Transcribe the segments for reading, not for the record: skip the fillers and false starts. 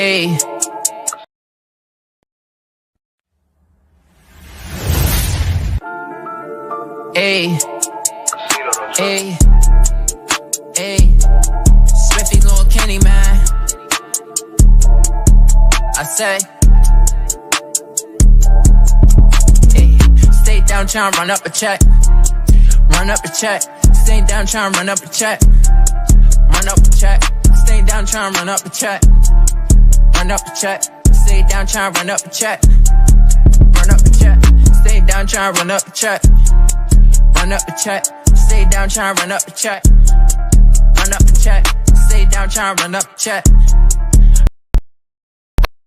Ayy. Ayy. Ayy. Ayy. Swiffy Lil Kenny, man. I say. Ayy. Stay down, tryna run up a check. Run up a check. Stay down, tryna run up a check. Run up a check. Stay down, tryna run up a check. Run up a check. Stay down, tryna run up a check. Run up a check. Stay down, tryna run up a check. Run up a check. Stay down, tryna run up a check. Run up a check. Stay down, tryna run up a check.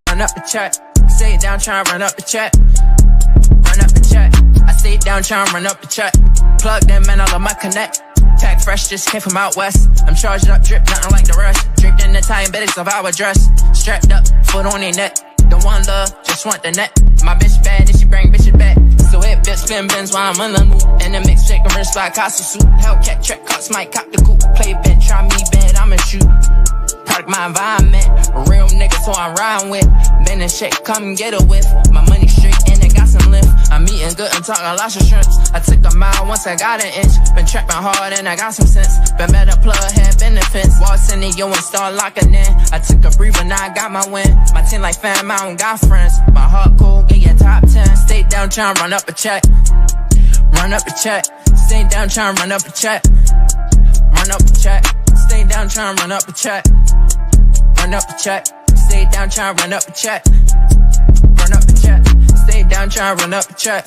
Run up a check. Stay down, tryna run up a check. Run up a check. I stay down, tryna run up a check. Plug them, man, all of my connect. Tag fresh, just came from out west. I'm charged up, drip, nothing like the rest. Draped in Italian bedics of our dress. Strapped up, foot on their neck. Don't want love, just want the net. My bitch bad, and she bring bitches back. So hit bitch, spin bins while I'm on the move. And the mix chicken wrist by Casa suit. Hellcat track cuts, might cop the coupe. Play bench, try me bad, I'ma shoot. Product my environment. A real nigga, so I'm riding with. Been and shit, come get a whiff. My money straight and it got some lift. I'm eating good and talking lots of shrimps. I took a mile once I got an inch. Been trapping hard and I got some sense. Been better plug, had benefits. Walks in the yo and start locking in. I took a breather, now I got my win. My team like fam, I don't got friends. My heart cool, get your top 10. Stay down, tryna run up a check. Run up a check. Stay down, tryna run up a check. Run up a check. Stay down, tryna run up a check. Run up a check. Stay down, tryna run up a check. Run up a check. Stay down, tryna run up a check.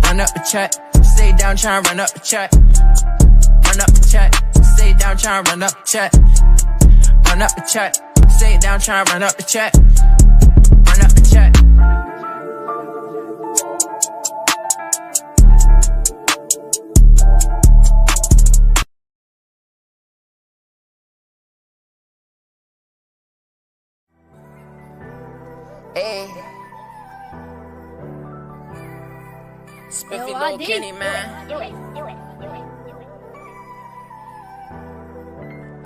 Run up a check. Stay down, tryna run up a check. Run up a check. Stay down, tryna run up a check. Run up a check. Stay down, tryna run up a check. Run up a check. Ayy. Spiffy Lil Kenny, man. Do it.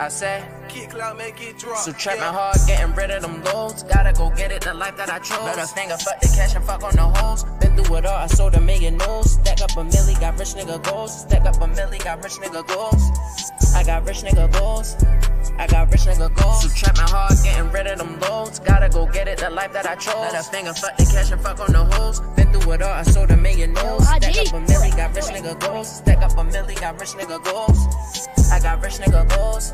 I say, kick loud, make it drop. so trapping hard, getting rid of them loads. Gotta go get it, the life that I chose. Better finger, fuck the cash and fuck on the hoes. Been through it all, I sold a million no's. Stack up a milli, got rich nigga goals. Stack up a milli, got rich nigga goals. I got rich nigga goals. I got rich nigga goals. So trapping hard, getting rid of them loads. Gotta go get it, the life that I chose. Better finger, fuck the cash and fuck on the hoes. Been through it all, I sold a million no's. Stack up a milli, got rich nigga goals. Stack up a milli, got rich nigga goals. I got rich nigga goals.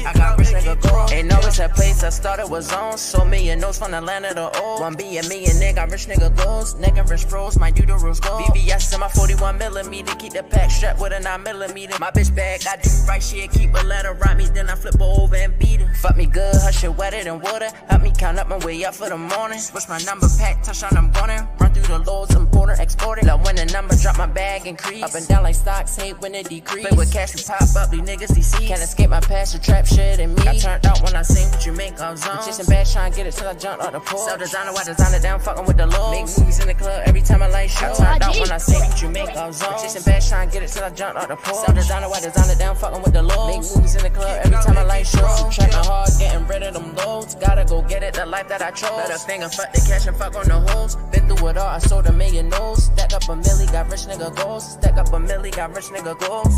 I got rich nigga goals. Ain't know it's that place I started was on. So million notes from the land of the old. 1B a millionaire, got rich nigga goals. Neck and rich bros, might do the rules gold. VVS in my 41mm, keep the pack strapped with a 9mm. My bitch bag, I do right shit, keep a letter right me, then I flip her over and beat her. Fuck me good, her shit wetter than water. Help me count up my way up for the morning. Switch my number pack, touchdown I'm gonna run through the loads, importer, exporter. Love when the number drop, my bag increase. Up and down like stocks, hate when it decrease. Play with cash, we pop up, these niggas DC. Can't escape my past, the trap shit and me. Got turned out when I seen what you make of zones. Chasing bad, trying to get it till I jumped out the pool. Sell designer, why design it down, fucking with the lows. Make movies in the club every time I like shows. Got turned out when I seen what you make of zones. Chasing bad, trying to get it till I jumped out the pool. Sell designer, why design it down, fucking with the lows. Make movies in the club every time I like shows. Trapping hard, getting rid of them loads. Gotta go get it, the life that I chose. Better finger, fuck the cash and fuck on the hoes. Been through it all, I sold a million no's. Stack up a milli, got rich nigga goals. Stack up a milli, got rich nigga goals.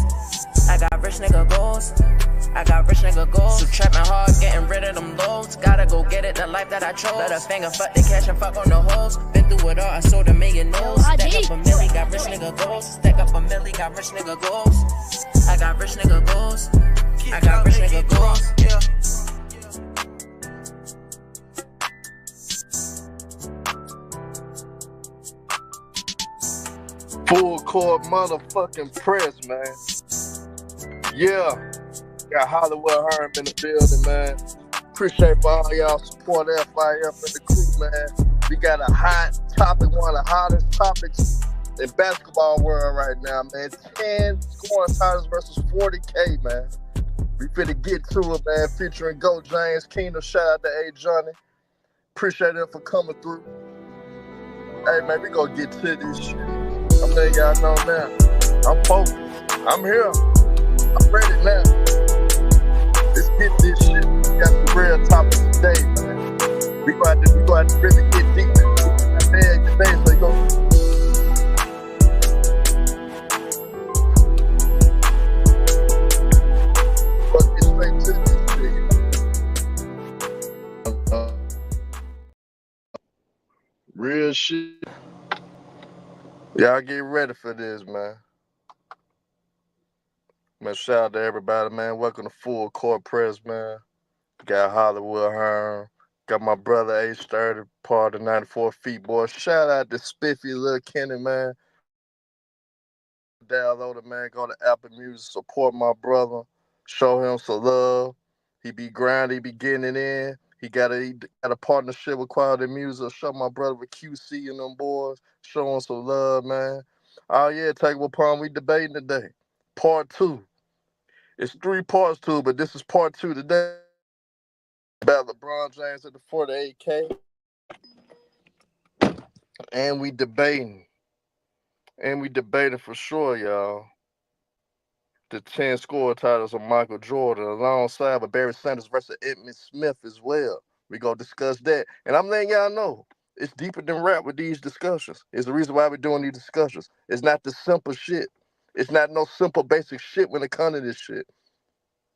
I got rich nigga goals. I got rich nigga goals. So trapping hard, getting rid of them loads. Gotta go get it, the life that I chose. Better finger, fuck the cash and fuck on the hoes. Been through it all, I sold a million no's. Stack up a milli, got rich nigga goals. Stack up a milli, got rich nigga goals. I got rich nigga goals. I got rich nigga goals. Full court motherfucking press, man. Yeah. Got Hollywood Herm in the building, man. Appreciate for all y'all support FIF and the crew, man. We got a hot topic, one of the hottest topics in basketball world right now, man. 10 scoring titles versus 40K, man. We finna get to it, man. Featuring Go James, Kingdom. Shout out to Ajani. Appreciate them for coming through. Hey, man, we gonna get to this shit. I'm letting y'all know now. I'm focused. I'm here. I'm ready now. Let's get this shit. We got the real topic today, man. We go out to really get deep into that bad debate. So you go. Get straight to this shit. Real shit. Y'all get ready for this, man. Man, shout out to everybody, man. Welcome to Full Court Press, man. Got Hollywood Herm. Got my brother H30, part of 94 Feet, boy. Shout out to Spiffy, Lil Kenny, man. Download it, man. Go to Apple Music. Support my brother. Show him some love. He be grinding. He be getting it in. He got a partnership with Quality Music. Show my brother with QC and them boys. Show him some love, man. Oh, yeah, take what palm we debating today. Part 2. It's 3 parts to it, but this is part 2 today. About LeBron James at the 48K. And we debating. And we debating for sure, y'all. The 10 score titles of Michael Jordan, alongside with Barry Sanders versus Emmitt Smith as well. We gonna discuss that. And I'm letting y'all know, it's deeper than rap with these discussions. It's the reason why we're doing these discussions. It's not the simple shit. It's not no simple basic shit when it comes to this shit.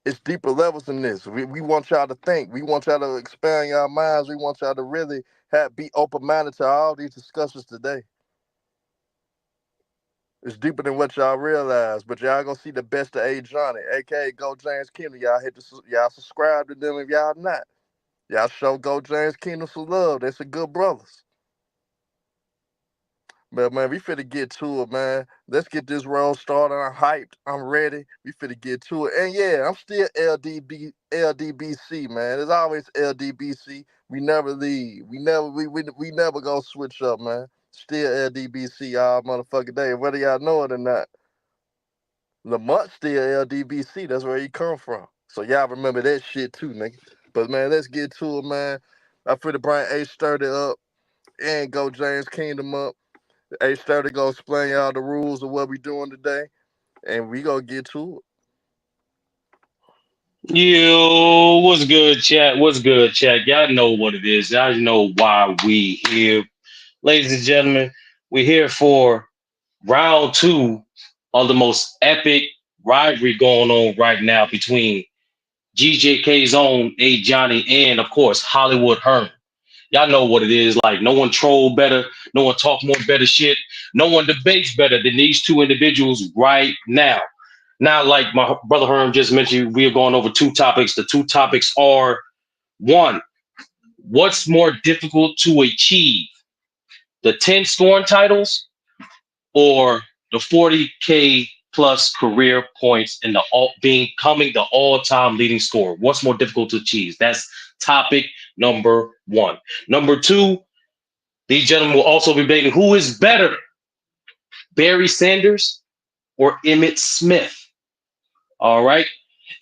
It's deeper levels than this. We want y'all to think. We want y'all to expand your minds. We want y'all to really be open-minded to all these discussions today. It's deeper than what y'all realize, but y'all gonna see the best of Ajani, aka Go James Kingdom. Y'all subscribe to them if y'all not. Y'all show Go James Kingdom some love. They're some good brothers. But man, we finna get to it, man. Let's get this roll started. I'm hyped. I'm ready. We finna get to it. And yeah, I'm still LDBC, man. There's always LDBC. We never leave. We never gonna switch up, man. Still LDBC all motherfucking day, whether y'all know it or not. Lamont still LDBC. That's where he come from. So y'all remember that shit too, nigga. But man, let's get to it, man. I finna bring H30 up and Go James Kingdom up. H30 gonna explain y'all the rules of what we doing today, and we gonna get to it. Yo, what's good, chat? What's good, chat? Y'all know what it is. Y'all know why we here. Ladies and gentlemen, we're here for round 2 of the most epic rivalry going on right now between GJK's own Ajani and, of course, Hollywood Herm. Y'all know what it is. Like, no one troll better. No one talk more better shit. No one debates better than these two individuals right now. Now, like my brother Herm just mentioned, we are going over 2 topics. The 2 topics are, 1, what's more difficult to achieve? The 10 scoring titles or the 40K plus career points and becoming the all-time leading scorer? What's more difficult to achieve? That's topic number 1. Number 2, these gentlemen will also be debating who is better, Barry Sanders or Emmitt Smith. All right.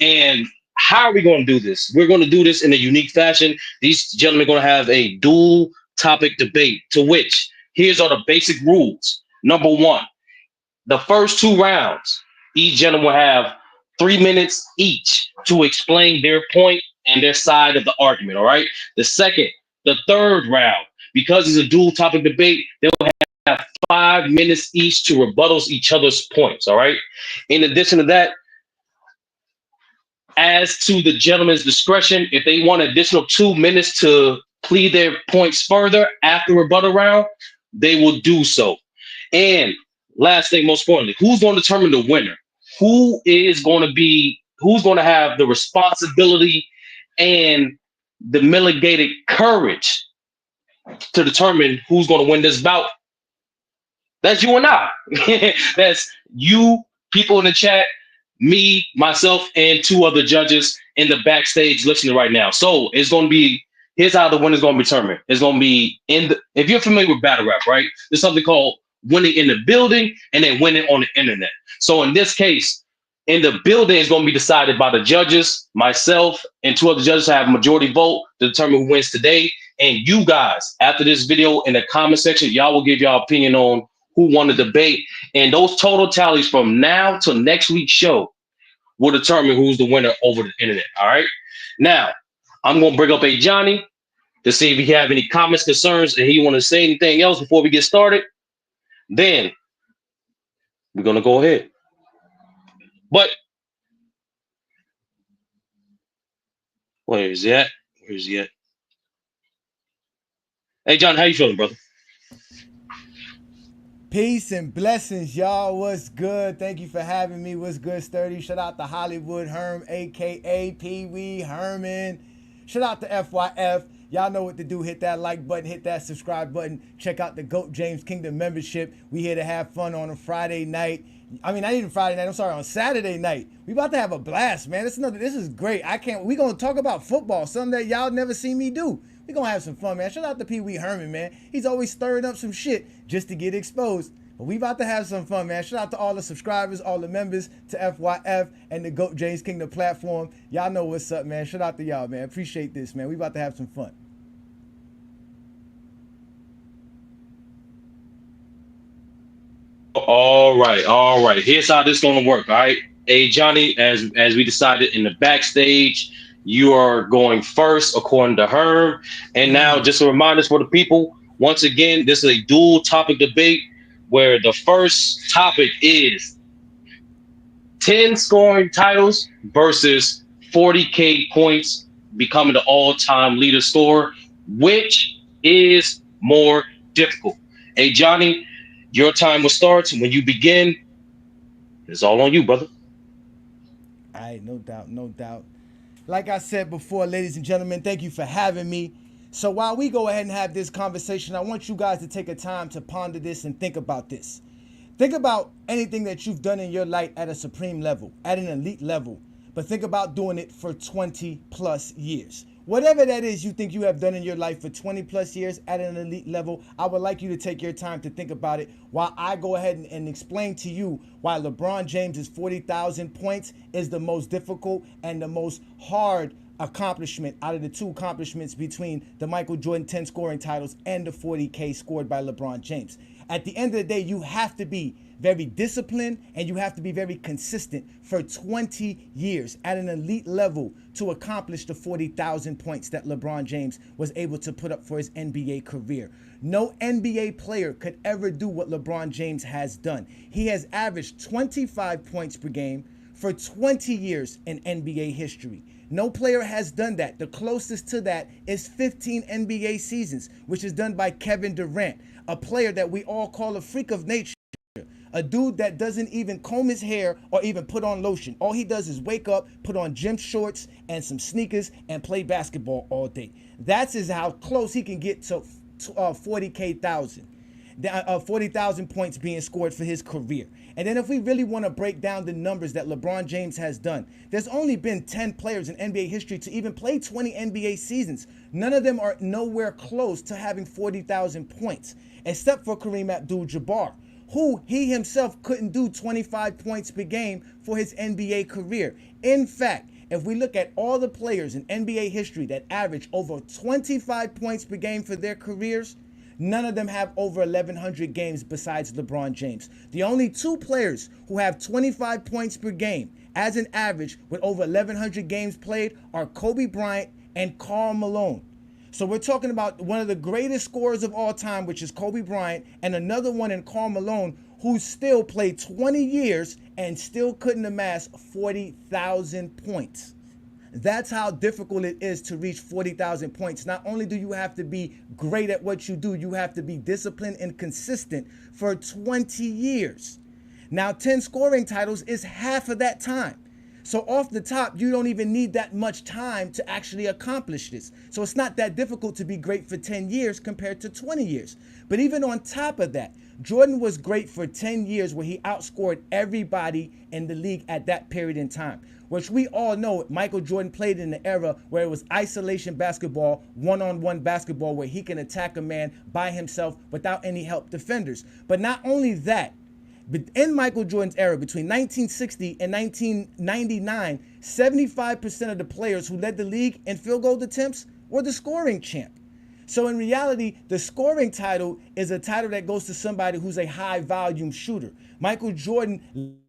And how are we going to do this? We're going to do this in a unique fashion. These gentlemen are going to have a dual topic debate, to which here's are the basic rules. Number 1, the first 2 rounds, each gentleman will have 3 minutes each to explain their point and their side of the argument. All right. The third round, because it's a dual topic debate, they'll have 5 minutes each to rebuttal each other's points. All right. In addition to that, as to the gentleman's discretion, if they want an additional 2 minutes to plead their points further after rebuttal round, they will do so. And last thing, most importantly, who's going to determine the winner? Who's going to have the responsibility and the mitigated courage to determine who's going to win this bout? That's you and I. That's you, people in the chat, me, myself, and 2 other judges in the backstage listening right now. So it's going to be, here's how the winner's going to be determined. It's going to be if you're familiar with battle rap, right? There's something called winning in the building and then winning on the internet. So in this case, in the building is going to be decided by the judges, myself, and 2 other judges have a majority vote to determine who wins today. And you guys, after this video in the comment section, y'all will give y'all opinion on who won the debate. And those total tallies from now to next week's show will determine who's the winner over the internet. All right. Now, I'm going to bring up Ajani. to see if he have any comments, concerns, and he want to say anything else before we get started. Then we're gonna go ahead. But where is he at? Where is he at? Hey John, how you feeling, brother? Peace and blessings, y'all. What's good? Thank you for having me. What's good, Sturdy? Shout out to Hollywood Herm, aka Pee Wee Herman. Shout out to FYF. Y'all know what to do. Hit that like button, hit that subscribe button. Check out the GOAT James Kingdom membership. We here to have fun on a Friday night. I mean, not even Friday night. I'm sorry, on Saturday night. We about to have a blast, man. This is great. We gonna talk about football, something that y'all never seen me do. We gonna have some fun, man. Shout out to Pee Wee Herman, man. He's always stirring up some shit just to get exposed. But we about to have some fun, man. Shout out to all the subscribers, all the members, to FYF and the GOAT James Kingdom platform. Y'all know what's up, man. Shout out to y'all, man. Appreciate this, man. We about to have some fun. All right, all right. Here's how this gonna work. All right. Hey Johnny, as we decided in the backstage, you are going first according to Herm. And now just a reminder for the people, once again, this is a dual topic debate where the first topic is 10 scoring titles versus 40K points, becoming the all-time leader scorer. Which is more difficult? Hey Johnny, your time will start. When you begin, it's all on you, brother. All right, no doubt, no doubt. Like I said before, ladies and gentlemen, thank you for having me. So while we go ahead and have this conversation, I want you guys to take a time to ponder this and think about this. Think about anything that you've done in your life at a supreme level, at an elite level, but think about doing it for 20 plus years. Whatever that is you think you have done in your life for 20 plus years at an elite level, I would like you to take your time to think about it while I go ahead and explain to you why LeBron James's 40,000 points is the most difficult and the most hard accomplishment out of the two accomplishments between the Michael Jordan 10 scoring titles and the 40K scored by LeBron James. At the end of the day, you have to be very disciplined and you have to be very consistent for 20 years at an elite level to accomplish the 40,000 points that LeBron James was able to put up for his NBA career. No NBA player could ever do what LeBron James has done. He has averaged 25 points per game for 20 years in NBA history. No player has done that. The closest to that is 15 NBA seasons, which is done by Kevin Durant, a player that we all call a freak of nature. A dude that doesn't even comb his hair or even put on lotion. All he does is wake up, put on gym shorts and some sneakers and play basketball all day. That's how close he can get to 40,000 points being scored for his career. And then if we really want to break down the numbers that LeBron James has done, there's only been 10 players in NBA history to even play 20 NBA seasons. None of them are nowhere close to having 40,000 points, except for Kareem Abdul-Jabbar, who he himself couldn't do 25 points per game for his NBA career. In fact, if we look at all the players in NBA history that average over 25 points per game for their careers, none of them have over 1,100 games besides LeBron James. The only two players who have 25 points per game as an average with over 1,100 games played are Kobe Bryant and Karl Malone. So we're talking about one of the greatest scorers of all time, which is Kobe Bryant, and another one in Karl Malone, who still played 20 years and still couldn't amass 40,000 points. That's how difficult it is to reach 40,000 points. Not only do you have to be great at what you do, you have to be disciplined and consistent for 20 years. Now, 10 scoring titles is half of that time. So off the top, you don't even need that much time to actually accomplish this. So it's not that difficult to be great for 10 years compared to 20 years. But even on top of that, Jordan was great for 10 years where he outscored everybody in the league at that period in time, which we all know Michael Jordan played in the era where it was isolation basketball, one-on-one basketball, where he can attack a man by himself without any help defenders. But not only that, but in Michael Jordan's era, between 1960 and 1999, 75% of the players who led the league in field goal attempts were the scoring champ. So in reality, the scoring title is a title that goes to somebody who's a high volume shooter. Michael Jordan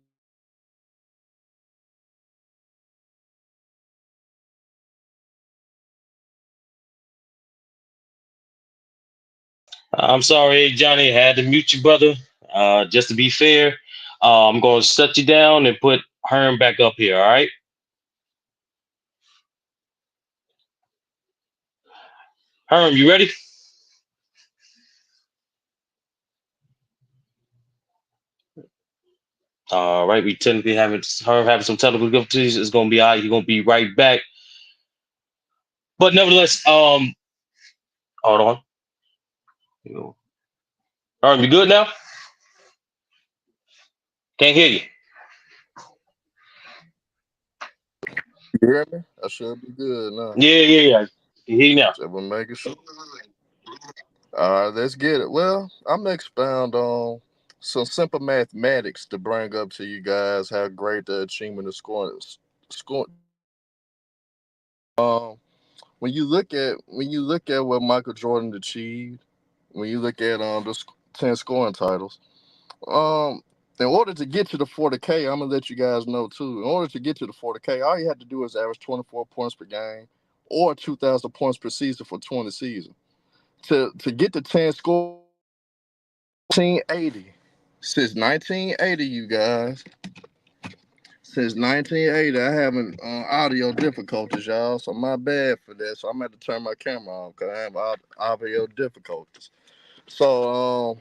I'm sorry, Johnny. I had to mute you, brother. Just to be fair, I'm going to shut you down and put Herm back up here. All right. Herm, you ready? All right. We technically having Herm having some technical difficulties. It's going to be all right. He's going to be right back. But nevertheless, hold on. Herm, you good now? Can't hear you. You hear me? I should be good now. Yeah. Can hear you now. So we're making sure. All right, let's get it. Well, I'm gonna expound on some simple mathematics to bring up to you guys how great the achievement of scoring is. Score. Um, when you look at what Michael Jordan achieved, when you look at the 10 scoring titles, um, in order to get to the 40K, I'm gonna let you guys know too. In order to get to the 40K, all you have to do is average 24 points per game or 2,000 points per season for 20 seasons. To get the 10 score 1980. Since 1980, you guys. Since 1980, I having audio difficulties, y'all. So my bad for that. So I'm gonna have to turn my camera on because I have audio difficulties. So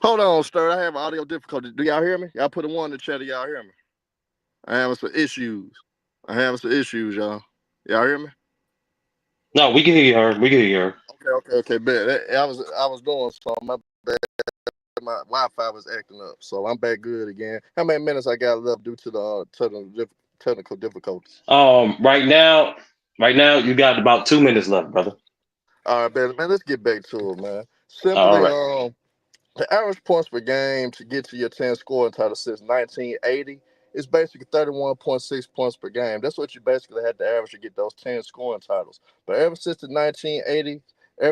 hold on, Stir. I have audio difficulties. Do y'all hear me? Y'all put a one in the chat. Do y'all hear me? I having some issues. I having some issues, y'all. Y'all hear me? No, we can hear you, Herm. We can hear you, Herm. Okay. Bet. I was doing something. My bad. My Wi-Fi was acting up, so I'm back good again. How many minutes I got left due to the technical difficulties? Right now, you got about 2 minutes left, brother. All right, man. Let's get back to it, man. All Simply, right. the average points per game to get to your 10 scoring title since 1980 is basically 31.6 points per game. That's what you basically had to average to get those 10 scoring titles. But ever since 1980,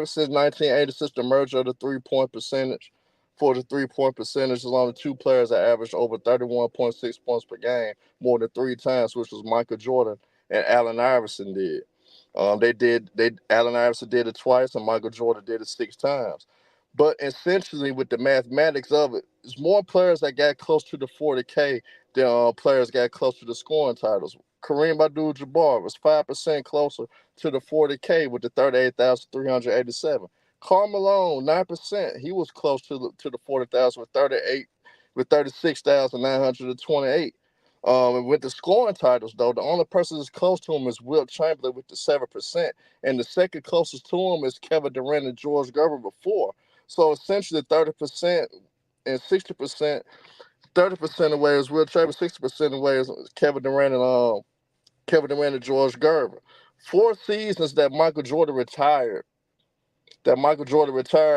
since the merger of the 3 point percentage, for the 3 point percentage, there's only two players that averaged over 31.6 points per game more than three times, which was Michael Jordan and Allen Iverson did. Allen Iverson did it twice, and Michael Jordan did it six times. But essentially, with the mathematics of it, it's more players that got close to the 40K than players got close to the scoring titles. Kareem Abdul-Jabbar was 5% closer to the 40K with the 38,387. Karl Malone, 9%. He was close to the 40,000 with 36,928. And with the scoring titles, though, the only person that's close to him is Wilt Chamberlain with the 7%. And the second closest to him is Kevin Durant and George Gervin before. So essentially 30% and 60%, 30% away is Will Chamberlain, 60% away is Kevin Durant and George Gervin. 4 seasons that Michael Jordan retired,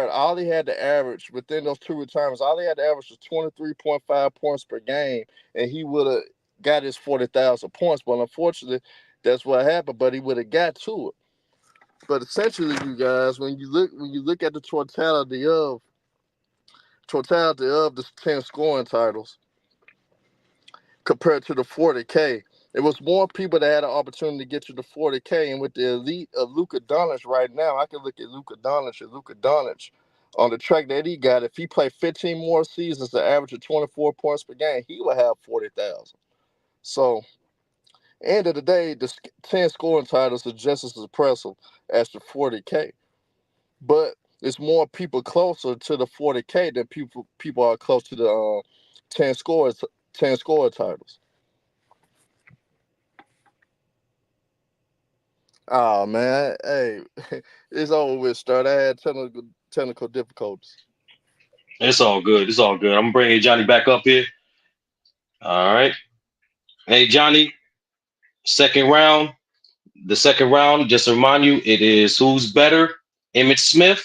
all he had to average within those two retirements, all he had to average was 23.5 points per game, and he would have got his 40,000 points. But unfortunately, that's what happened. But he would have got to it. But essentially, you guys, when you look at the totality of the 10 scoring titles compared to the 40K, it was more people that had an opportunity to get to the 40K. And with the elite of Luka Doncic right now, I can look at Luka Doncic on the track that he got. If he played 15 more seasons to average of 24 points per game, he would have 40,000. So, end of the day, the 10 scoring titles are just as impressive as the 40K. But it's more people closer to the 40K than people are close to the 10 scores 10 score titles. Oh man, hey, it's over with. Start. I had technical difficulties. It's all good. It's all good. I'm bringing Johnny back up here. All right. Hey, Johnny, second round. The second round, just to remind you, it is who's better, Emmitt Smith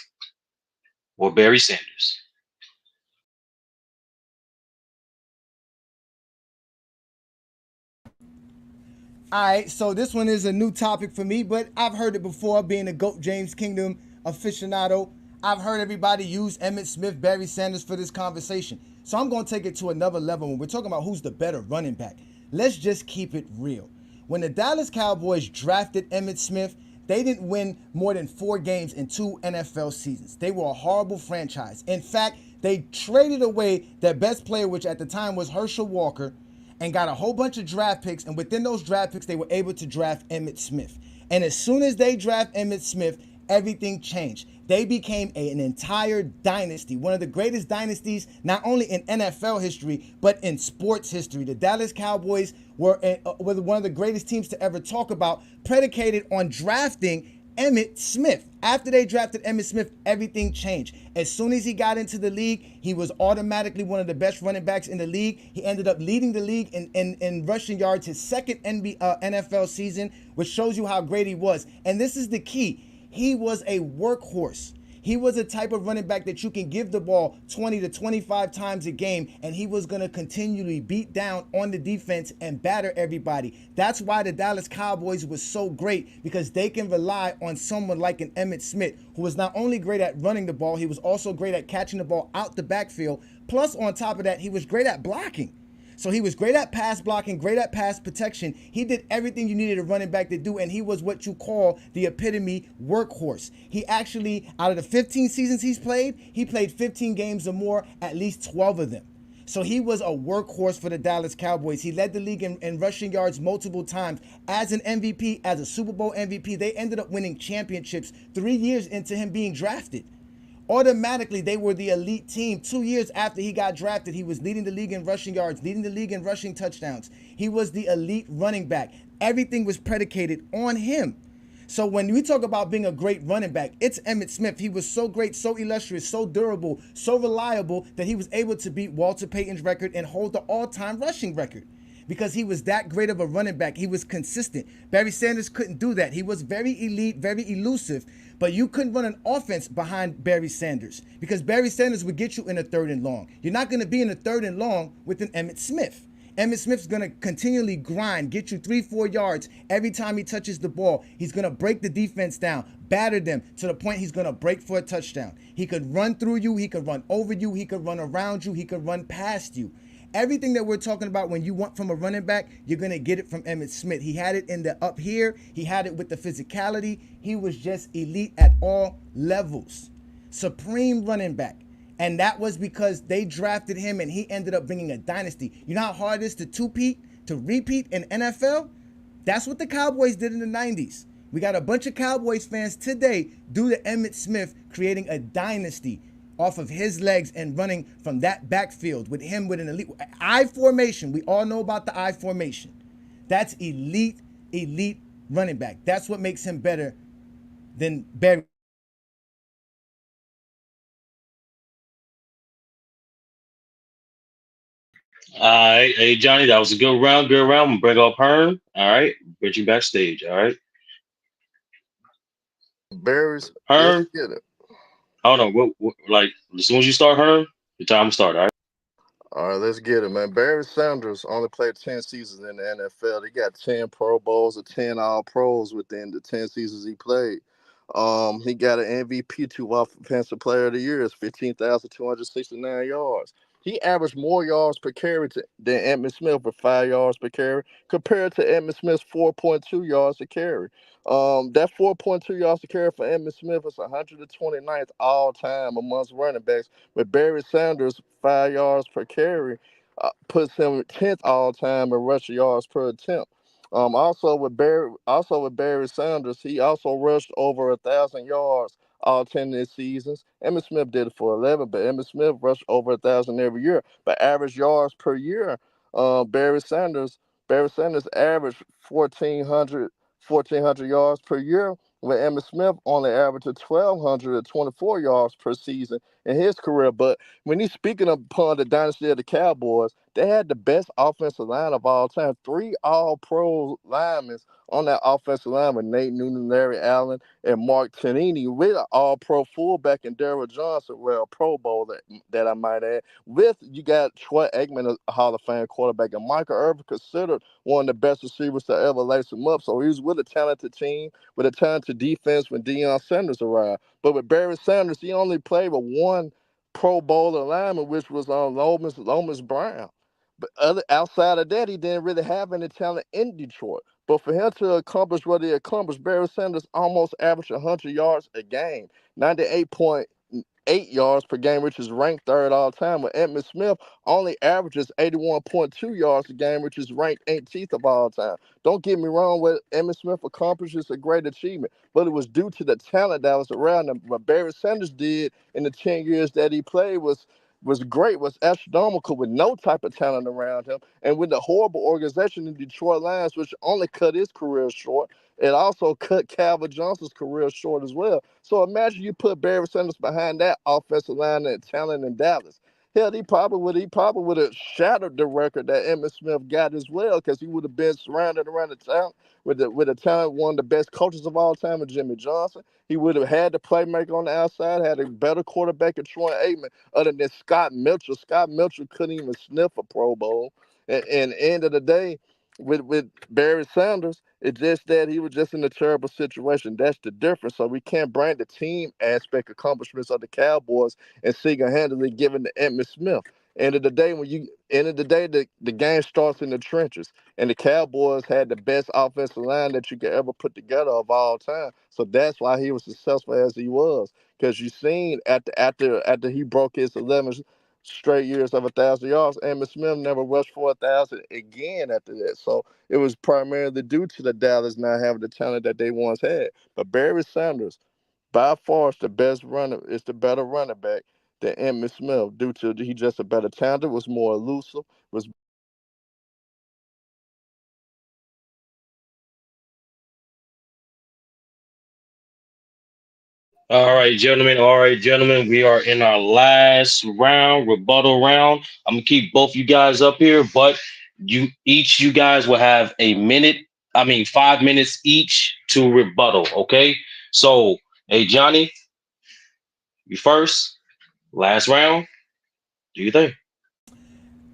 or Barry Sanders? All right, so this one is a new topic for me, but I've heard it before. Being a GOAT James Kingdom aficionado, I've heard everybody use Emmitt Smith, Barry Sanders for this conversation. So I'm going to take it to another level when we're talking about who's the better running back. Let's just keep it real. When the Dallas Cowboys drafted Emmitt Smith, They didn't win more than 4 games in 2 NFL seasons. They were a horrible franchise. In fact, they traded away their best player, which at the time was Herschel Walker, and got a whole bunch of draft picks. And within those draft picks, they were able to draft Emmitt Smith. And as soon as they draft Emmitt Smith, everything changed. They became an entire dynasty, one of the greatest dynasties, not only in NFL history, but in sports history. The Dallas Cowboys were one of the greatest teams to ever talk about, predicated on drafting Emmitt Smith. After they drafted Emmitt Smith, everything changed. As soon as he got into the league, he was automatically one of the best running backs in the league. He ended up leading the league in rushing yards his second NFL season, which shows you how great he was. And this is the key. He was a workhorse. He was a type of running back that you can give the ball 20 to 25 times a game, and he was going to continually beat down on the defense and batter everybody. That's why the Dallas Cowboys was so great, because they can rely on someone like an Emmitt Smith, who was not only great at running the ball, he was also great at catching the ball out the backfield. Plus, on top of that, he was great at blocking. So he was great at pass blocking, great at pass protection. He did everything you needed a running back to do, and he was what you call the epitome workhorse. He actually, out of the 15 seasons he played 15 games or more, at least 12 of them. So he was a workhorse for the Dallas Cowboys. He led the league in rushing yards multiple times. As an MVP, as a Super Bowl MVP, they ended up winning championships 3 years into him being drafted. Automatically, they were the elite team. 2 years after he got drafted, he was leading the league in rushing yards, leading the league in rushing touchdowns. He was the elite running back. Everything was predicated on him. So when we talk about being a great running back, it's Emmitt Smith. He was so great, so illustrious, so durable, so reliable that he was able to beat Walter Payton's record and hold the all-time rushing record, because he was that great of a running back. He was consistent. Barry Sanders couldn't do that. He was very elite, very elusive, but you couldn't run an offense behind Barry Sanders, because Barry Sanders would get you in a 3rd and long. You're not going to be in a 3rd and long with an Emmitt Smith. Emmitt Smith's going to continually grind, get you 3-4 yards every time he touches the ball. He's going to break the defense down, batter them to the point he's going to break for a touchdown. He could run through you. He could run over you. He could run around you. He could run past you. Everything that we're talking about when you want from a running back, you're going to get it from Emmitt Smith. He had it in the up here. He had it with the physicality. He was just elite at all levels. Supreme running back. And that was because they drafted him and he ended up bringing a dynasty. You know how hard it is to repeat in NFL? That's what the Cowboys did in the 90s. We got a bunch of Cowboys fans today due to Emmitt Smith creating a dynasty off of his legs and running from that backfield with him with an elite I formation. We all know about the I formation. That's elite running back. That's what makes him better than Barry. All right, hey Johnny, that was a good round. Good round. I'm gonna bring up Herm. All right, bring you backstage. All right, Barry's, let's Herm. get it. Hold on. Like as soon as you start, Herm, your time will start. All right. All right, let's get it, man. Barry Sanders only played 10 seasons in the NFL. He got 10 Pro Bowls or 10 All Pros within the 10 seasons he played. He got an MVP, 2 Offensive Player of the Year, 15,269 yards. He averaged more yards per carry than Emmitt Smith with 5 yards per carry, compared to Emmitt Smith's 4.2 yards a carry. That 4.2 yards a carry for Emmitt Smith is 129th all time amongst running backs, with Barry Sanders' 5 yards per carry puts him 10th all time in rushing yards per attempt. Also with Barry Sanders, he also rushed over 1,000 yards all 10 of his seasons. Emmitt Smith did it for 11, but Emmitt Smith rushed over 1,000 every year. But average yards per year, Barry Sanders averaged 1,400 yards per year, where Emmitt Smith only averaged 1,224 yards per season in his career. But when he's speaking upon the dynasty of the Cowboys, they had the best offensive line of all time. 3 All-Pro linemen on that offensive line with Nate Noonan, Larry Allen, and Mark Tannini, with an All-Pro fullback and Daryl Johnson, well, a Pro Bowl that I might add. With you got Troy Aikman, a Hall of Fame quarterback, and Michael Irvin, considered one of the best receivers to ever lace him up. So he was with a talented team, with a talented defense when Deion Sanders arrived. But with Barry Sanders, he only played with one Pro Bowler lineman, which was Lomas Brown. But outside of that, he didn't really have any talent in Detroit. But for him to accomplish what he accomplished, Barry Sanders almost averaged 100 yards a game, 98.8 yards per game, which is ranked third all time. With Emmitt Smith only averages 81.2 yards a game, which is ranked 18th of all time. Don't get me wrong, what Emmitt Smith accomplished is a great achievement, but it was due to the talent that was around him. What Barry Sanders did in the 10 years that he played was great, was astronomical with no type of talent around him. And with the horrible organization in Detroit Lions, which only cut his career short, it also cut Calvin Johnson's career short as well. So imagine you put Barry Sanders behind that offensive line and talent in Dallas. Hell, he probably would have shattered the record that Emmitt Smith got as well, because he would have been surrounded around the talent with a talent, one of the best coaches of all time, with Jimmy Johnson. He would have had the playmaker on the outside, had a better quarterback in Troy Aikman, other than Scott Mitchell. Scott Mitchell couldn't even sniff a Pro Bowl. And end of the day, with Barry Sanders, it's just that he was just in a terrible situation. That's the difference. So we can't bring the team aspect accomplishments of the Cowboys and single-handedly giving to Emmitt Smith. The game starts in the trenches, and the Cowboys had the best offensive line that you could ever put together of all time. So that's why he was successful as he was, because you seen after he broke his 11 straight years of 1,000 yards, Emmitt Smith never rushed for 1,000 again after that. So it was primarily due to the Dallas not having the talent that they once had. But Barry Sanders, by far, is the better running back than Emmitt Smith, due to he just a better talent, was more elusive, was. All right, gentlemen. All right, gentlemen. We are in our last round, rebuttal round. I'm gonna keep both you guys up here, but you guys will have a minute. I mean, 5 minutes each to rebuttal. Okay. So, hey, Johnny, you first. Last round. Do you think?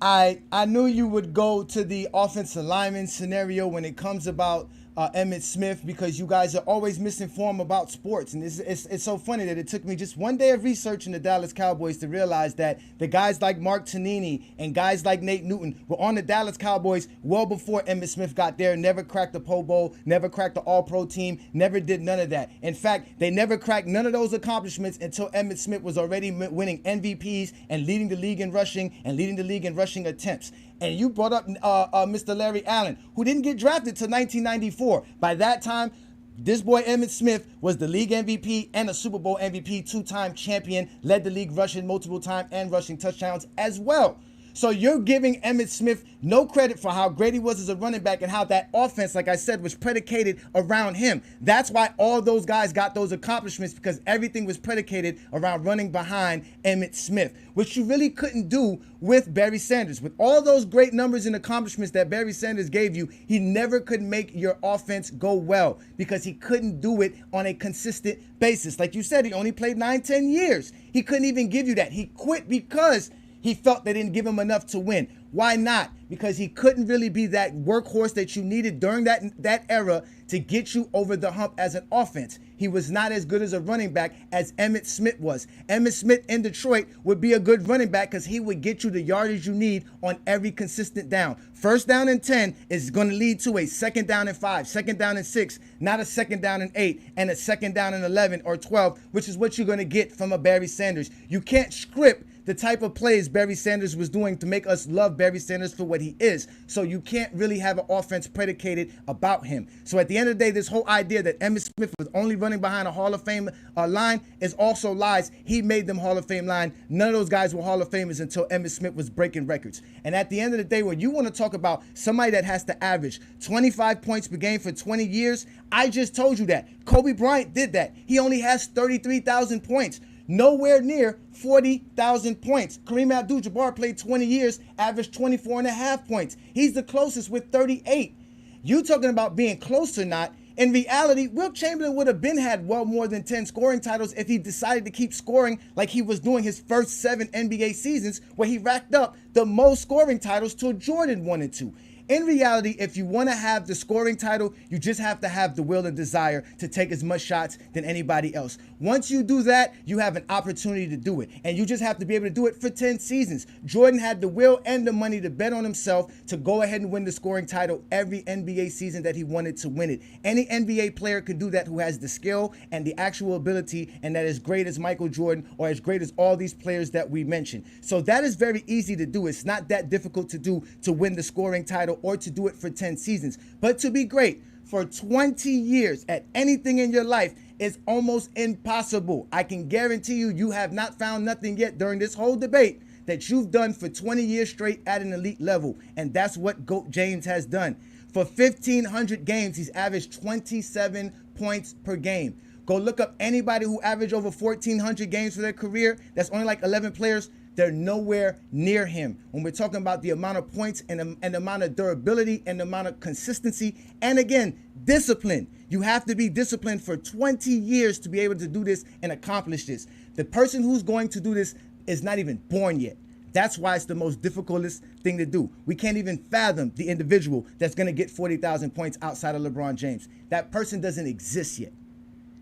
I knew you would go to the offensive lineman scenario when it comes about Emmitt Smith, because you guys are always misinformed about sports. And it's so funny that it took me just one day of research in the Dallas Cowboys to realize that the guys like Mark Tannini and guys like Nate Newton were on the Dallas Cowboys well before Emmitt Smith got there, never cracked the Pro Bowl, never cracked the All-Pro team, never did none of that. In fact, they never cracked none of those accomplishments until Emmitt Smith was already winning MVPs and leading the league in rushing and leading the league in rushing attempts. And you brought up Mr. Larry Allen, who didn't get drafted till 1994. By that time, this boy Emmitt Smith was the league MVP and a Super Bowl MVP, two-time champion, led the league rushing multiple times and rushing touchdowns as well. So you're giving Emmitt Smith no credit for how great he was as a running back and how that offense, like I said, was predicated around him. That's why all those guys got those accomplishments, because everything was predicated around running behind Emmitt Smith, which you really couldn't do with Barry Sanders. With all those great numbers and accomplishments that Barry Sanders gave you, he never could make your offense go well because he couldn't do it on a consistent basis. Like you said, he only played 9-10 years. He couldn't even give you that. He quit because he felt they didn't give him enough to win. Why not? Because he couldn't really be that workhorse that you needed during that era to get you over the hump as an offense. He was not as good as a running back as Emmitt Smith was. Emmitt Smith in Detroit would be a good running back because he would get you the yardage you need on every consistent down. First down and 10 is going to lead to a second down and 5, second down and 6, not a second down and 8, and a second down and 11 or 12, which is what you're going to get from a Barry Sanders. You can't script the type of plays Barry Sanders was doing to make us love Barry Sanders for what he is. So you can't really have an offense predicated about him. So at the end of the day, this whole idea that Emmitt Smith was only running behind a Hall of Fame line is also lies. He made them Hall of Fame line. None of those guys were Hall of Famers until Emmitt Smith was breaking records. And at the end of the day, when you want to talk about somebody that has to average 25 points per game for 20 years, I just told you that. Kobe Bryant did that. He only has 33,000 points. Nowhere near 40,000 points. Kareem Abdul-Jabbar played 20 years, averaged 24.5 points. He's the closest with 38. You talking about being close or not? In reality, Wilt Chamberlain would have been had well more than 10 scoring titles if he decided to keep scoring like he was doing his first 7 NBA seasons, where he racked up the most scoring titles till Jordan 1 and 2. in reality, if you want to have the scoring title, you just have to have the will and desire to take as much shots than anybody else. Once you do that, you have an opportunity to do it. And you just have to be able to do it for 10 seasons. Jordan had the will and the money to bet on himself to go ahead and win the scoring title every NBA season that he wanted to win it. Any NBA player can do that who has the skill and the actual ability, and that is great as Michael Jordan or as great as all these players that we mentioned. So that is very easy to do. It's not that difficult to do to win the scoring title or to do it for 10 seasons. But to be great for 20 years at anything in your life is almost impossible. I can guarantee you, you have not found nothing yet during this whole debate that you've done for 20 years straight at an elite level. And that's what GOAT James has done. For 1,500 games, he's averaged 27 points per game. Go look up anybody who averaged over 1,400 games for their career. That's only like 11 players. They're nowhere near him. When we're talking about the amount of points and the amount of durability and the amount of consistency, and again, discipline. You have to be disciplined for 20 years to be able to do this and accomplish this. The person who's going to do this is not even born yet. That's why it's the most difficultest thing to do. We can't even fathom the individual that's going to get 40,000 points outside of LeBron James. That person doesn't exist yet.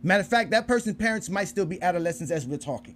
Matter of fact, that person's parents might still be adolescents as we're talking.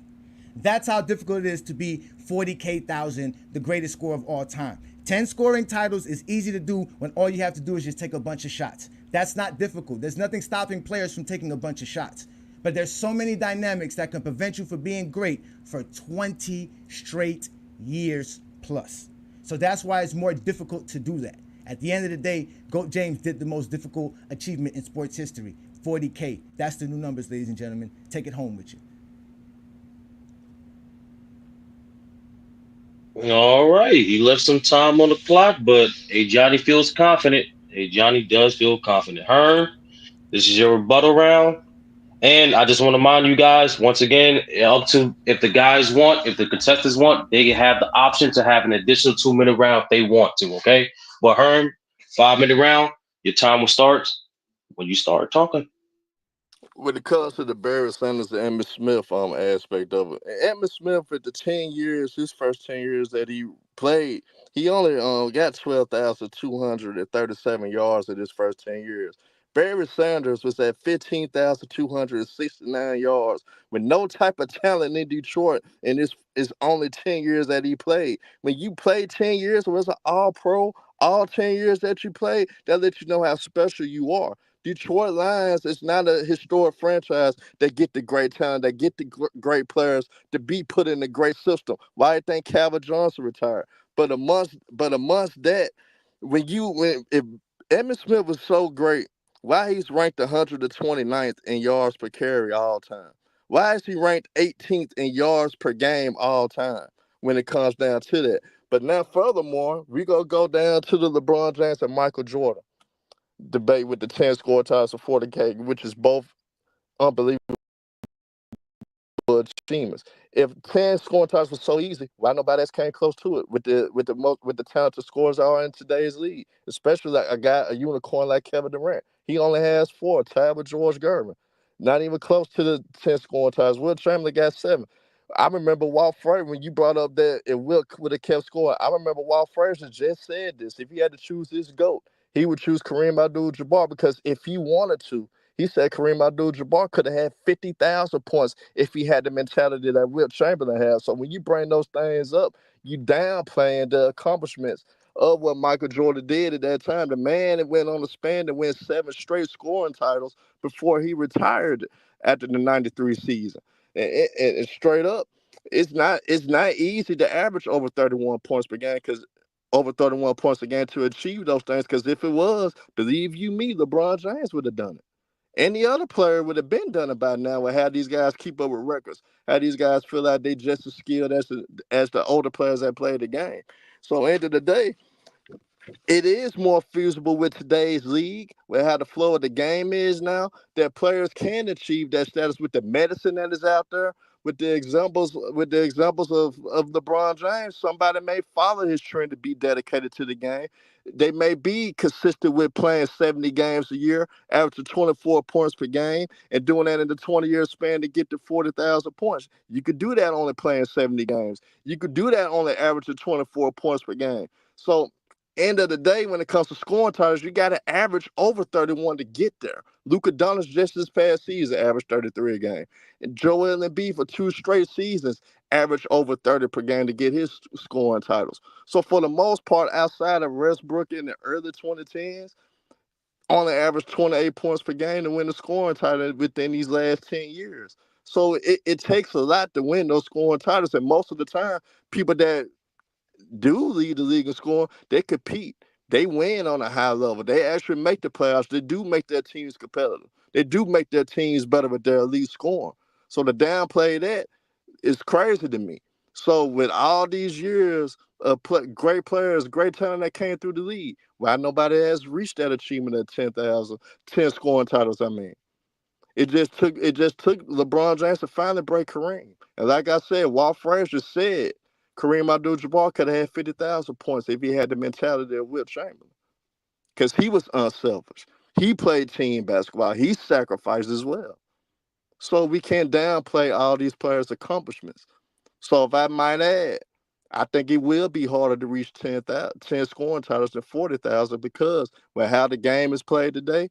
That's how difficult it is to be 40,000, the greatest scorer of all time. 10 scoring titles is easy to do when all you have to do is just take a bunch of shots. That's not difficult. There's nothing stopping players from taking a bunch of shots. But there's so many dynamics that can prevent you from being great for 20 straight years plus. So that's why it's more difficult to do that. At the end of the day, GOAT James did the most difficult achievement in sports history, 40K. That's the new numbers, ladies and gentlemen. Take it home with you. All right. He left some time on the clock, but Ajani feels confident. Ajani does feel confident. Herm, this is your rebuttal round. And I just want to remind you guys, once again, up to if the guys want, if the contestants want, they can have the option to have an additional 2-minute round if they want to, okay? But Herm, 5-minute round, your time will start when you start talking. When it comes to the Barry Sanders and Emmitt Smith aspect of it, Emmitt Smith at the 10 years, his first 10 years that he played, he only got 12,237 yards in his first 10 years. Barry Sanders was at 15,269 yards with no type of talent in Detroit, and it's only 10 years that he played. When you play 10 years, was an all pro, all 10 years that you played, that lets you know how special you are. Detroit Lions is not a historic franchise that get the great talent, that get the great players to be put in a great system. Why I think Calvin Johnson retired? But amongst that, if Emmitt Smith was so great, why he's ranked 129th in yards per carry all time? Why is he ranked 18th in yards per game all time when it comes down to that? But now, furthermore, we gonna go down to the LeBron James and Michael Jordan debate with the 10 score ties for 40K, which is both unbelievable achievements. If 10 scoring ties was so easy, why nobody else came close to it with the talented scores are in today's league, especially like a unicorn like Kevin Durant. He only has 4, tied with George Gervin. Not even close to the 10 scoring ties. Will Chamberlain got 7. I remember Walt Frazier, when you brought up that if Will would have kept scoring, I remember Walt Frazier just said this. If he had to choose his GOAT, he would choose Kareem Abdul-Jabbar because if he wanted to, he said Kareem Abdul-Jabbar could have had 50,000 points if he had the mentality that Wilt Chamberlain has. So when you bring those things up, you downplaying the accomplishments of what Michael Jordan did at that time. The man that went on the span to win 7 straight scoring titles before he retired after the 93 season. And straight up, it's not easy to average over 31 points per game because over 31 points a game to achieve those things. Because if it was, believe you me, LeBron James would have done it. Any other player would have been done it by now. Would have these guys keep up with records. How these guys feel like they just as skilled as the older players that play the game. So end of the day, it is more feasible with today's league, where how the flow of the game is now, that players can achieve that status with the medicine that is out there, with the examples of LeBron James. Somebody may follow his trend to be dedicated to the game. They may be consistent with playing 70 games a year, averaging 24 points per game, and doing that in the 20-year span to get to 40,000 points. You could do that only playing 70 games. You could do that only averaging 24 points per game. So End of the day, when it comes to scoring titles, you got to average over 31 to get there. Luka Doncic just this past season averaged 33 a game. And Joel Embiid for 2 straight seasons averaged over 30 per game to get his scoring titles. So for the most part, outside of Westbrook in the early 2010s, only averaged 28 points per game to win the scoring title within these last 10 years. So it takes a lot to win those scoring titles. And most of the time, people that do lead the league in scoring, they compete. They win on a high level. They actually make the playoffs. They do make their teams competitive. They do make their teams better with their elite scoring. So to downplay that is crazy to me. So with all these years of great players, great talent that came through the league, why nobody has reached that achievement of 10 scoring titles, I mean. It just took LeBron James to finally break Kareem. And like I said, Walt Frazier said Kareem Abdul-Jabbar could have had 50,000 points if he had the mentality of Wilt Chamberlain. Because he was unselfish. He played team basketball. He sacrificed as well. So we can't downplay all these players' accomplishments. So if I might add, I think it will be harder to reach 10 scoring titles than 40,000 because with how the game is played today,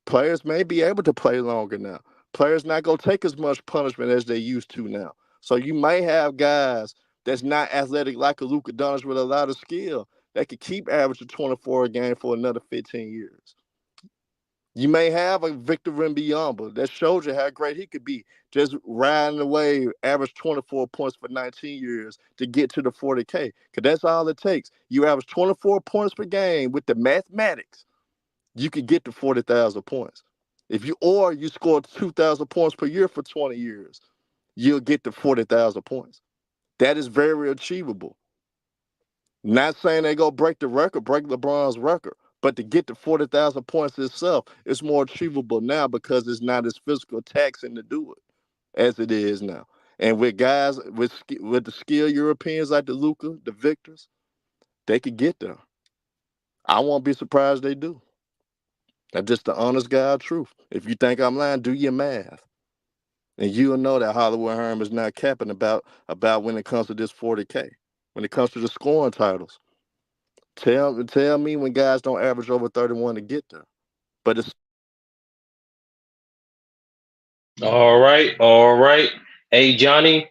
players may be able to play longer now. Players not going to take as much punishment as they used to now. So you may have guys that's not athletic like a Luka Doncic with a lot of skill that could keep averaging 24 a game for another 15 years. You may have a Victor Wembanyama that shows you how great he could be, just riding away, average 24 points for 19 years to get to the 40K. Because that's all it takes. You average 24 points per game with the mathematics, you could get to 40,000 points. Or you score 2,000 points per year for 20 years, you'll get to 40,000 points. That is very achievable. Not saying they go break the record, break LeBron's record, but to get to 40,000 points itself, it's more achievable now because it's not as physical taxing to do it as it is now. And with guys with the skilled Europeans like the Luka, the Victors, they could get there. I won't be surprised they do. That's just the honest God truth. If you think I'm lying, do your math. And you'll know that Hollywood Herm is not capping about when it comes to this 40K. When it comes to the scoring titles. Tell me when guys don't average over 31 to get there. But it's All right, all right. Hey, Johnny,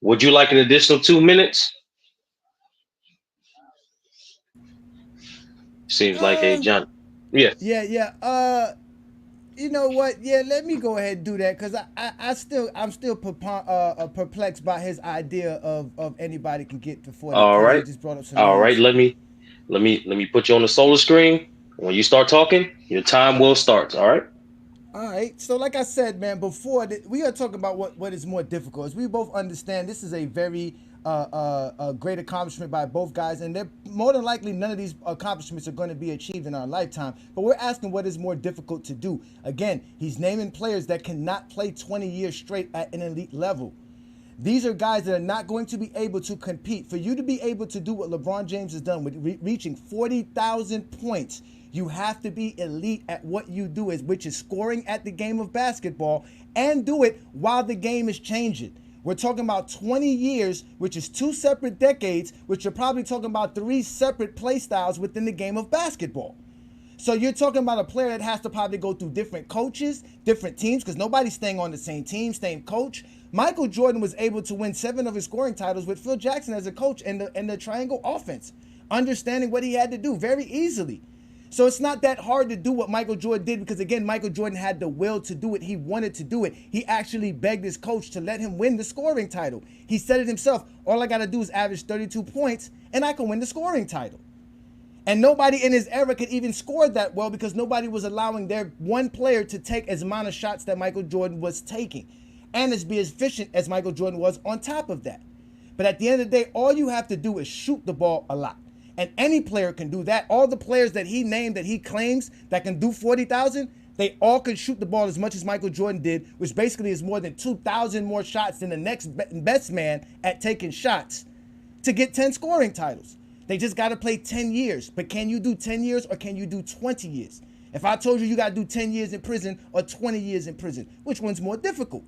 would you like an additional 2 minutes? Seems like a Uh, Johnny. Yes. yeah. You know what? Yeah, let me go ahead and do that because I'm still perplexed by his idea of anybody can get to All 40K. He right. just brought up some All right. names. Let me put you on the solar screen. When you start talking, your time will start. All right. All right. So, like I said, man, we are talking about what is more difficult. As we both understand, this is a very great accomplishment by both guys, and they're more than likely none of these accomplishments are going to be achieved in our lifetime. But we're asking what is more difficult to do. Again, he's naming players that cannot play 20 years straight at an elite level. These are guys that are not going to be able to compete. For you to be able to do what LeBron James has done with reaching 40,000 points, you have to be elite at what you do, which is scoring at the game of basketball, and do it while the game is changing. We're talking about 20 years, which is 2 separate decades, which you're probably talking about 3 separate play styles within the game of basketball. So you're talking about a player that has to probably go through different coaches, different teams, because nobody's staying on the same team, same coach. Michael Jordan was able to win 7 of his scoring titles with Phil Jackson as a coach and the triangle offense, understanding what he had to do very easily. So it's not that hard to do what Michael Jordan did because, again, Michael Jordan had the will to do it. He wanted to do it. He actually begged his coach to let him win the scoring title. He said it himself, all I got to do is average 32 points and I can win the scoring title. And nobody in his era could even score that well because nobody was allowing their one player to take as amount of shots that Michael Jordan was taking and as be as efficient as Michael Jordan was on top of that. But at the end of the day, all you have to do is shoot the ball a lot. And any player can do that. All the players that he named that he claims that can do 40,000, they all can shoot the ball as much as Michael Jordan did, which basically is more than 2,000 more shots than the next best man at taking shots to get 10 scoring titles. They just got to play 10 years. But can you do 10 years or can you do 20 years? If I told you got to do 10 years in prison or 20 years in prison, which one's more difficult?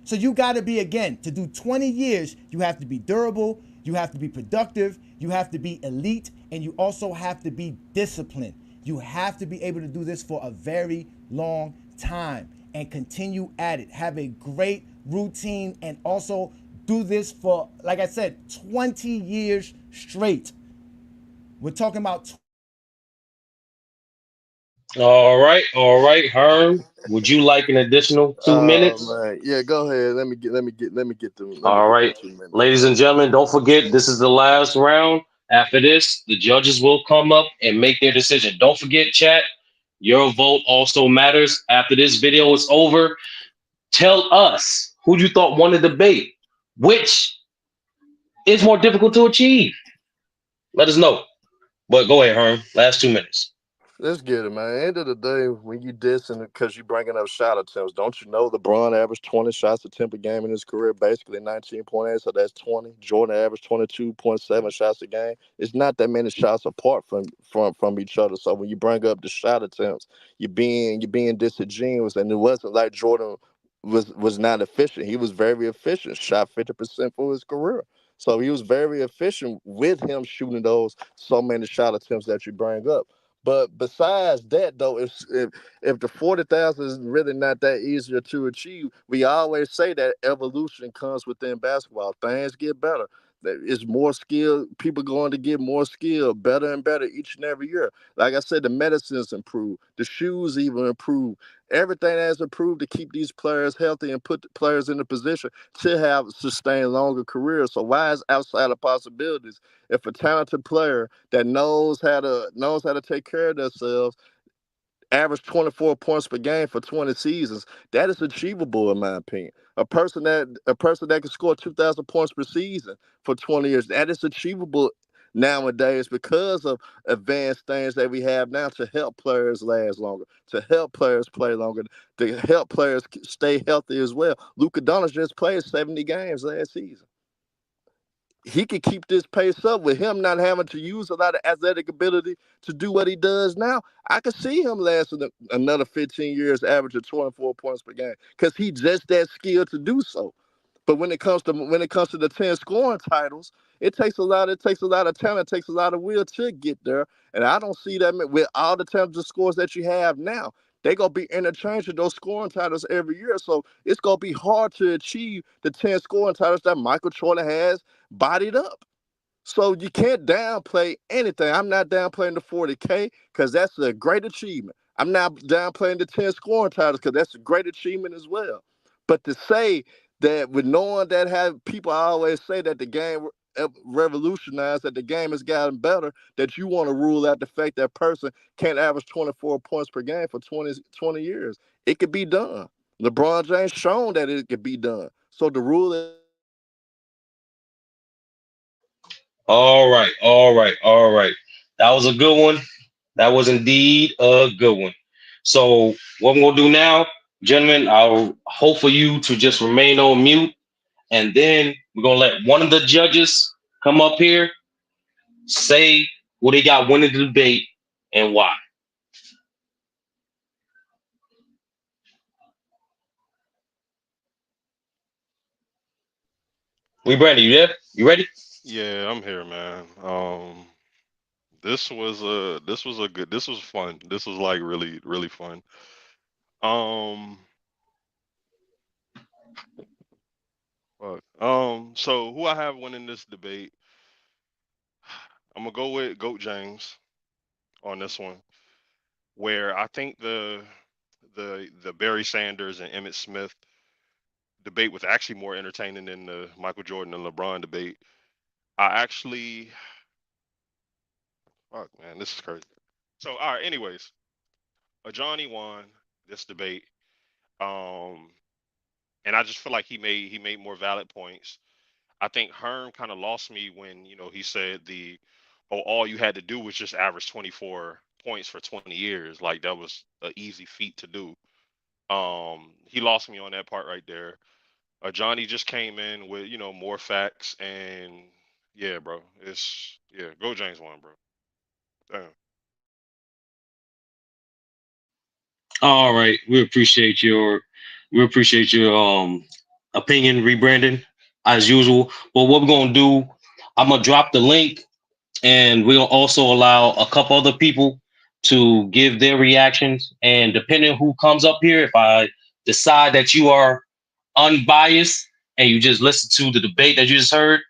So you got to be, again, to do 20 years, you have to be durable. You have to be productive, you have to be elite, and you also have to be disciplined. You have to be able to do this for a very long time and continue at it. Have a great routine and also do this for, like I said, 20 years straight. We're talking about All right, Herm. Would you like an additional 2 minutes? Man, yeah, go ahead. Let me All get them right, 2 minutes, ladies man. and gentlemen, don't forget this is the last round. After this, the judges will come up and make their decision. Don't forget, chat, your vote also matters. After this video is over, tell us who you thought won the debate, which is more difficult to achieve. Let us know. But go ahead, Herm. Last 2 minutes. Let's get it, man. End of the day, when you dissing because you bringing up shot attempts, don't you know LeBron averaged 20 shots attempt a game in his career, basically 19.8, so that's 20. Jordan averaged 22.7 shots a game. It's not that many shots apart from each other. So when you bring up the shot attempts, you're being disingenuous, and it wasn't like Jordan was not efficient. He was very efficient, shot 50% for his career. So he was very efficient with him shooting those so many shot attempts that you bring up. But besides that, though, if the 40,000 is really not that easier to achieve, we always say that evolution comes within basketball. Things get better. It's more skill. People going to get more skill, better and better each and every year. Like I said, the medicines improve, the shoes even improve. Everything has improved to keep these players healthy and put the players in a position to have sustained longer careers. So why is outside of possibilities if a talented player that knows how to take care of themselves average 24 points per game for 20 seasons, that is achievable in my opinion. A person that can score 2,000 points per season for 20 years, that is achievable nowadays because of advanced things that we have now to help players last longer, to help players play longer, to help players stay healthy as well. Luka Doncic just played 70 games last season. He could keep this pace up with him not having to use a lot of athletic ability to do what he does now. I could see him lasting another 15 years, averaging 24 points per game, because he just that skilled to do so. But when it comes to the 10 scoring titles, it takes a lot of talent, it takes a lot of will to get there. And I don't see that with all the talented scores that you have now. They're gonna be interchanging those scoring titles every year. So it's gonna be hard to achieve the 10 scoring titles that Michael Jordan has bodied up. So you can't downplay anything. I'm not downplaying the 40K because that's a great achievement. I'm not downplaying the 10 scoring titles because that's a great achievement as well. But to say that with knowing that have people always say that the game revolutionized, that the game has gotten better, that you want to rule out the fact that person can't average 24 points per game for 20 years. It could be done. LeBron James shown that it could be done. So the rule is All right, all right, all right. That was a good one. That was indeed a good one. So what I'm gonna do now, gentlemen, I'll hope for you to just remain on mute, and then we're gonna let one of the judges come up here, say what they got winning the debate and why. We Brandy, you there? You ready? Yeah, I'm here, man. This was a good. This was fun. This was like really really fun. Um, so who I have winning this debate? I'm gonna go with Goat James on this one, where I think the Barry Sanders and Emmitt Smith debate was actually more entertaining than the Michael Jordan and LeBron debate. I actually, fuck man, this is crazy. So all right, anyways, Ajani won this debate. Um, and I just feel like he made more valid points. I think Herm kind of lost me when he said all you had to do was just average 24 points for 20 years. Like that was an easy feat to do. He lost me on that part right there. Johnny just came in with more facts and yeah, bro. Go James one, bro. Damn. All right, we appreciate your opinion, rebranding as usual. But what we're gonna do, I'm gonna drop the link, and we'll also allow a couple other people to give their reactions. And depending who comes up here, if I decide that you are unbiased and you just listen to the debate that you just heard,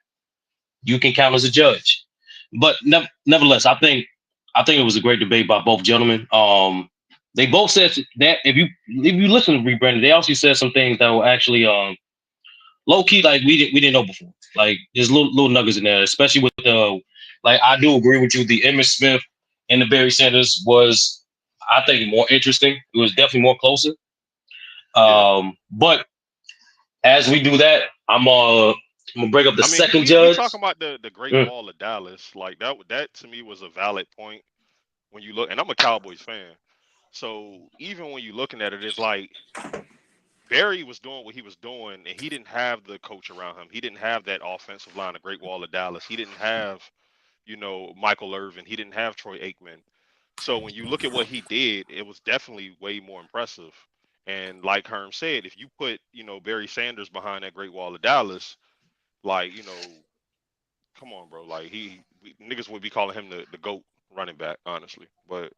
you can count as a judge. But nevertheless, I think it was a great debate by both gentlemen. They both said that if you listen to Rebranded, they also said some things that were actually low key, like we didn't know before. Like there's little nuggets in there, especially with the like I do agree with you. The Emmitt Smith and the Barry Sanders was, I think, more interesting. It was definitely more closer. But as we do that, I'm gonna bring up the second judge. We talking about the Great Wall of Dallas. Like that to me was a valid point when you look, and I'm a Cowboys fan. So even when you're looking at it, it's like Barry was doing what he was doing, and he didn't have the coach around him. He didn't have that offensive line, the Great Wall of Dallas. He didn't have, Michael Irvin. He didn't have Troy Aikman. So when you look at what he did, it was definitely way more impressive. And like Herm said, if you put, Barry Sanders behind that Great Wall of Dallas, like, come on, bro. Like niggas would be calling him the GOAT running back, honestly. But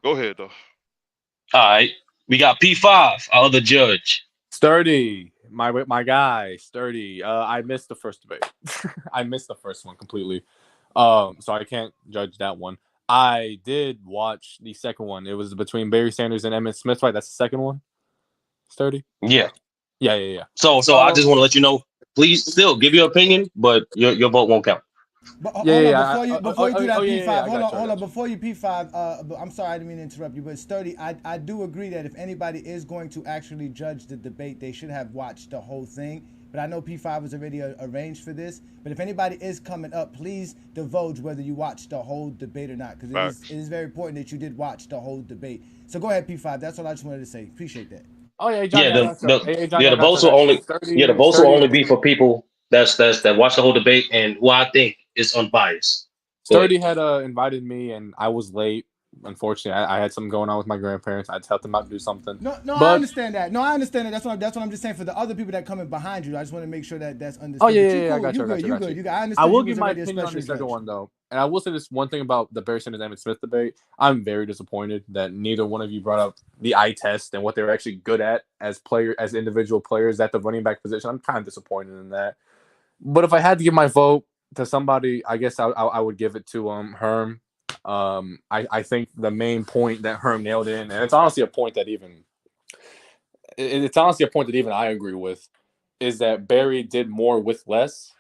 go ahead though. All right. We got P5, our other judge. Sturdy, my guy, Sturdy. I missed the first debate. I missed the first one completely. So I can't judge that one. I did watch the second one. It was between Barry Sanders and Emmitt Smith, right? That's the second one. Sturdy? Yeah. Yeah. So I just want to let you know, please still give your opinion, but your vote won't count. But before you do that, P5, hold on. Before you P5, I'm sorry, I didn't mean to interrupt you, but Sturdy, I do agree that if anybody is going to actually judge the debate, they should have watched the whole thing. But I know P5 was already arranged for this. But if anybody is coming up, please divulge whether you watched the whole debate or not, because it is very important that you did watch the whole debate. So go ahead, P5. That's all I just wanted to say. Appreciate that. Oh yeah, the votes will only the votes will only be for people that watch the whole debate and who I think is unbiased. Sturdy had invited me, and I was late. Unfortunately, I had something going on with my grandparents. I had to help them out do something. No, I understand that. That's what I'm just saying for the other people that coming behind you. I just want to make sure that that's understood. Oh yeah, I got you. You good. I understand. I will give my opinion on the second one though, and I will say this one thing about the Barry Sanders and Emmitt Smith debate. I'm very disappointed that neither one of you brought up the eye test and what they're actually good at as individual players at the running back position. I'm kind of disappointed in that. But if I had to give my vote to somebody, I guess I would give it to Herm. I think the main point that Herm nailed in, and it's honestly a point that even I agree with, is that Barry did more with less,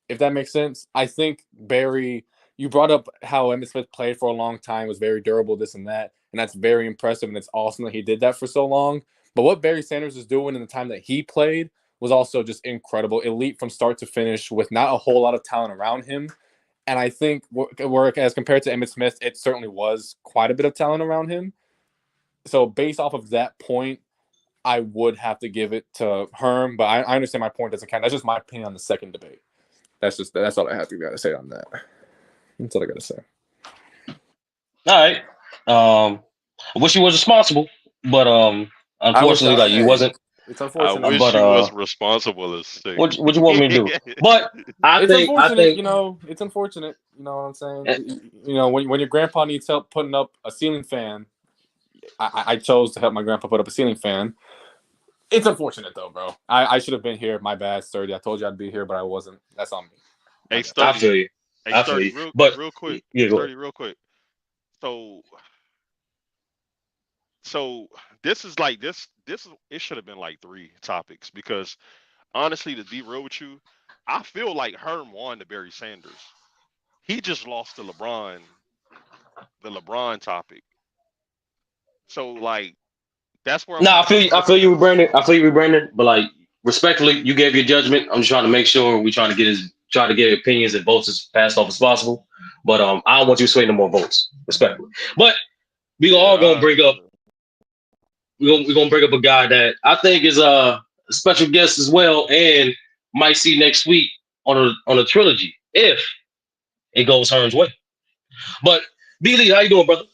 if that makes sense. I think Barry, you brought up how Emmitt Smith played for a long time, was very durable, this and that, and that's very impressive, and it's awesome that he did that for so long. But what Barry Sanders was doing in the time that he played was also just incredible, elite from start to finish with not a whole lot of talent around him. And I think as compared to Emmitt Smith, it certainly was quite a bit of talent around him. So based off of that point, I would have to give it to Herm, but I understand my point doesn't count. That's just my opinion on the second debate. That's all I have to say on that. That's all I got to say. All right. I wish you was responsible, but unfortunately, you wasn't. It's unfortunate. I wish you was responsible as sick. What you want me to do? But it's unfortunate. You know what I'm saying? When your grandpa needs help putting up a ceiling fan, I chose to help my grandpa put up a ceiling fan. It's unfortunate though, bro. I should have been here. My bad, Sturdy. I told you I'd be here, but I wasn't. That's on me. Hey, Sturdy. I feel you. Hey, Sturdy, real quick. Sturdy, real quick. So this is like this. It should have been like 3 topics, because honestly, to be real with you, I feel like Herm won to Barry Sanders. He just lost to LeBron, the LeBron topic. So like, that's where I feel you with Brandon. But like, respectfully, you gave your judgment. I'm just trying to make sure we try to get opinions and votes as passed off as possible. But I don't want you to sway no more votes, respectfully. But we all gonna bring up. We're gonna bring up a guy that I think is a special guest as well, and might see next week on a trilogy if it goes Herm's way. But B Lee, how you doing, brother?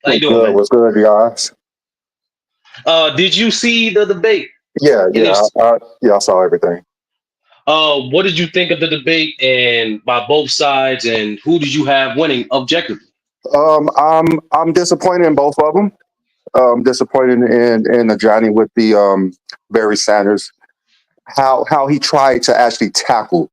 How you doing, man? What's good, guys? Did you see the debate? Yeah, I saw everything. What did you think of the debate and by both sides, and who did you have winning objectively? I'm disappointed in both of them. Disappointed in Ajani with the Barry Sanders. How he tried to actually tackle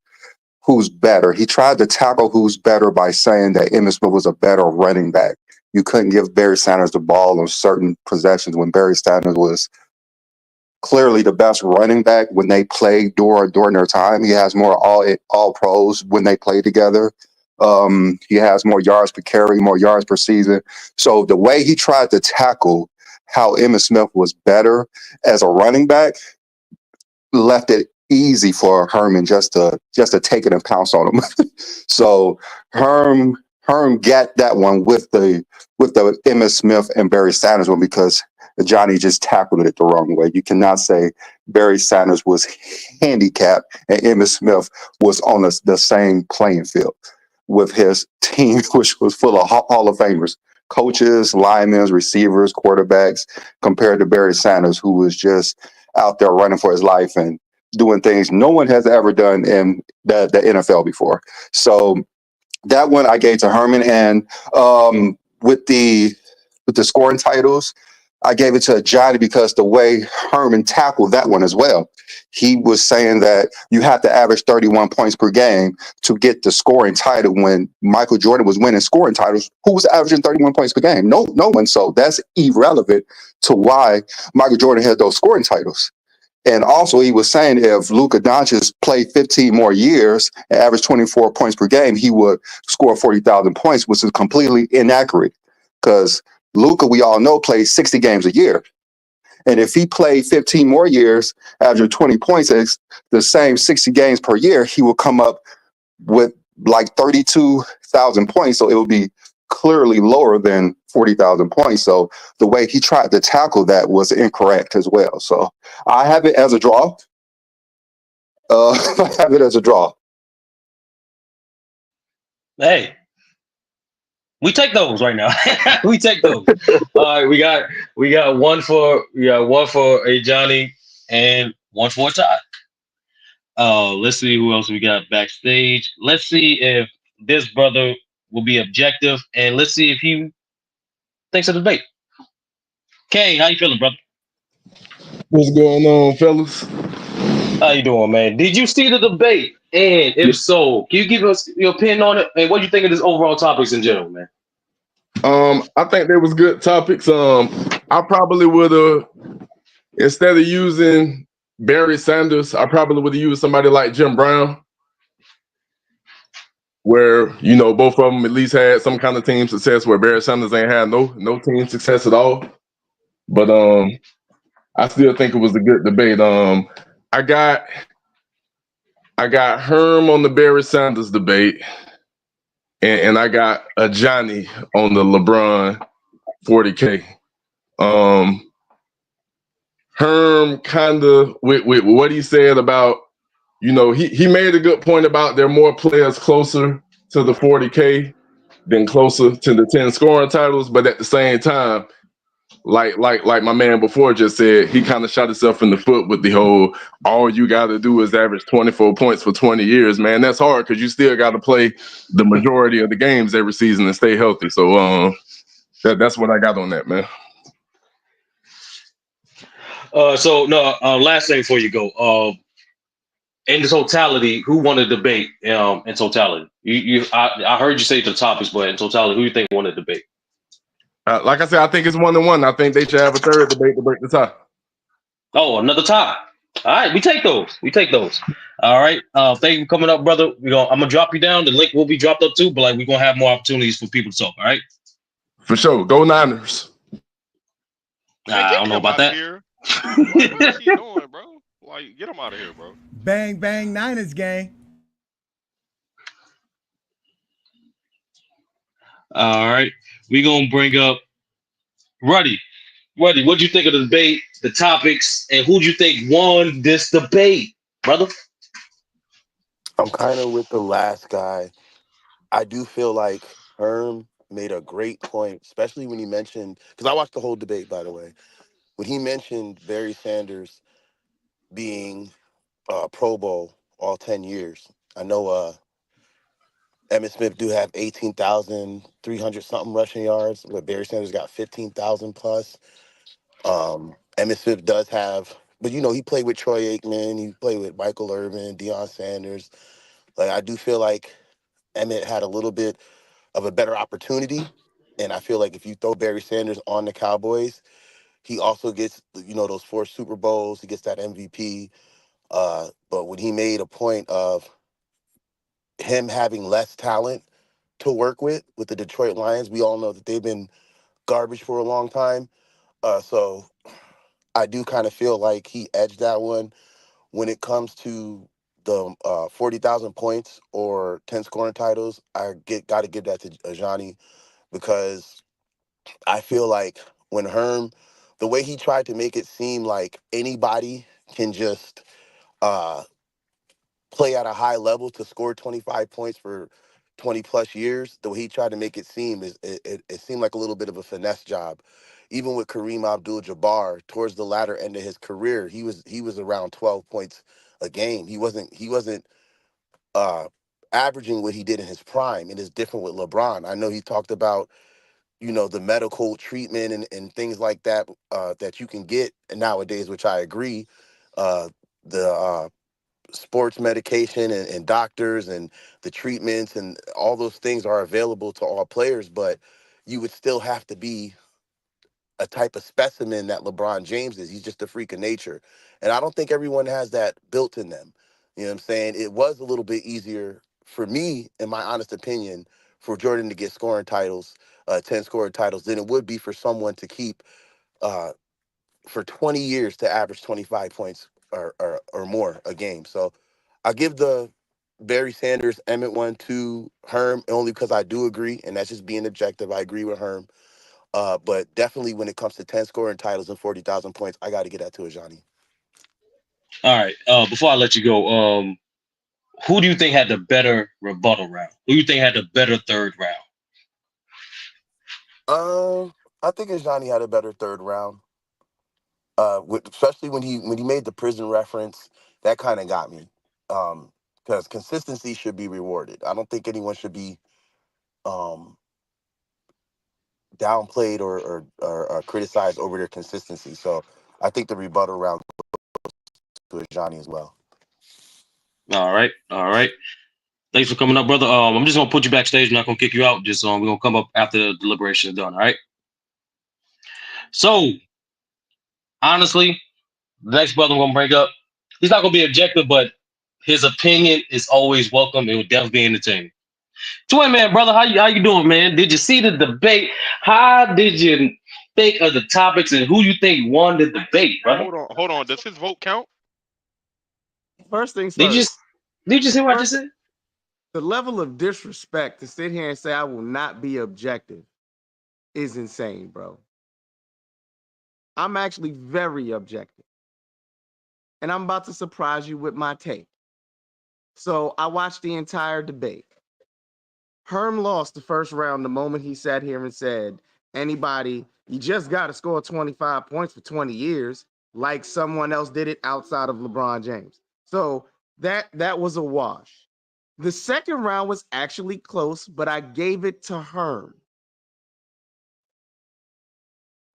who's better. He tried to tackle who's better by saying that Emmitt Smith was a better running back. You couldn't give Barry Sanders the ball on certain possessions when Barry Sanders was clearly the best running back when they played during their time. He has more all pros when they play together. He has more yards per carry, more yards per season. So the way he tried to tackle how Emmitt Smith was better as a running back left it easy for Herman just to take it and pounce on him. So Herm got that one with the Emmitt Smith and Barry Sanders one because Johnny just tackled it the wrong way. You cannot say Barry Sanders was handicapped and Emmitt Smith was on the same playing field with his team, which was full of Hall of Famers, coaches, linemen, receivers, quarterbacks, compared to Barry Sanders, who was just out there running for his life and doing things no one has ever done in the NFL before. So that one I gave to Herman, and with the scoring titles, I gave it to Johnny because the way Herman tackled that one as well. He was saying that you have to average 31 points per game to get the scoring title. When Michael Jordan was winning scoring titles, who was averaging 31 points per game? No one. So that's irrelevant to why Michael Jordan had those scoring titles. And also, he was saying if Luka Doncic played 15 more years and averaged 24 points per game, he would score 40,000 points, which is completely inaccurate because Luka, we all know, plays 60 games a year. And if he played 15 more years, averaging 20 points, it's the same 60 games per year, he will come up with like 32,000 points. So it would be clearly lower than 40,000 points. So the way he tried to tackle that was incorrect as well. So I have it as a draw. I have it as a draw. Hey, we take those right now. We take those. All right, we got one for a Johnny and one for a Todd. Let's see who else we got backstage. Let's see if this brother will be objective, and let's see if he thinks of the debate. Kane, how you feeling, brother? What's going on, fellas? How you doing, man? Did you see the debate? And if so, can you give us your opinion on it? And what do you think of this overall topics in general, man? I think there was good topics. I probably would have, instead of using Barry Sanders, I probably would have used somebody like Jim Brown, where both of them at least had some kind of team success. Where Barry Sanders ain't had no team success at all. But I still think it was a good debate. I got Herm on the Barry Sanders debate, and I got a Johnny on the LeBron 40K. Herm kind of with what he said about, he made a good point about there are more players closer to the 40K than closer to the 10 scoring titles, but at the same time, like my man before just said, he kind of shot himself in the foot with the whole all you got to do is average 24 points for 20 years. Man, that's hard because you still got to play the majority of the games every season and stay healthy. So that's what I got on that, man. So no, last thing before you go. In the totality, who won the debate? In totality, I heard you say the topics, but in totality, who you think won the debate? Like I said, I think it's 1-1. I think they should have a third debate to break the tie. Oh, another tie. All right, we take those. We take those. All right. Thank you for coming up, brother. I'm gonna drop you down. The link will be dropped up too, but like we're gonna have more opportunities for people to talk. All right. For sure. Go Niners. Man, I get don't know him about out of that. here. What is he doing, bro? Like, get him out of here, bro. Bang, bang, Niners gang. All right. We're gonna bring up Ruddy. Ruddy, what do you think of the debate, the topics, and who do you think won this debate, brother? I'm kind of with the last guy. I do feel like Herm made a great point, especially when he mentioned, because I watched the whole debate, by the way, when he mentioned Barry Sanders being Pro Bowl all 10 years. I know Emmitt Smith do have 18,300 something rushing yards, but Barry Sanders got 15,000 plus. Emmitt Smith does have, but he played with Troy Aikman, he played with Michael Irvin, Deion Sanders. Like I do feel like Emmitt had a little bit of a better opportunity, and I feel like if you throw Barry Sanders on the Cowboys, he also gets those 4 Super Bowls, he gets that MVP. But when he made a point of him having less talent to work with the Detroit Lions, we all know that they've been garbage for a long time. So I do kind of feel like he edged that one. When it comes to the 40,000 points or 10 scoring titles, got to give that to Ajani, because I feel like when Herm, the way he tried to make it seem like anybody can just uh, play at a high level to score 25 points for 20 plus years, the way he tried to make it seem is it seemed like a little bit of a finesse job. Even with Kareem Abdul-Jabbar, towards the latter end of his career, he was around 12 points a game. He wasn't uh, averaging what he did in his prime. It is different with LeBron. I know he talked about the medical treatment and things like that that you can get nowadays, which I agree. The sports medication and doctors and the treatments and all those things are available to all players, but you would still have to be a type of specimen that LeBron James is. He's just a freak of nature. And I don't think everyone has that built in them. You know what I'm saying? It was a little bit easier for me, in my honest opinion, for Jordan to get scoring titles, 10 scoring titles, than it would be for someone to keep uh, for 20 years to average 25 points or more a game. So I give the Barry Sanders, Emmett one to Herm only because I do agree, and that's just being objective. I agree with Herm. But definitely when it comes to 10 scoring titles and 40,000 points, I got to get that to Ajani. All right. Before I let you go, who do you think had the better rebuttal round? Who do you think had the better third round? I think Ajani had a better third round. Especially when he made the prison reference, that kind of got me. Because consistency should be rewarded. I don't think anyone should be um, downplayed or criticized over their consistency. So I think the rebuttal round to Ajani as well. All right. All right. Thanks for coming up, brother. I'm just gonna put you backstage. I'm not gonna kick you out. Just we're gonna come up after the deliberation is done. All right. So honestly, the next brother I'm gonna bring up, he's not gonna be objective, but his opinion is always welcome. It would definitely be entertaining. Twin man, brother, how you doing, man? Did you see the debate? How did you think of the topics and who you think won the debate, brother? Hold on. Does his vote count? First things Did you first. did you see what I just First, said? the level of disrespect to sit here and say I will not be objective is insane, bro. I'm actually very objective, and I'm about to surprise you with my take. So I watched the entire debate. Herm lost the first round the moment he sat here and said, anybody, you just got to score 25 points for 20 years, like someone else did it outside of LeBron James. So that was a wash. The second round was actually close, but I gave it to Herm.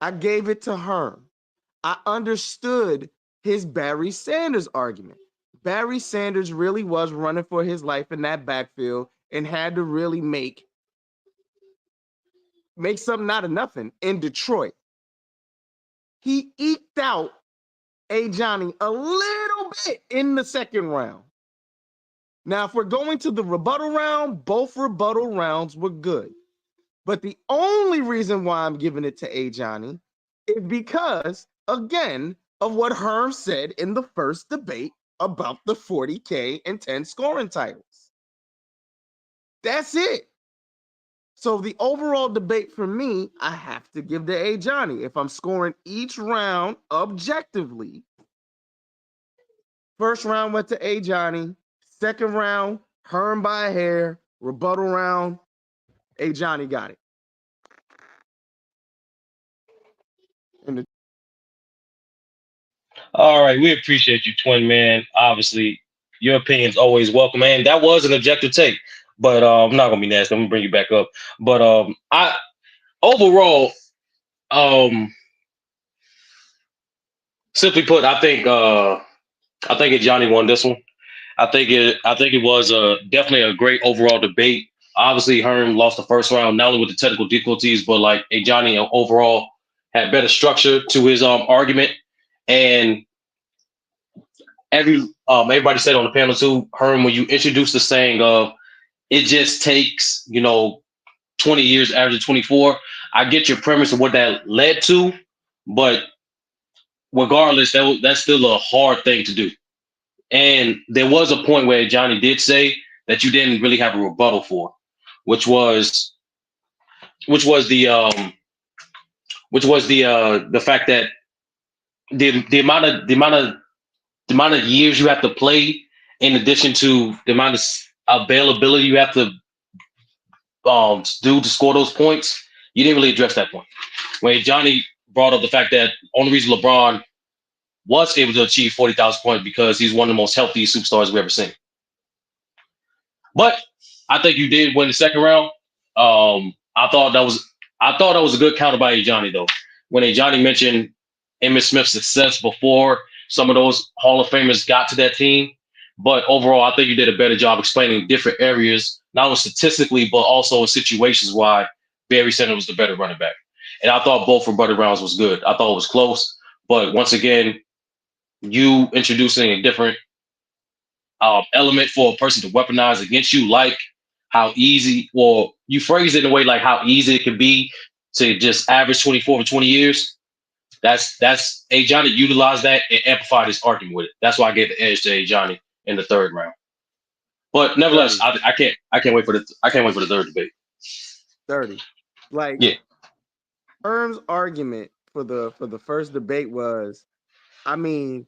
I gave it to Herm. I understood his Barry Sanders argument. Barry Sanders really was running for his life in that backfield and had to really make something out of nothing in Detroit. He eked out Ajani a little bit in the second round. Now, if we're going to the rebuttal round, both rebuttal rounds were good. But the only reason why I'm giving it to Ajani is because, again, of what Herm said in the first debate about the 40K and 10 scoring titles. That's it. So the overall debate for me, I have to give to Ajani. If I'm scoring each round objectively, first round went to Ajani, second round, Herm by a hair, rebuttal round, Ajani got it. And All right, we appreciate you, twin man. Obviously, Your opinion's always welcome, man. That was an objective take, but I'm not gonna be nasty. I'm gonna bring you back up. But I overall, simply put, I think Johnny won this one. I think it was definitely a great overall debate. Obviously, Herm lost the first round, not only with the technical difficulties, but like Johnny overall had better structure to his argument. And everybody said on the panel too, Herm, when you introduced the saying of it just takes, 20 years after 24, I get your premise of what that led to, but regardless, that's still a hard thing to do. And there was a point where Johnny did say that you didn't really have a rebuttal for, which was the fact that the amount of years you have to play, in addition to the amount of availability you have to do to score those points, you didn't really address that point. When Johnny brought up the fact that only reason LeBron was able to achieve 40,000 points because he's one of the most healthy superstars we've ever seen. But I think you did win the second round. I thought that was a good counter by Johnny though. When Johnny mentioned Emmitt Smith's success before some of those Hall of Famers got to that team. But overall, I think you did a better job explaining different areas, not only statistically, but also in situations why Barry Sanders was the better running back. And I thought both rebuttal rounds was good. I thought it was close. But once again, you introducing a different element for a person to weaponize against you, like how easy, or you phrase it in a way like how easy it can be to just average 24 for 20 years. That's Johnny utilized that and amplified his argument with it. That's why I gave the edge to Johnny in the third round. But nevertheless, I can't wait for the third debate. 30. Like Yeah. Herm's argument for the first debate was, I mean,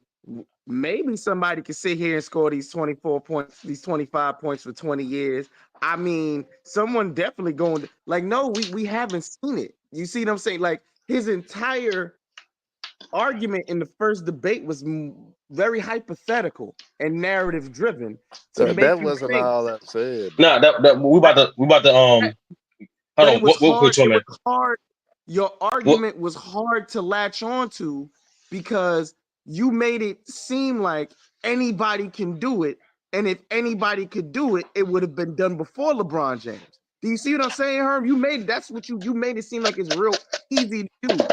maybe somebody could sit here and score these 24 points, these 25 points for 20 years. I mean, someone definitely going to, like, no, we haven't seen it. You see what I'm saying? Like, his entire argument in the first debate was very hypothetical and narrative driven to make That you wasn't think. all that said. No, that we about to But hold on. it was What hard. quick one, It man? was hard. Your argument was hard to latch on to because you made it seem like anybody can do it. And if anybody could do it, it would have been done before LeBron James. Do you see what I'm saying, Herm? You made it seem like it's real easy to do.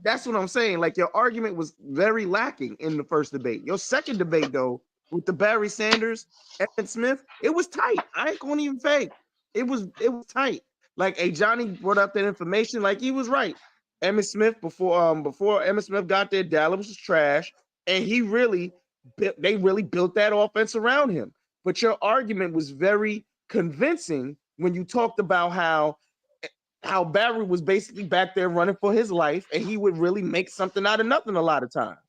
That's what I'm saying. Like, your argument was very lacking in the first debate. Your second debate, though, with the Barry Sanders, Emmitt Smith, it was tight. I ain't gonna even fake. It was tight. Like, Johnny brought up that information. Like, he was right. Emmitt Smith before Emmitt Smith got there, Dallas was trash, and they really built that offense around him. But your argument was very convincing when you talked about how Barry was basically back there running for his life, and he would really make something out of nothing a lot of times.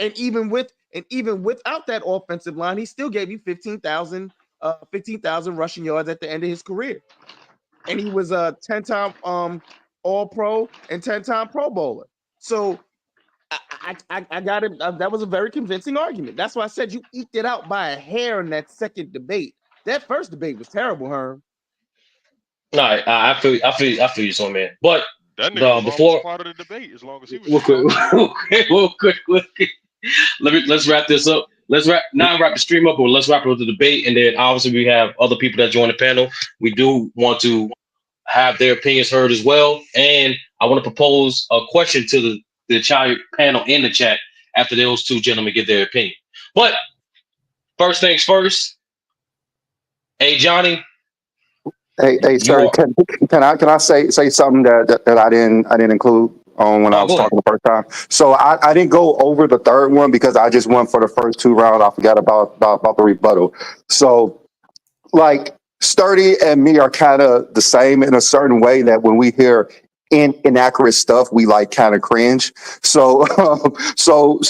And even without that offensive line, he still gave you 15,000 rushing yards at the end of his career. And he was a 10-time All-Pro and 10-time Pro Bowler. So I got it. That was a very convincing argument. That's why I said you eked it out by a hair in that second debate. That first debate was terrible, Herm. No, I feel you, so man. But That nigga was before almost part of the debate as long as he was just talking. real quick. Let's wrap this up. Let's wrap the stream up, or let's wrap it with the debate, and then obviously we have other people that join the panel. We do want to have their opinions heard as well, and I want to propose a question to the entire panel in the chat after those two gentlemen give their opinion. But first things first, Johnny. Hey, sir, can I say something that I didn't include on when I was talking the first time? So I didn't go over the third one because I just went for the first two rounds. I forgot about the rebuttal. So, like, Sturdy and me are kind of the same in a certain way that when we hear inaccurate stuff, we like kind of cringe. So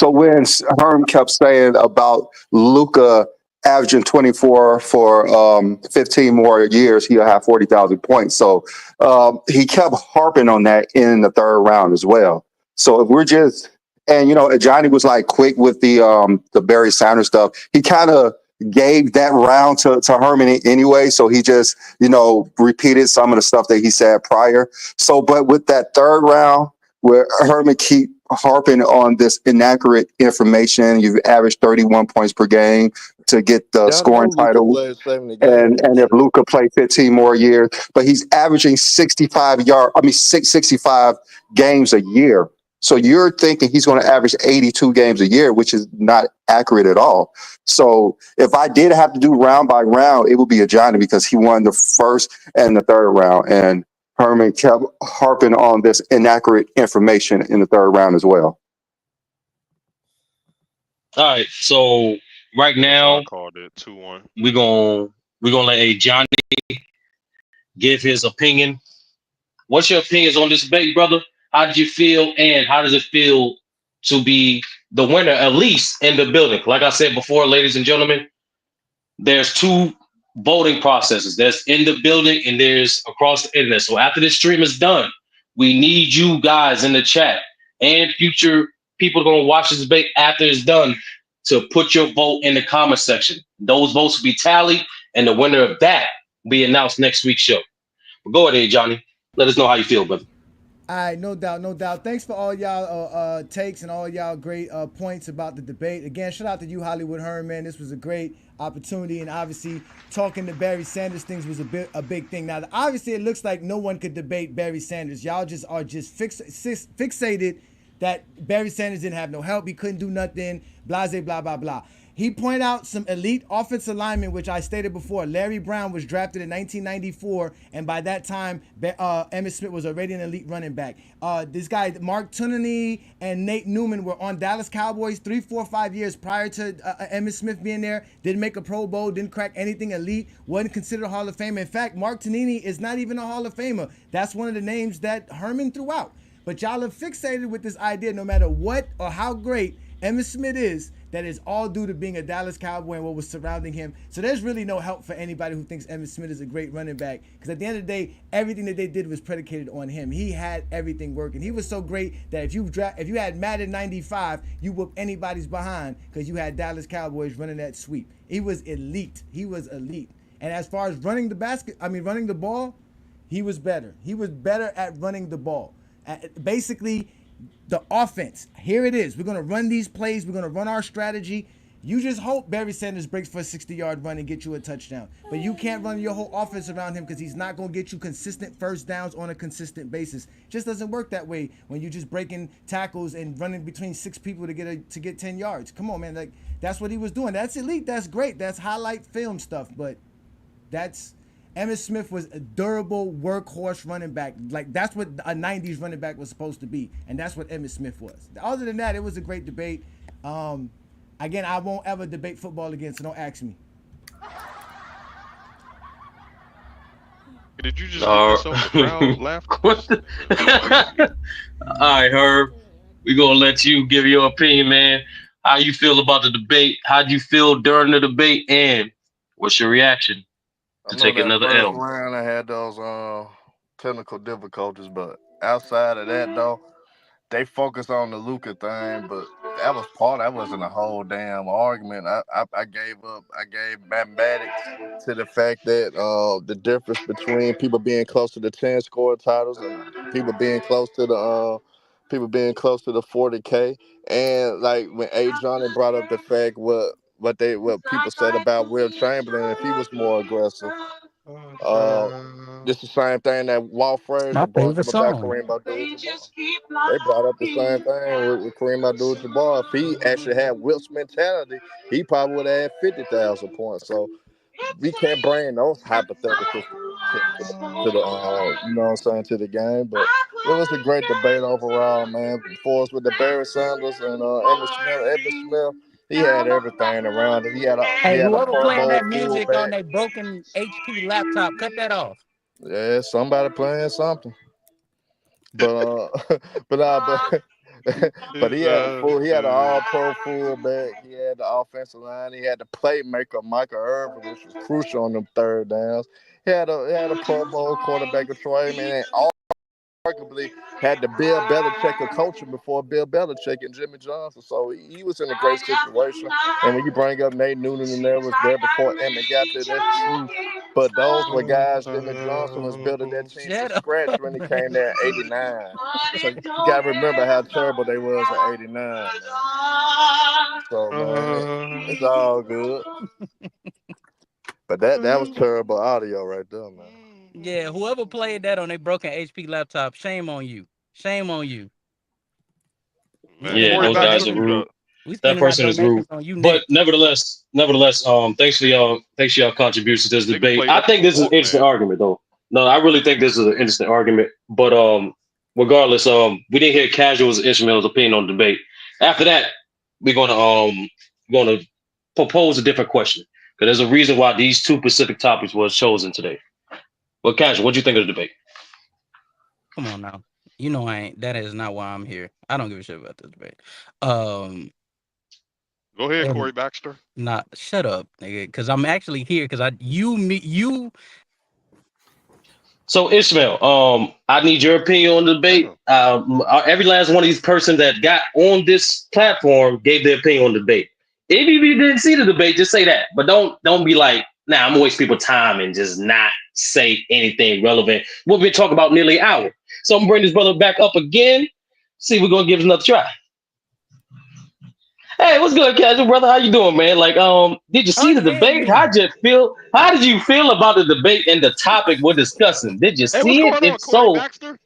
when Herm kept saying about Luka averaging 24 for 15 more years, he'll have 40,000 points. So he kept harping on that in the third round as well. So if we're just And Johnny was like quick with the Barry Sanders stuff. He kind of gave that round to Herman anyway, so he just repeated some of the stuff that he said prior. So, but with that third round where Herman keep harping on this inaccurate information, you've averaged 31 points per game to get the Y'all know scoring Luka title. played 70 games And this if year. Luca played 15 more years, but he's averaging 65 games a year. So you're thinking he's going to average 82 games a year, which is not accurate at all. So if I did have to do round by round, it would be a Johnny because he won the first and the third round. And Herman kept harping on this inaccurate information in the third round as well. All right. So right That's why I now called it 2-1. we're gonna let Johnny give his opinion. What's your opinions on this debate, brother? How did you feel, and how does it feel to be the winner, at least in the building? Like I said before, ladies and gentlemen, there's two voting processes. There's in the building and there's across the internet. So after this stream is done, we need you guys in the chat and future people going to watch this debate after it's done to put your vote in the comment section. Those votes will be tallied, and the winner of that will be announced next week's show. But go ahead, Johnny. Let us know how you feel, brother. All right, no doubt, no doubt. Thanks for all y'all takes and all y'all great points about the debate. Again, shout out to you, Hollywood Herm, man. This was a great opportunity, and obviously talking to Barry Sanders things was a big thing. Now, obviously, it looks like no one could debate Barry Sanders. Y'all just are just fixated that Barry Sanders didn't have no help. He couldn't do nothing. Blase, blah blah blah. He pointed out some elite offensive linemen, which I stated before. Larry Brown was drafted in 1994, and by that time, Emmitt Smith was already an elite running back. This guy, Mark Tunney and Nate Newman, were on Dallas Cowboys 3, 4, 5 years prior to Emmitt Smith being there. Didn't make a Pro Bowl, didn't crack anything elite, wasn't considered a Hall of Famer. In fact, Mark Tunney is not even a Hall of Famer. That's one of the names that Herman threw out. But y'all are fixated with this idea, no matter what or how great Emmitt Smith is, that is all due to being a Dallas Cowboy and what was surrounding him. So there's really no help for anybody who thinks Emmitt Smith is a great running back, because at the end of the day, everything that they did was predicated on him. He had everything working. He was so great that if you had Madden 95, you whooped anybody's behind because you had Dallas Cowboys running that sweep. He was elite. He was elite. And as far as running the ball, he was better. He was better at running the ball. Basically, the offense, here it is. We're going to run these plays. We're going to run our strategy. You just hope Barry Sanders breaks for a 60-yard run and get you a touchdown. But you can't run your whole offense around him because he's not going to get you consistent first downs on a consistent basis. It just doesn't work that way when you're just breaking tackles and running between 6 people to get 10 yards. Come on, man. Like, that's what he was doing. That's elite. That's great. That's highlight film stuff. But Emmitt Smith was a durable workhorse running back. Like, that's what a 90s running back was supposed to be. And that's what Emmitt Smith was. Other than that, it was a great debate. Again, I won't ever debate football again, so don't ask me. Did you just give yourself a crowd laughter? All right, Herb. We're going to let you give your opinion, man. How you feel about the debate? How would you feel during the debate? And what's your reaction I to know take that another first L? round I had those technical difficulties, but outside of that though, they focused on the Luca thing, but that wasn't a whole damn argument. I gave up. I gave mathematics to the fact that the difference between people being close to the 10 score titles and people being close to the 40K. And like when A. Johnny brought up the fact what people said about Will Chamberlain, if he was more aggressive. This the same thing that Walt Frazier My brought favorite up about song. Kareem Abdul-Jabbar. They brought up the same thing with Kareem Abdul-Jabbar. If he actually had Wilt's mentality, he probably would have had 50,000 points. So we can't bring those hypotheticals to the you know what I'm saying, to the game. But it was a great debate overall, man. For us with the Barry Sanders and Emmitt Smith, he had everything around him. He Hey, had a whoever Pro playing Bowl that music on fullback. that broken HP laptop, cut that off. Yeah, somebody playing something. But but but His he had an dude. all pro fullback, he had the offensive line, he had the playmaker Michael Irvin, which was crucial on them third downs. He had a Pro Bowl quarterback of Troy, man, and all arguably had the Bill Belichick of coaching before Bill Belichick and Jimmy Johnson. So he was in a great situation. And when you bring up Nate Noonan and there was there before Emmitt got there, that's true. But those were guys. Jimmy Johnson was building that team from Shut up. scratch when he came there in '89. So you got to remember how terrible they was in '89, man. So man, it's all good. But that was terrible audio right there, man. Yeah, whoever played that on a broken HP laptop, shame on you. Shame on you. Man, Yeah, Corey those Baxter, guys are mute rude. up. We That spending our person is rude. donations on you But next. nevertheless, thanks for y'all contributions to this Nigga debate. played I that think on this is an interesting Walkman. argument, though. No, I really think this is an interesting argument. But regardless, we didn't hear Casual's Ishmael's opinion on the debate. After that, we're gonna propose a different question because there's a reason why these two specific topics were chosen today. But Casual, what do you think of the debate? Come on now. You know that is not why I'm here. I don't give a shit about this debate. Go ahead, And Corey Baxter. shut up, nigga. Because I'm actually here because you. So Ishmael, I need your opinion on the debate. Every last one of these persons that got on this platform gave their opinion on the debate. If you didn't see the debate, just say that. But don't be like, nah, I'm gonna waste people's time and just not say anything relevant. We've been talking about nearly an hour. So I'm gonna bring this brother back up again. See, we're gonna give it another try. Hey, what's good, Casual brother? How you doing, man? Like, did you see the Unhand debate? me. How did you feel about the debate and the topic we're discussing? Did you Hey, what's see it? going on, If Corey so, Baxter?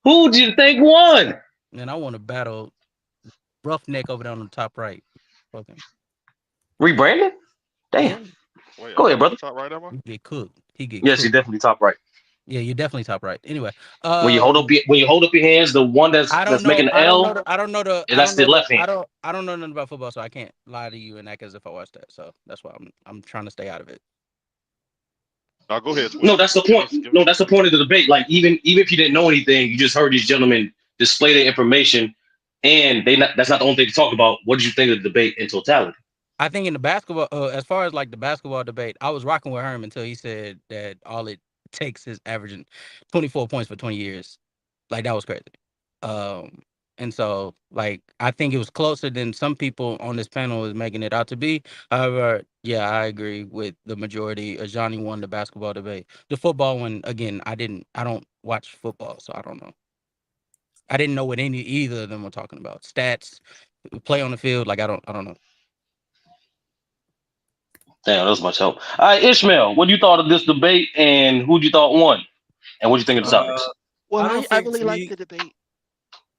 who do you think won? And I want to battle Roughneck over there on the top right. Fucking Rebranded? yeah. Damn. Wait, Go am I ahead, on the brother. top right, am I? He get cooked. He get Yes, you're cooked. definitely top right. Yeah, you're definitely top right. Anyway, When you hold up your hands, the one I don't that's know. making the I don't L, know. I don't know that's the left hand. I don't know nothing about football, so I can't lie to you and act as if I watched that. So that's why I'm trying to stay out of it. Now go ahead, No, Twin. that's the Give point. us, give No, us. that's the point of the debate. Like even if you didn't know anything, you just heard these gentlemen display their information, and that's not the only thing to talk about. What did you think of the debate in totality? I think in the basketball, as far as like the basketball debate, I was rocking with Herm until he said that all it takes is averaging 24 points for 20 years. Like that was crazy. And so like I think it was closer than some people on this panel is making it out to be. However, yeah, I agree with the majority. Ajani won the basketball debate. The football one, again, I don't watch football, so I don't know. I didn't know what either of them were talking about. Stats, play on the field, like I don't know. Damn, that was much help. All right, Ishmael, what you thought of this debate, and who you thought won, and what you think of the topics? Well, I don't I think really to like me, the debate.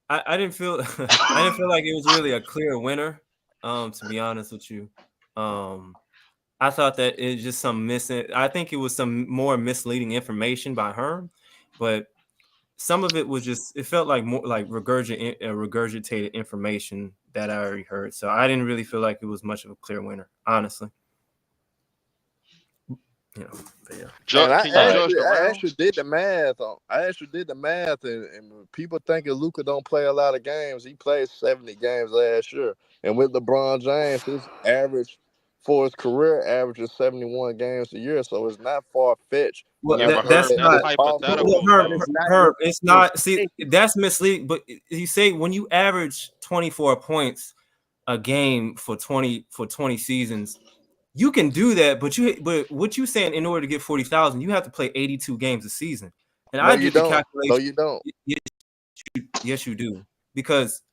I didn't feel I didn't feel like it was really a clear winner. To be honest with you, I thought that it's just some missing. I think it was some more misleading information by Herm, but some of it was just. It felt like more like regurgitated information that I already heard. So I didn't really feel like it was much of a clear winner, honestly. You know, but yeah. And Can you judge the I rounds? actually did the math and people thinking Luka don't play a lot of games. He played 70 games last year. And with LeBron James, his average for his career average is 71 games a year. So it's not far-fetched when Well, Yeah, I but say that's Herm, that that's not. it's possible, Well, hypothetical but though. it's not Herb, it's not. See, your that's misleading. But you say when you average 24 points a game for 20 seasons, you can do that. But what you saying in order to get 40,000, you have to play 82 games a season. And No, I you did the don't. No, calculation. you don't. Yes, you do. Because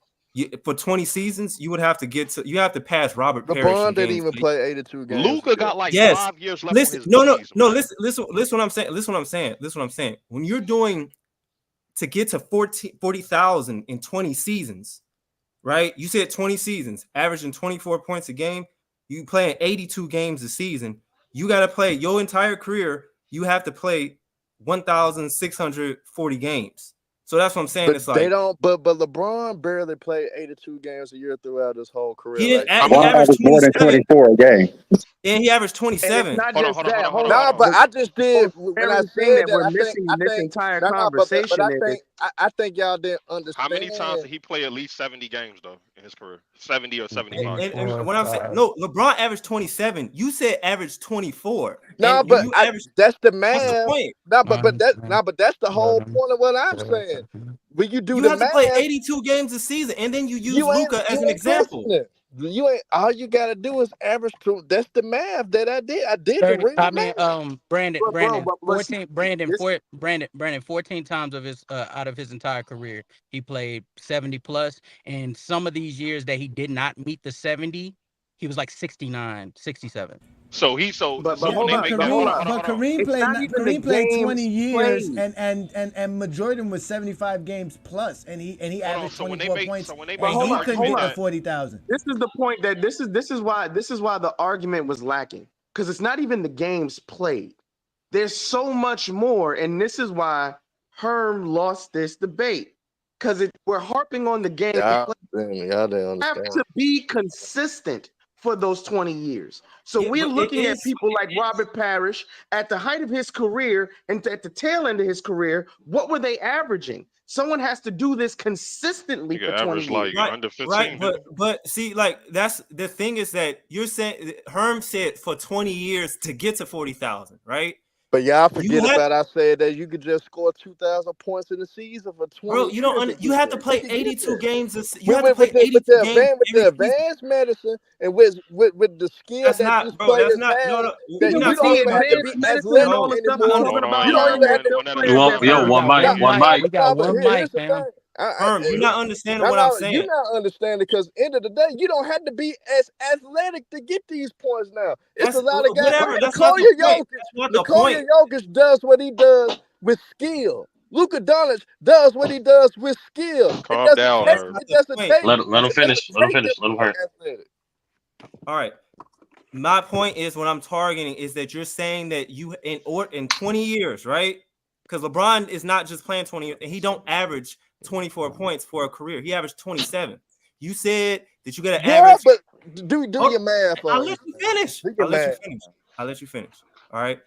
for 20 seasons, you have to pass Robert Parrish in LeBron didn't games. even play 82 games a Luca year. got like Yes. 5 years left on Listen, his no, rookie season, man. listen what I'm saying. Listen what I'm saying. When you're doing to get to 40,000 in 20 seasons, right? You said 20 seasons, averaging 24 points a game. You playing 82 games a season. You got to play your entire career. You have to play 1,640 games. So that's what I'm saying. But It's they like don't. But LeBron barely played 82 games a year throughout his whole career. he didn't. Like He One averaged average more than 27. 24 a game. And he averaged And it's 27. not Hold on, just hold on, that. hold on, hold Hold on, on. No, hold but on. I just did when I Very thing said that that. we're missing in this entire But conversation I is think I think y'all didn't How many times did understand. he play at least 70 games though in his career? 70 or 75 And, games. and when I'm saying no, LeBron averaged 27. You said average 24. No, And when but you average, that's the what's the math. point? No, but that's the whole point of what I'm saying. When you do You the have to play math, 82 games a season, and then you use you Luca as an ain't example. listening. You ain't all you gotta do is average to. That's the math that I did. I did the 30. real I mean, math. Brandon, 14 times of his out of his entire career, he played 70 plus. And some of these years that he did not meet the 70, he was like 69, 67. So But when hold they up, make but that, hold hold up. on, hold on, hold on. Kareem It's played not even the 20 games years, played. and Jordan was 75 games plus, and he Hold on. averaged So when they 24 make points, so when they But make and the hold he up, couldn't argument hold get to up. that 40,000. This is the point that this is why the argument was lacking, because it's not even the games played. There's so much more, and this is why Herm lost this debate, because we're harping on the games Y'all played. y'all didn't Have understand. to be consistent for those 20 years. So Yeah, we're but it looking at is. people like Robert Parrish at the height of his career and at the tail end of his career. What were they averaging? Someone has to do this consistently nigga for 20 averaged like years. Right, under 15, right, didn't but see, like that's the thing is that you're saying Herm said for 20 years to get to 40,000, right? But y'all You forget had, about I said that you could just score 2,000 points in the season for 20 bro, years to you get have to there. You play could get 82 there. games. You have to play With 82 games with every the season. advanced medicine and with the skill That's that not, these bro. That's players not. No, have, no. that You're Even you not with don't the talking even about have to that. be advanced medicine and athletic all No, the stuff you're anymore. talking Hold on, about, You don't y'all. Herm, even have that One to. those one at a players have time. Fam, One we at a got averaged. time. one Here. mic. No, We got but one mic, here's the fam. thing. Herm, you're not understanding what I'm saying. You're not understanding because end of the day, you don't have to be as athletic to get these points now. It's a That's lot of guys. whatever. That's not the Nikola point. Jokic, That's not the Nikola point. Jokic does what he does with skill. Luka Doncic does what he does with skill. It Calm doesn't down, That's take. Herb. not It the doesn't point. take. Let him It doesn't finish. Let him take them finish. to Let him be hurry. athletic. All right. My point is what I'm targeting is that you're saying that you in 20 years, right? Because LeBron is not just playing 20 years, and he don't average 24 points for a career. He averaged 27. You said that you got to Yeah, average. but do Oh, your math I'll on let it, you man. finish. Do your I'll let you math. finish. I'll let you finish. All right.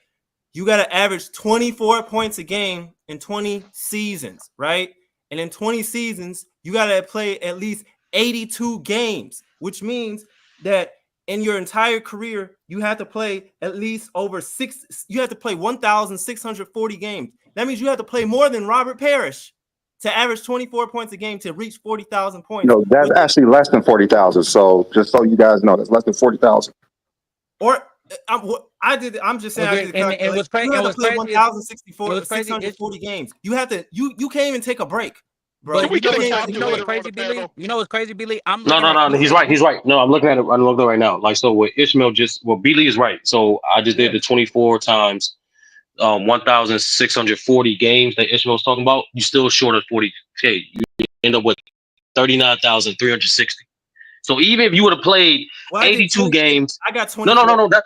You got to average 24 points a game in 20 seasons, right? And in 20 seasons, you got to play at least 82 games, which means that in your entire career, you have to play at least you have to play 1,640 games. That means you have to play more than Robert Parrish to average 24 points a game to reach 40,000 points. No, that's actually less than 40,000. So just so you guys know, that's less than 40,000. Or I'm just saying I did the And calculation. what's crazy? You have to What's play crazy is it 1,064, was crazy. 640 games. You have to. You can't even take a break, bro. But Can we you know get a what's calculator on crazy, the Billy? panel? You know what's crazy, Billy? I'm No, looking no, at no. He's right. He's right. No, I'm looking at it. I'm looking right now. Like so, what Ishmael B Lee is right. So I just did Yeah. the 24 times 1,640 games that Ishmael's talking about. You still short of 40K. You end up with 39,360. So even if you would have played Well, I did 82 26. games, I got no, 24. that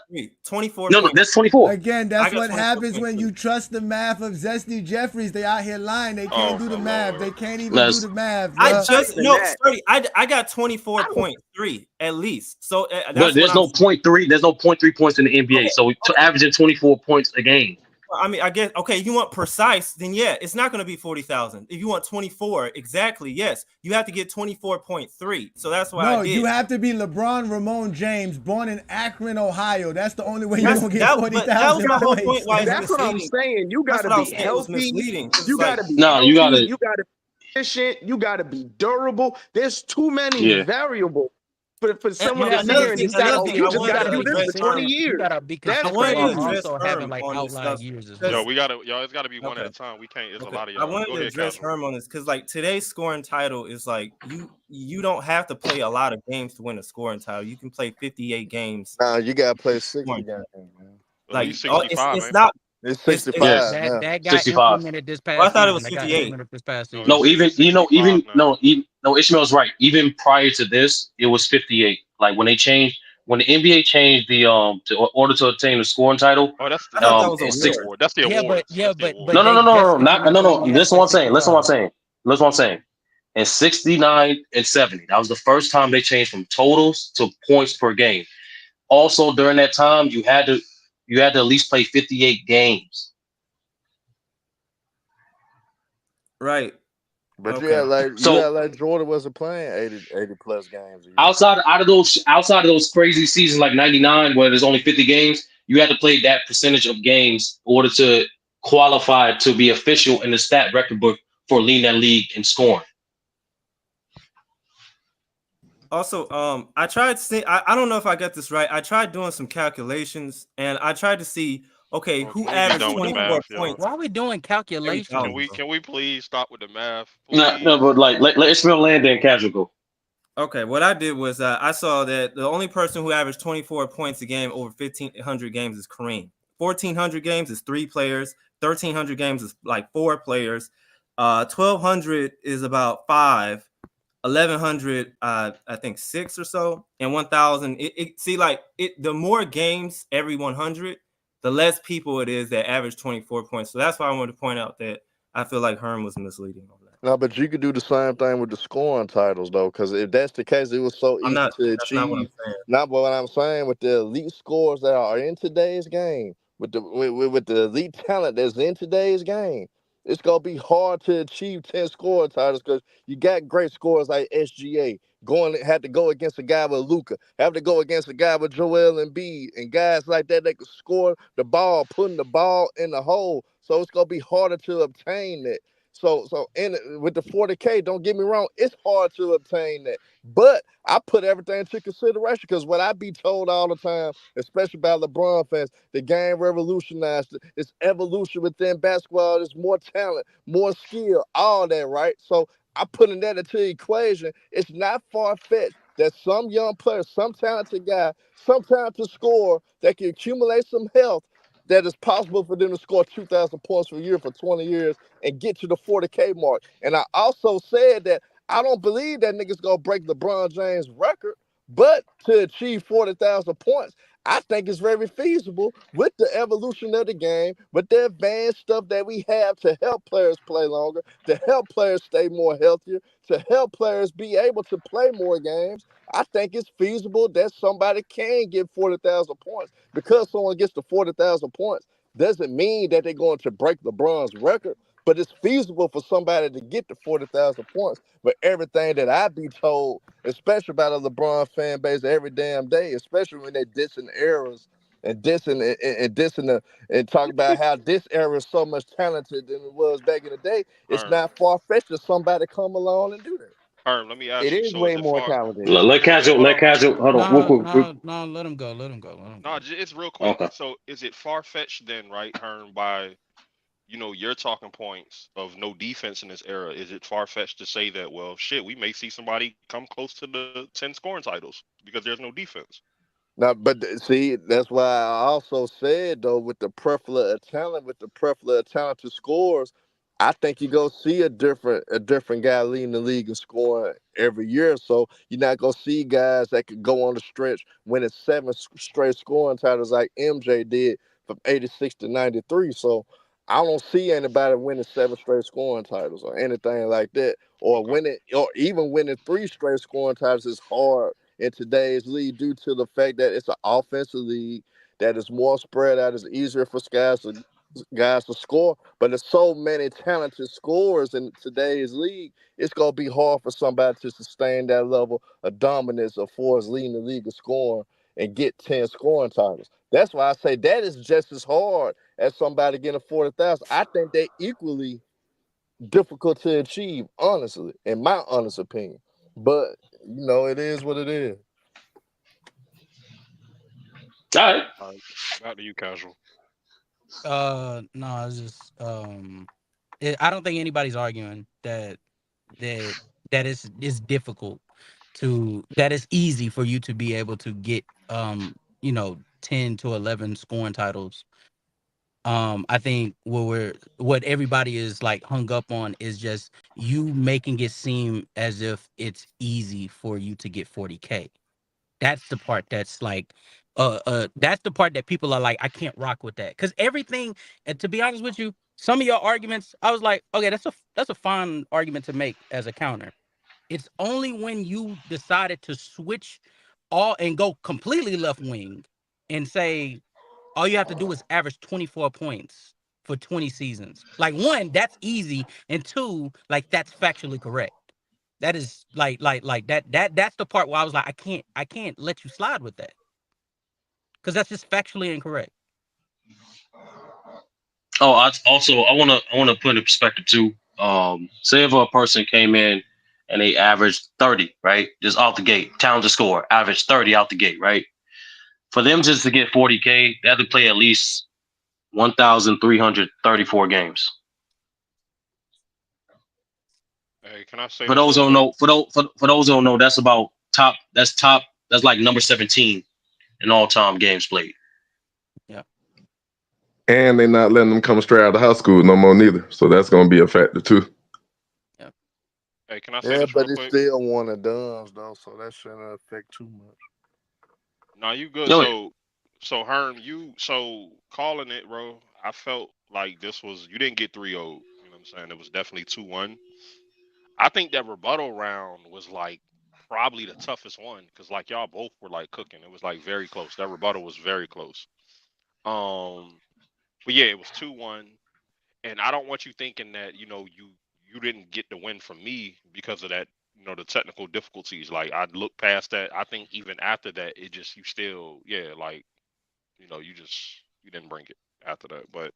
24 no, points. that's 24. Again, I that's got what happens when 24.3. you trust the math of Zesty Jeffries. They out here lying. They can't Oh do my the math. lord. They can't even do That's the math, I bro. just Even no, that. Sturdy. I got 24.3 at least. So but that's what there's I'm no saying. 0.3. There's no 0.3 points in the NBA. Okay. So to averaging 24 points a game. I mean, I guess okay. You want precise, then yeah, it's not going to be 40,000. If you want 24 exactly, yes, you have to get 24.3. So that's what I No, did. you have to be LeBron Ramon James, born in Akron, Ohio. That's the only way you're That's gonna get but that was 40,000 my whole point. points. Why it's That's what I'm misleading. saying. You That's got to what I was be saying. It was healthy. misleading because You it's got like to be No, you healthy. gotta. You got to be efficient. You got to be durable. There's too many Yeah. variables for You someone to have sit here and just say, another "Oh, thing you I just wanted got to to do this for address 20 Herm. you years." gotta be That's I consistent wanted to while crazy. address also having Herm like on this outlier stuff years as because well. Y'all, it's gotta be one at okay. a time. We can't, there's a Okay, lot of I y'all. wanted Go to ahead, address Casual. Herm on this because like today's scoring title is like you don't have to play a lot of games to win a scoring title. You can play 58 games. Nah, you gotta play 60 Scoring. games, man. At Like least 65, it's man. not. It's It's 65 That now. that got 65. implemented this I past thought it season. was That got 58. implemented this past No, season. No, even 65 now. Ishmael's right. Even prior to this, it was 58. Like when the NBA changed the to order to obtain the scoring title, Oh, that's the I thought that that's was the a it's that's the six. war. award. That's the awards. That's the But No, no, awards. they no, no, just no, not no, implemented no. it Listen, what I'm saying. Listen, what I'm 65. saying. Listen, what I'm saying. In 69 and 70, that was the first time they changed from totals to points per game. also during that time you had to at least play 58 games. Right. But Okay. you So had like Jordan wasn't playing 80 plus games a year. outside of those crazy seasons like 99 where there's only 50 games, you had to play that percentage of games in order to qualify to be official in the stat record book for leading that league in scoring. Also, I tried to see. I don't know if I got this right. I tried doing some calculations, and I tried to see. Okay, Bro, who can we be Why are averaged we done with the doing? 24 math, yo? points Why are we doing every Can calculations, thousand? we bro? can we please stop with the math, No, please? but like let Ishmael land and casual go. Okay, what I did was I saw that the only person who averaged 24 points a game over 1,500 games is Kareem. 1,400 games is 3 players. 1,300 games is like 4 players. 1,200 is about 5. 1,100, I think 6 or so, and 1,000. See, like the more games every 100, the less people it is that average 24 points. So that's why I wanted to point out that I feel like Herm was misleading on that. No, but you could do the same thing with the scoring titles though, because if that's the case, it was so I'm easy not. to That's not what I'm achieve. saying. Not what I'm saying with the elite scores that are in today's game, with the elite talent that's in today's game, it's gonna be hard to achieve 10 scoring titles because you got great scores like SGA. Had to go against a guy with Luca, have to go against a guy with Joel Embiid, and guys like that that can score the ball, putting the ball in the hole. So it's gonna be harder to obtain that. With the 40K, don't get me wrong, it's hard to obtain that. But I put everything into consideration because what I be told all the time, especially by LeBron fans, the game revolutionized. It's evolution within basketball. There's more talent, more skill, all that, right? So I putting that into the equation. It's not far fetched that some young player, some talented guy, some talented scorer that can accumulate some health, that it's possible for them to score 2,000 points per year for 20 years and get to the 40K mark. And I also said that I don't believe that nigga's gonna break LeBron James' record, but to achieve 40,000 points, I think it's very feasible with the evolution of the game, with the advanced stuff that we have to help players play longer, to help players stay more healthier, to help players be able to play more games. I think it's feasible that somebody can get 40,000 points. Because someone gets to 40,000 points doesn't mean that they're going to break LeBron's record, but it's feasible for somebody to get to 40,000 points. But everything that I be told, especially about a LeBron fan base every damn day, especially when they dissing errors and and talk about how this era is so much talented than it was back in the day, it's Herm, not far fetched for somebody to come along and do that. Herm, let me It ask you. is So is way it more far? talented. Let Is it? casual Hold let on. casual hold on real No, quick. no, no. Let him go. Let him go. Let him No, go. it's real quick. Okay. So is it far fetched then, right, Herm? By your talking points of no defense in this era, is it far fetched to say that, well, shit, we may see somebody come close to the 10 scoring titles because there's no defense? Now, see, that's why I also said though, with the plethora of talent, with the plethora of talented scores, I think you go see a different guy leading the league in scoring every year. So you're not gonna see guys that could go on the stretch winning seven straight scoring titles like MJ did from '86 to '93. So I don't see anybody winning seven straight scoring titles or anything like that, or Okay. even winning three straight scoring titles is hard in today's league due to the fact that it's an offensive league that is more spread out. It's easier for guys to score, but there's so many talented scorers in today's league. It's gonna be hard for somebody to sustain that level of dominance of force leading the league of scoring and get 10 scoring titles. That's why I say that is just as hard as somebody getting 40,000. I think they equally difficult to achieve, honestly, in my honest opinion. But it is what it is. All right. All right. Back to you, casual. No, it's just I don't think anybody's arguing that that is difficult that it's easy for you to be able to get 10 to 11 scoring titles. I think what everybody is like hung up on is just you making it seem as if it's easy for you to get 40K. That's the part that's like that's the part that people are like, I can't rock with that. Because everything, and to be honest with you, some of your arguments, I was like, okay, that's a fine argument to make as a counter. It's only when you decided to switch go completely left wing and say all you have to do is average 24 points for 20 seasons. Like, one, that's easy, and two, like, that's factually correct. That is like that's the part where I was like, I can't let you slide with that, because that's just factually incorrect. Oh, I wanna put in perspective too. Say if a person came in and they averaged 30, right, just off the gate, talented score, average 30 out the gate, right. For them just to get 40K, they have to play at least 1,334 games. Hey, can I say For this those real who don't quick? know, for those who don't know, that's about top. That's top. That's like number 17 in all time games played. Yeah. And they're not letting them come straight out of high school no more neither. So that's gonna be a factor too. Yeah. Hey, can I say Yeah, this but real it's quick? still one of duns though, so that shouldn't affect too much. Nah, you good. No, So Herm, so calling it, bro. I felt like this was you didn't get 3-0. You know what I'm saying? It was definitely 2-1. I think that rebuttal round was like probably the toughest one because like y'all both were like cooking. It was like very close. That rebuttal was very close. Um, but yeah, it was 2-1, and I don't want you thinking that you didn't get the win from me because of that. The technical difficulties. Like I look past that. I think even after that, it just you still like you didn't bring it after that. But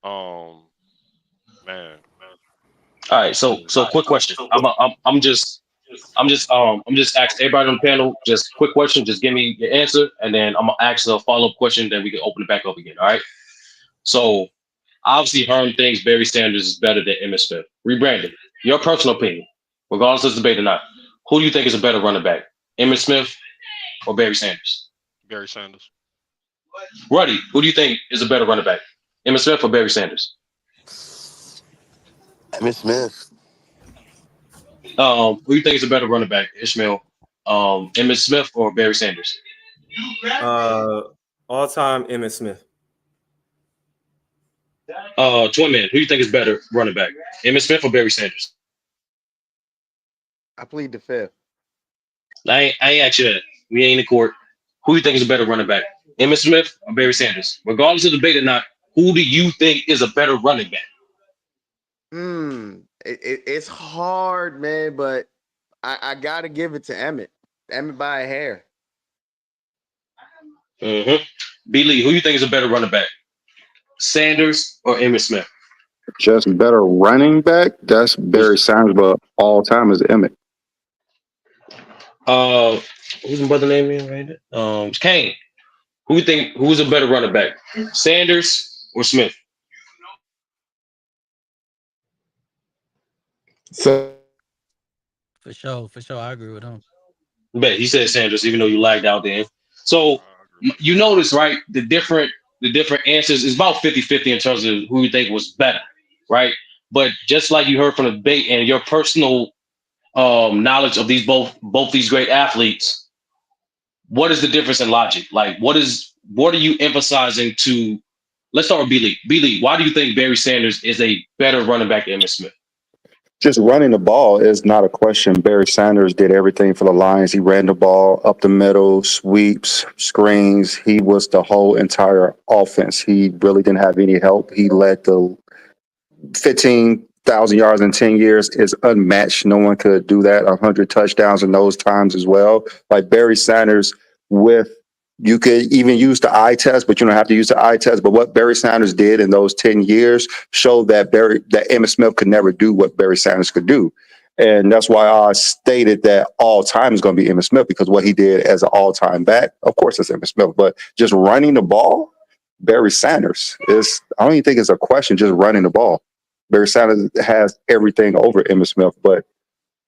um man, all right. So quick question. I'm just asking everybody on the panel. Just quick question. Just give me your answer, and then I'm gonna ask a follow up question. Then we can open it back up again. All right. So obviously, Herm thinks Barry Sanders is better than Emmitt Smith. Rebranded. Your personal opinion, regardless of debate or not, who do you think is a better running back, Emmitt Smith or Barry Sanders? Barry Sanders. Ruddy, who do you think is a better running back, Emmitt Smith or Barry Sanders? Emmitt Smith. Who do you think is a better running back, Ishmael? Emmitt Smith or Barry Sanders? All time Emmitt Smith. Twin Man, who do you think is better running back, Emmitt Smith or Barry Sanders? I plead the fifth. I ain't actually that. We ain't in court. Who do you think is a better running back, Emmitt Smith or Barry Sanders? Regardless of debate or not, who do you think is a better running back? It's hard, man, but I gotta give it to Emmitt. Emmitt by a hair. Mm-hmm. B. Lee, who do you think is a better running back, Sanders or Emmitt Smith? Just better running back. That's Barry Who's Sanders, but all time is Emmitt. uh who's my brother name in right there? Kane. Who's a better running back, Sanders or Smith? So For sure. I agree with him. Bet he said Sanders, even though you lagged out there. So I agree with you notice, right? The different answers is about 50-50 in terms of who you think was better, right? But just like you heard from the debate and your personal knowledge of both these great athletes, what is the difference in logic? Like, what are you emphasizing to? Let's start with B. Lee. B. Lee, why do you think Barry Sanders is a better running back than Emmitt Smith? Just running the ball is not a question. Barry Sanders did everything for the Lions. He ran the ball up the middle, sweeps, screens. He was the whole entire offense. He really didn't have any help. He led the 15,000 yards in 10 years is unmatched. No one could do that. 100 touchdowns in those times as well. Like Barry Sanders, with you could even use the eye test, but you don't have to use the eye test. But what Barry Sanders did in those 10 years showed that Emmitt Smith could never do what Barry Sanders could do. And that's why I stated that all time is going to be Emmitt Smith, because what he did as an all-time back, of course, it's Emmitt Smith. But just running the ball, Barry Sanders is. I don't even think it's a question. Just running the ball. Barry Sanders has everything over Emmitt Smith, but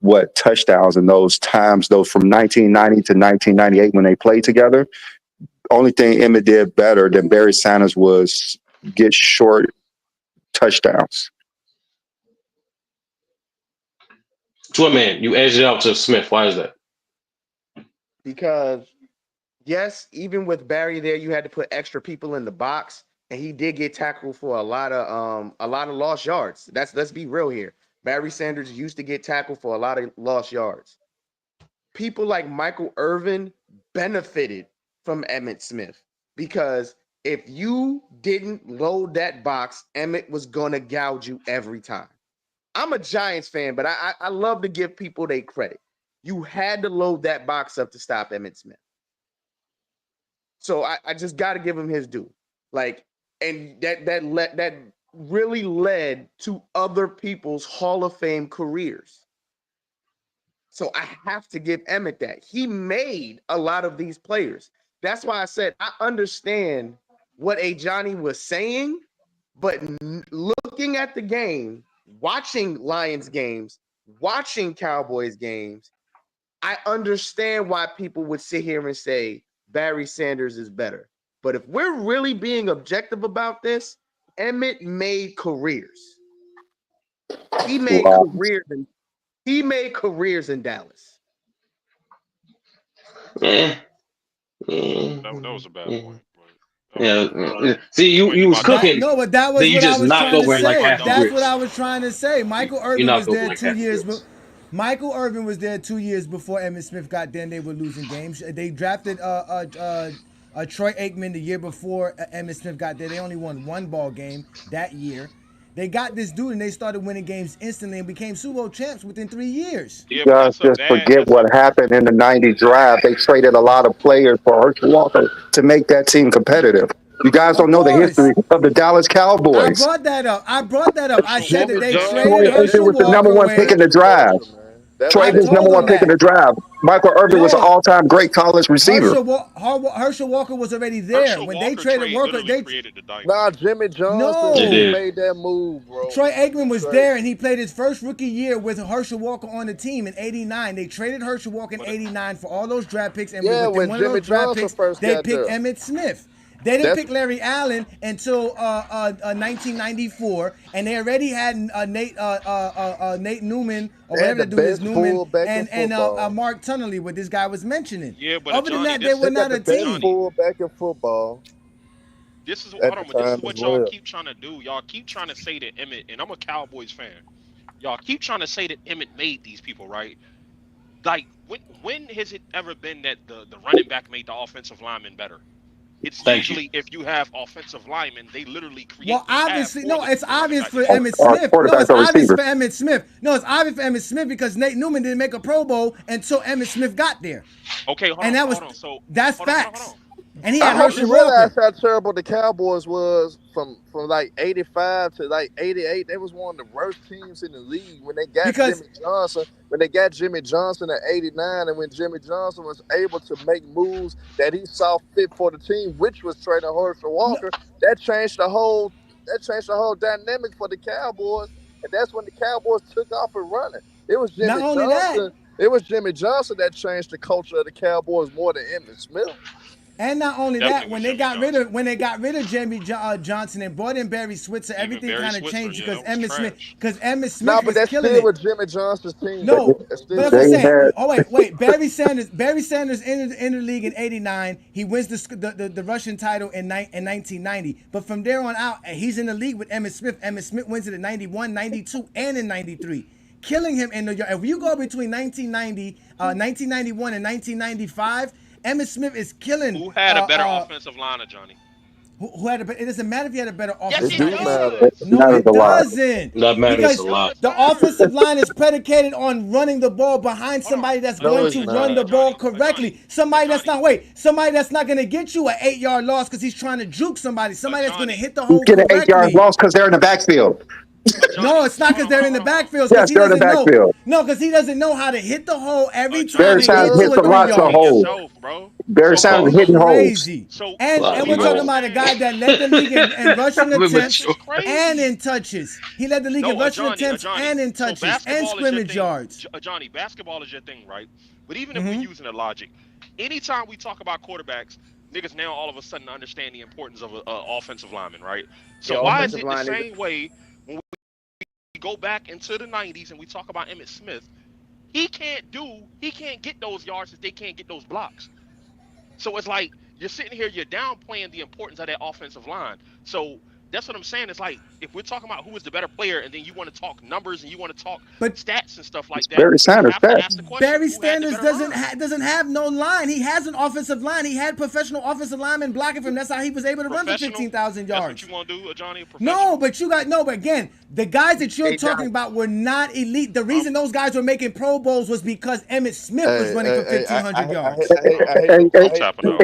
what touchdowns in those times, those from 1990 to 1998 when they played together, only thing Emmitt did better than Barry Sanders was get short touchdowns. Twin Man, you edged it out to Smith. Why is that? Because yes, even with Barry there, you had to put extra people in the box, and he did get tackled for a lot of lost yards. Let's be real here. Barry Sanders used to get tackled for a lot of lost yards. people like Michael Irvin benefited from Emmitt Smith because if you didn't load that box, Emmitt was gonna gouge you every time. I'm a Giants fan, but I love to give people their credit. You had to load that box up to stop Emmitt Smith. So I just got to give him his due. Like, and that really led to other people's Hall of Fame careers. So I have to give Emmitt that. He made a lot of these players. That's why I said I understand what Ajani was saying, but looking at the game, watching Lions games, watching Cowboys games, I understand why people would sit here and say Barry Sanders is better. But if we're really being objective about this, Emmitt made careers. He made Wow. careers in Dallas. Yeah. That was a bad point. Yeah. See, you was about to cooking. No, but that Then was you what I just was knocked trying to over like say. half the That's what bricks. I was trying to say. Michael You Irvin was knocked over there like 2 half the years. bricks. Michael Irvin was there 2 years before Emmitt Smith got there. And they were losing games. They drafted Troy Aikman the year before Emmitt Smith got there. They only won one ball game that year. They got this dude and they started winning games instantly and became Super Bowl champs within 3 years. You Yeah, but guys that's a just bad. forget what happened in the '90 draft. They traded a lot of players for Herschel Walker to make that team competitive. You guys Of don't know the course. history of the Dallas I Cowboys. brought that up. I So said that Jimmy they yeah, traded Troy Johnson Aikman Herschel was the Walker number one pick away. in the Jimmy draft. Johnson, man. That Troy I was Aikman's it. told number one him pick in the that. draft. Michael Irvin was an No, all-time great college receiver. Herschel Walker was already there Herschel when they Walker traded trade Walker. literally They created the Nah, dynasty. Jimmy Johnson It no. did. made that move, bro. Troy Aikman was Straight. there and he played his first rookie year with Herschel Walker on the team in '89. They traded Herschel Walker in But '89 for all those draft picks, and Yeah, within when one of Jimmy those draft Johnson picks, first they got picked there. Emmitt Smith. They didn't That's pick Larry Allen until 1994, and they already had Nate Newman or and whatever the the dude is, best Newman, fullback in and football. Mark Tunnelly, what this guy was mentioning. yeah, but Other than Johnny, that, they this were They got not the a best team. Johnny, fullback in football this is at hold the on, but this is time as what y'all well. keep trying to do. Y'all keep trying to say that Emmitt, and I'm a Cowboys fan. Y'all keep trying to say that Emmitt made these people, right? Like when has it ever been that the running back made the offensive lineman better? It's Thank you. usually if you have offensive linemen, they literally Well, create the path obviously, for no, it's the running obvious back to for get Emmitt better. Our Smith. No, quarterbacks it's are obvious for receivers. Emmitt Smith. No, it's obvious for Emmitt Smith because Nate Newman didn't make a Pro Bowl until Emmitt Smith got there. Okay, And that was, hold on. So that's hold on. facts. And he I had hope Herschel you Listen, realize Walker. how terrible the Cowboys was from like '85 to like '88. They was one of the worst teams in the league when they got Because, Jimmy Johnson. When they got Jimmy Johnson at '89, and when Jimmy Johnson was able to make moves that he saw fit for the team, which was trading Herschel no, Walker, that changed the whole dynamic for the Cowboys. And that's when the Cowboys took off and running. It was not Jimmy only that, Johnson. It was Jimmy Johnson that changed the culture of the Cowboys more than Emmitt Smith. and not only that, definitely was Jimmy Johnson. when they got rid of Johnson and brought in Barry Switzer, Even everything Barry kind of Switzer, changed yeah, that was trash. Because Emmitt No, Smith but was that's killing still it. with Jimmy Johnson's team, No, though. That's but still that's what I'm They saying. had Oh wait. Barry Sanders in the league in '89. He wins the Russian title in 1990. But from there on out, he's in the league with Emmitt Smith. Emmitt Smith wins it in '91, '92, and in '93. Killing him in the. If you go between 1991 and 1995, Emmitt Smith is killing. Who had a better offensive liner, Johnny? Who had a better? It doesn't matter if he had a better Yes, It offensive it do line. matter. it does. No, matters it a lot. doesn't. That matters Because a It lot. does the matter. offensive line is predicated on running the ball behind Hold on, somebody that's No, going it's to Ajani, run not. the ball Ajani, correctly. Ajani, Somebody that's not going to get you an 8-yard loss because he's trying to juke somebody. Somebody that's going to Ajani, hit the You hole get an 8 yard correctly. loss because they're in the backfield. No, Ajani. it's not because they're in the Hold on. backfield because Yes, he they're in the doesn't know. backfield. No, because he doesn't know how to hit the hole every time Barry and Ajani, get Sanders to hits a a you 3 lot to repeating yard. hold. yourself, bro. Barry So hold on, Sanders That's hold hitting on. holes. crazy. So A lot And of we're what talking you're ego. about a saying, guy that led the league in rushing With this attempts is mature. and crazy. in touches. He led the league in No, rushing Ajani, attempts Ajani. and in So touches and basketball is your scrimmage thing. yards. Ajani, basketball is your thing, right? But even if we're using the logic, anytime we talk about quarterbacks, niggas now all of a sudden understand the importance of a offensive lineman, right? So Your why is offensive it the line is same way when we go back into the 90s and we talk about Emmitt Smith? He can't get those yards if they can't get those blocks. So it's like you're sitting here, you're downplaying the importance of that offensive line. So that's what I'm saying. It's like if we're talking about who is the better player, and then you want to talk numbers and you want to talk But stats and stuff like It's that, Barry we Sanders' have to stats. ask the question: Barry who had the Sanders better line? doesn't have no line. He has an offensive line. He had professional offensive linemen blocking for him. That's how he was able to run for Professional. 15,000 That's yards. what you want to do, Johnny? No, Professional. but again, the guys that you're Hey, talking Johnny. about were not elite. The reason those guys were making Pro Bowls was because Emmitt Smith was running for 1,500 yards. And I'm tapping out.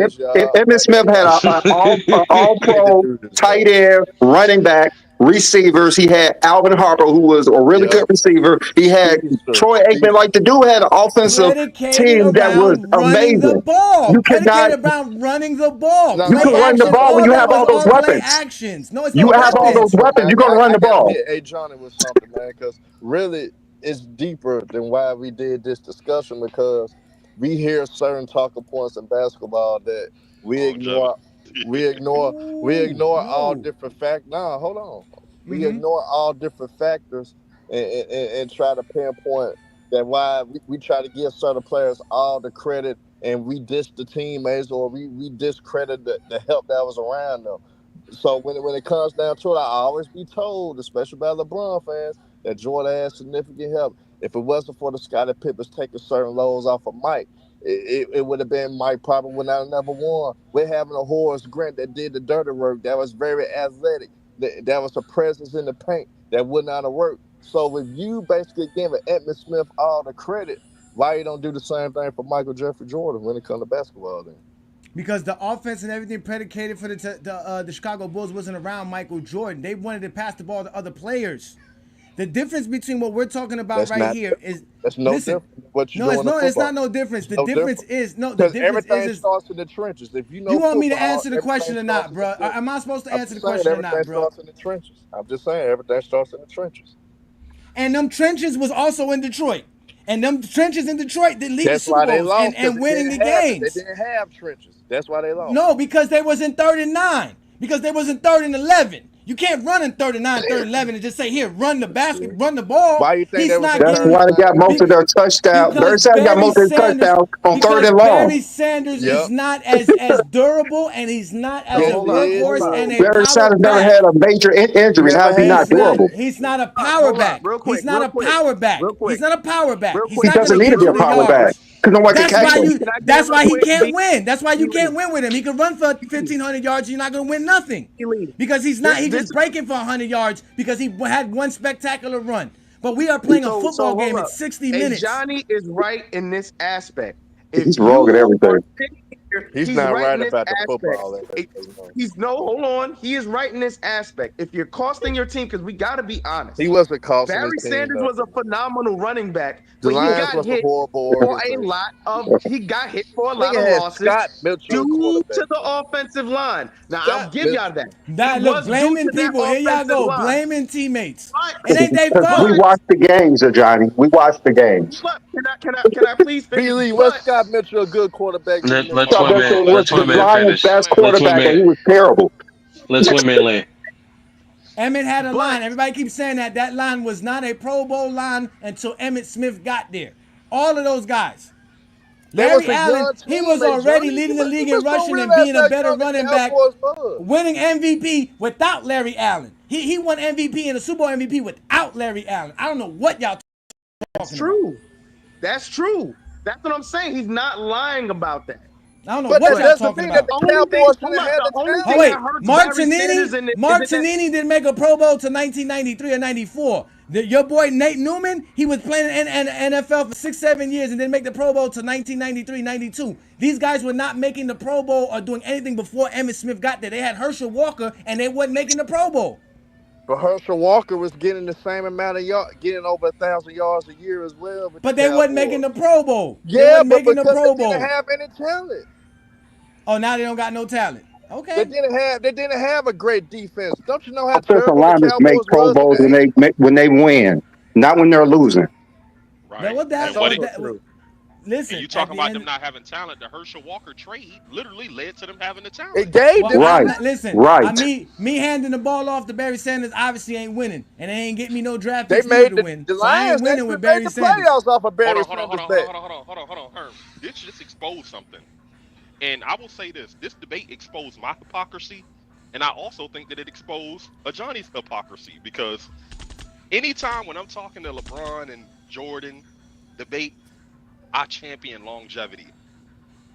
Emmitt Smith had an all-pro do this, tight end, running back, receivers. He had Alvin Harper, who was a really good receiver. He had Troy Aikman. Like the dude had an offensive Predicated team that was around running the amazing. ball. You could not. Predicated around running the ball. No, You Play can run the action. ball when All you that have was all those all play weapons. actions. No, it's You no have all weapons. those weapons. You're going to run the ball. Hey, Johnny, with something, man, because really it's deeper than why we did this discussion, because we hear certain talking points in basketball that we Longevity. ignore. We Ooh, ignore all whoa. different factors. Nah, hold on. We ignore all different factors and try to pinpoint that why we try to give certain players all the credit and we diss the teammates, or we discredit the help that was around them. So when it comes down to it, I always be told, especially by LeBron fans, that Jordan had significant help. If it wasn't for the Scottie Pippens taking certain lows off of Mike, it would have been Mike probably would not have never won. We're having a Horace Grant that did the dirty work, that was very athletic, that was a presence in the paint that would not have worked. So if you basically giving Emmitt Smith all the credit, why you don't do the same thing for Michael Jeffrey Jordan when it comes to basketball then? Because the offense and everything predicated for the Chicago Bulls wasn't around Michael Jordan. They wanted to pass the ball to other players. The difference between what we're talking about That's right not here is that's no listen. different than what you No, do it's in the not. It's football. not no difference. The No difference different. is no. The Because difference everything is starts in the trenches. If you know you want me to football, answer the question or everything not, starts in bro? the trenches. Am I supposed to I'm answer the just saying question or everything not, bro? starts in the trenches. I'm just saying everything starts in the trenches. And them trenches was also in Detroit. And them trenches in Detroit did lead to That's Super why they Bowls lost, because and winning the they games. didn't have trenches. That's why they lost. No, because they was in 3rd and 9. Because they was in 3rd and 11. You can't run in 3rd and 9, 3rd and 11 and just say, here, run the basket, run the ball. Why you think He's they was not in That's third getting why and they got nine? most of their touchdowns. Barry because Sanders got most of his touchdowns on third and long. Barry Sanders Yep. is not as durable and he's not as Yes, a he is. workhorse and a Barry power Sanders never back. had a major injury. How Never is he had not one. durable? He's not a power Hold on, back. real quick, He's not real a quick, power back. real quick, He's not a power back. real He's quick. He not going doesn't to need to get be you a the power back yards. because no one can That's catch why him. you. Can I get That's in real why he quick? can't win. That's why you Elite, can't win with him. He can run for 1,500 yards. You're not going to win nothing elite. because he's not. He's This just breaking for 100 yards because he had one spectacular run. But we are playing a so football hold game up. at 60 And minutes. Johnny is right in this aspect. If He's wrong at you are everything. sitting here, He's he's not right in right this about the aspect. football. He's no, hold on. He is right in this aspect. If you're costing your team, because we got to be honest, He wasn't costing his Barry team Sanders was a nothing. phenomenal running back, The but he Lions got was a hit horrible for a organization. lot of Nigga had losses Scott Mitchell due quarterback. to the offensive line. Now I'll Scott give y'all Mitchell. that. That It look, was due blaming to that people. Here y'all offensive go, line. blaming teammates. It But ain't their Because we fault. watch the games, Johnny. We watch the games. can I please B. finish? Lee, was But Scott Mitchell a good quarterback to Let Nick let Scott Twin Foles? Man Mitchell let was the Twin Man Lions' finish. best Let Twin quarterback, and Man he was terrible. let Twin Man land. Emmitt had a But- line. Everybody keeps saying that. That line was not a Pro Bowl line until Emmitt Smith got there. All of those guys. They was Larry a Allen, young he team, was man. already Johnny, leading the league you in must don't rushing and realize being a how better young the running back, Cowboys was. winning MVP without Larry Allen. He won MVP and a Super Bowl MVP without Larry Allen. I don't know what y'all That's talking true. That's true. That's what I'm saying. He's not lying about that. about. I don't know But what that y'all doesn't talking mean that about. the Only thing, Cowboys hold shouldn't up, have the the only Oh thing talent. wait, that hurts Mark Barry Sanders Tanini didn't make a Pro Boll to 1993 or 94. Your boy Nate Newman, he was playing in NFL for 6-7 years and didn't make the Pro Bowl to 1993, 92. These guys were not making the Pro Bowl or doing anything before Emmitt Smith got there. They had Herschel Walker and they wasn't making the Pro Bowl. But Herschel Walker was getting the same amount of yards, getting over 1,000 yards a year as well with the But they wasn't Cowboys. making the Pro Bowl. They Yeah, wasn't but making the because Pro they didn't Bowl. have any talent. Oh, now they don't got no talent. They Okay. didn't have a great defense. Don't you know how Offensive terrible the linemen make Cowboys Pro was in Bowls the 80s? when they win, not when they're losing. That Right. was that. And what it, Listen, and you at talking the about end, them not having talent, the Herschel Walker trade literally led to them having the It talent. gave well, them Right. I'm not, listen. Right. Me handing the ball off to Barry Sanders obviously ain't winning, and they ain't getting me no draft They picks made to the win. So I Lions ain't winning actually with made Barry the Sanders. playoffs off of Barry Hold on, Sanders' bet. hold on, Herm. This just exposed something. And I will say this debate exposed my hypocrisy And I also think that it exposed Ajani's hypocrisy because anytime when I'm talking to LeBron and Jordan debate, I champion longevity.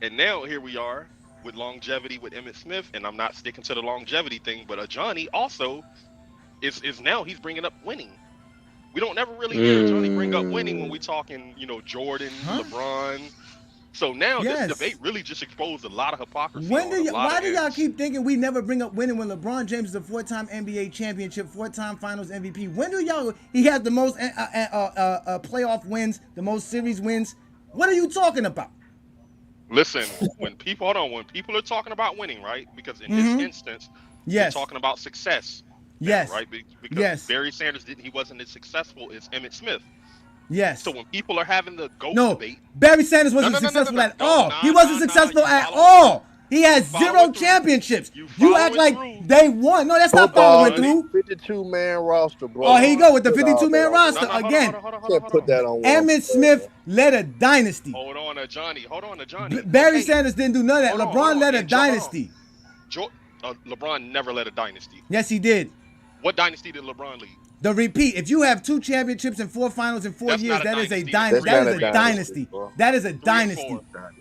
And now here we are with longevity with Emmitt Smith, and I'm not sticking to the longevity thing, but Ajani also is now he's bringing up winning. We don't never really hear Ajani bring up winning when we talking, Jordan, LeBron. So now this debate really just exposed a lot of hypocrisy. Why do y'all keep thinking we never bring up winning when LeBron James is a 4-time NBA championship, 4-time Finals MVP? When do he has the most playoff wins, the most series wins? What are you talking about? Listen, when people are talking about winning, right? Because in this instance, they're talking about success. Yes. Right? Because Barry Sanders he wasn't as successful as Emmitt Smith. Yes. So when people are having the GOAT debate, Barry Sanders wasn't successful at all. He wasn't successful at all. He has 0 championships. You act like they won. No, that's not following through. 52-man roster, bro. Oh, here you go with the 52-man roster again. Can't put that on. Emmitt Smith led a dynasty. Hold on, Ajani. Barry Sanders didn't do none of that. LeBron led a dynasty. LeBron never led a dynasty. Yes, he did. What dynasty did LeBron lead? The repeat. If you have 2 championships and 4 finals in 4 years, that is a dynasty. That is a dynasty. That is a dynasty.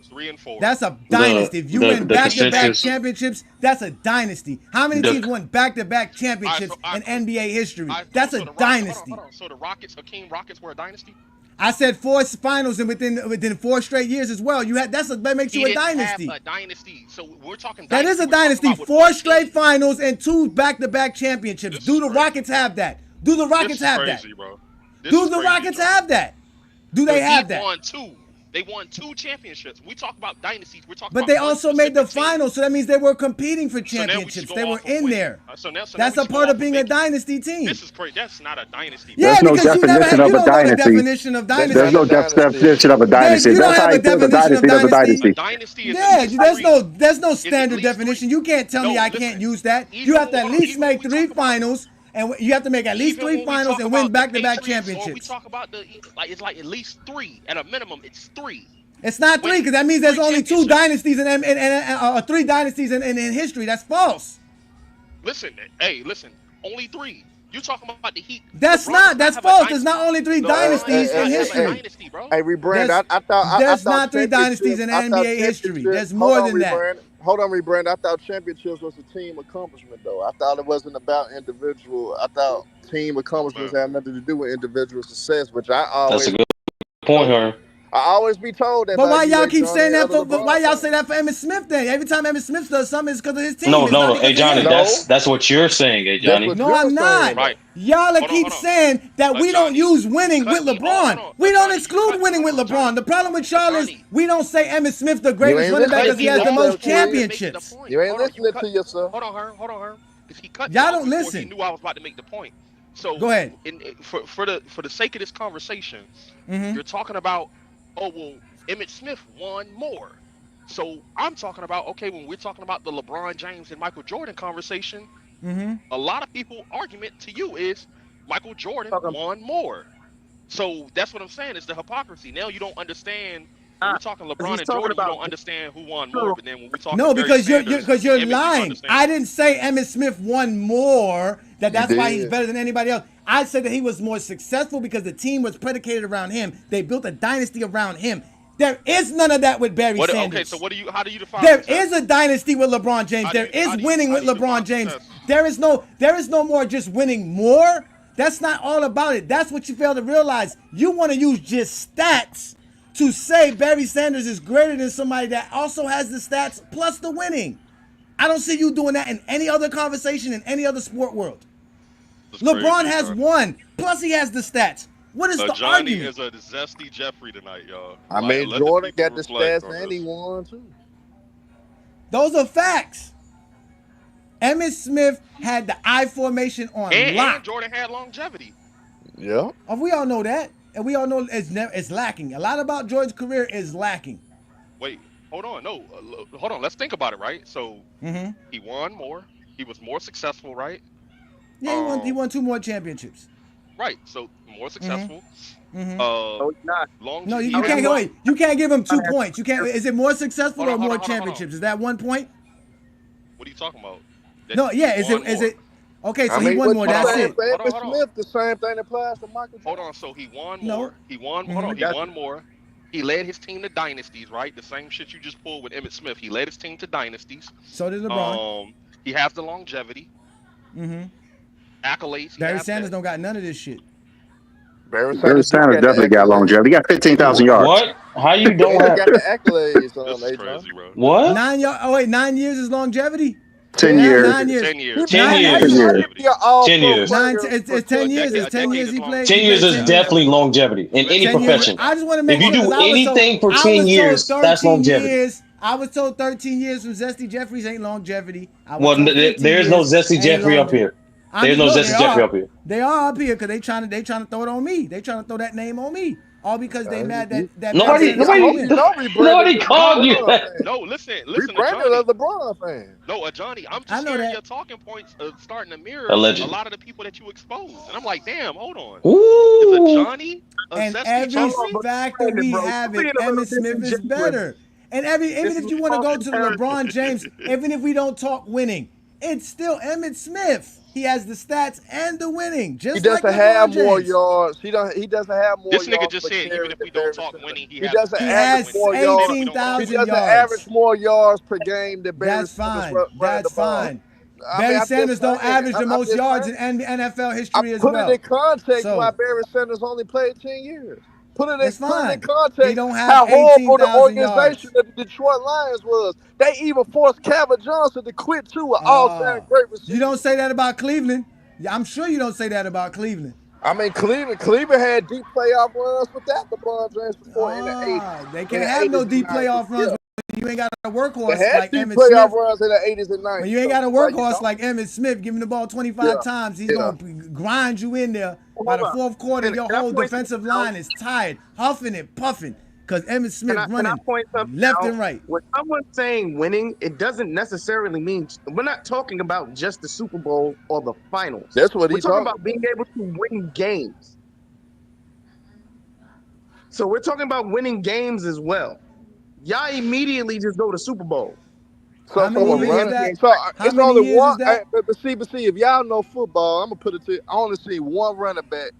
3 and 4. That's a dynasty. If you win back-to-back championships, that's a dynasty. How many teams won back-to-back championships in NBA history? That's a dynasty. Hold on. So the Hakeem Rockets were a dynasty? I said 4 finals and within 4 straight years as well. That makes you a dynasty. Have a dynasty. So we're talking. That is a dynasty. 4 straight finals and 2 back-to-back championships. Do the Rockets have that? Do the Rockets have that? Do the Rockets have that? Do they have that? They won 2 championships. We talk about dynasties. We're talking. But they also made the finals, so that means they were competing for championships. They were in there. That's a part of being a dynasty team. This is crazy. That's not a dynasty. Yeah, because you never had a definition of dynasty. There's no definition of a dynasty. That's how you feel the dynasty. There's a dynasty. Yeah, there's no standard definition. You can't tell me I can't use that. You have to at least make 3 finals. And you have to make at least 3 finals and win back-to-back championships. We talk about it's like at least 3 at a minimum. It's 3. It's not 3 because that means there's only 2 dynasties and 3 dynasties in history. That's false. Listen. Only 3. You talking about the Heat? That's false. There's not only 3 dynasties in history. Hey, rebrand. I thought there's not 3 dynasties in NBA history. There's more than that. Hold on, rebrand. I thought championships was a team accomplishment, though. I thought it wasn't about individual. I thought team accomplishments had nothing to do with individual success, which I always. That's a good point, Herm. I always be told that. But why y'all keep saying that for? Why y'all say that for Emmitt Smith? Then every time Emmitt Smith does something, it's because of his team. No. Hey Johnny, that's what you're saying, hey Johnny. No, I'm not. Right. Y'all keep saying that we don't use winning with LeBron. We don't exclude winning with LeBron. The problem with y'all is we don't say Emmitt Smith the greatest running back because he has the most championships. You ain't listening to yourself. Hold on, Herm. Because he cut. Y'all don't listen. He knew I was about to make the point. So go ahead. For the sake of this conversation, you're talking about, Emmitt Smith won more. So I'm talking about, when we're talking about the LeBron James and Michael Jordan conversation, a lot of people argument to you is Michael Jordan won more. So that's what I'm saying. It's the hypocrisy. Now you don't understand. When we're talking LeBron and Jordan, you don't understand who won more. But then when we talk, because you're lying. I didn't say Emmitt Smith won more. That's why he's better than anybody else. I said that he was more successful because the team was predicated around him. They built a dynasty around him. There is none of that with Barry Sanders. Okay, so how do you define There is a dynasty with LeBron James. There is winning with LeBron James. There is no more just winning more. That's not all about it. That's what you fail to realize. You want to use just stats to say Barry Sanders is greater than somebody that also has the stats plus the winning. I don't see you doing that in any other conversation in any other sport world. LeBron has 1, plus he has the stats. What is the Johnny argument? is a zesty Jeffrey tonight, y'all. I mean, Jordan got the stats and he won too. Those are facts. Emmitt Smith had the I formation on lock. And Jordan had longevity. Yeah. Oh, we all know that. And we all know it's lacking. A lot about Jordan's career is lacking. Wait, hold on. No, hold on. Let's think about it, right? So he won more. He was more successful, right? Yeah, he won 2 more championships. Right. So more successful. No, he's not. No, you can't go. You can't give him 2 points. You can't. Is it more successful or more championships? Is that 1 point? What are you talking about? No, yeah. He Is won it? Is more. it? Okay, I so he mean, won what more. you Hold on, That's hold on, saying it. for hold on, Emmitt hold on. Smith, the same thing applies to Michael Hold Jordan. on. So he won No. more. He won. Hold on. Mm-hmm. He Got won more. He led his team to dynasties, right? The same shit you just pulled with Emmitt Smith. He led his team to dynasties. So did LeBron. He has the longevity, Mm-hmm. accolades. He Barry has Sanders that. don't got none of this shit. Barry Barry Sanders do Sanders got the definitely got accolades. longevity. He got 15,000 yards. What? How you don't And he have got the accolades, This is Adrian. crazy, bro. what? 9 years. Oh wait, 9 years is longevity. 10 10 Nine, years. nine years. years. 10 years. He, 10 Nine. how How 10 you? you years. How how you? years. you be an 10 all-pro years. Nine. player It's for 10 A 10 years. decade. It's A years? 10 decade years. is He played. 10 He longevity. years played is 10 Facts. years. definitely longevity in any 10 years. profession. I just want to If make you sure because do I was told. anything for I 10 was told years, that's 13 longevity. years. I was told 13 years from Zesty Jeffries ain't longevity. I was Well, told 15 there's no years Zesty ain't Jeffrey up longevity. here. I'm There's just no look. They Zesty Jeffrey are. up here. They are up here because they trying to throw it on me. They trying to throw that name on me. All because they mad You, that I Barry Nobody, mean, Sanders I can't hope nobody, you win. know Rebrandon nobody is a called you LeBron that. fan. No, listen, Rebrandon Ajani. is a LeBron fan. No, Ajani. I'm I just know hearing that. your talking points starting to mirror a Allegedly. lot of the people that you exposed, and I'm like, damn, hold on. Is Ooh. Ajani a And zesty every Hold on, Jeffrey? but factor Brandon, we bro, you have being it, a little Emmitt Smith is disingenuous. better. And even This if is you want to false go to the comparison. LeBron James, even if we don't talk winning, it's still Emmitt Smith. He has the stats and the winning, He just like doesn't have LeBron more James. yards. He doesn't have more This nigga yards just per said even carry if than we don't Barry talk Sanders. winning, he He has the doesn't He stats of average has winning. more He said if yards. we don't talk He 18,000 winning. doesn't average yards. more yards per game than Barry That's Sanders fine. running the That's ball. fine. I mean, Barry I'm just Sanders don't saying. average the I'm most just yards saying. in NFL I history as put it well. in context why So Barry Sanders only played 10 years. that's Put it in fine. He context don't have how horrible the 18,000 organization yards. that the Detroit Lions was. They even forced Calvin Johnson to quit too, an all-time Uh, great you don't receiver. say that about Cleveland. Yeah, I'm sure you don't say that about Cleveland. I mean, Cleveland had deep playoff runs without LeBron James before in the 80s, They in can't the have 80s no and deep 90s. playoff runs Yeah, when you ain't got a they workhorse had like deep Emmitt playoff Smith. runs in the 80s and When 90s. you ain't So got a why you workhorse don't? like Emmitt Smith, giving the ball 25 Yeah, times, he's yeah. gonna grind you in there. By Hold the up. fourth quarter, your Can I whole point something defensive out? line is tired, huffing and puffing, because Emmitt Smith Can I running point something left out? and right. When someone's saying winning, it doesn't necessarily mean we're not talking about just the Super Bowl or the finals. That's what We're he talking talking about being about. able to win games. So we're talking about winning games as well. Y'all immediately just go to Super Bowl. So How from many a Or years is running, that? ring. so How it's many only years one. is that? But see, if y'all know football, I'm gonna put it to. I only see one running back.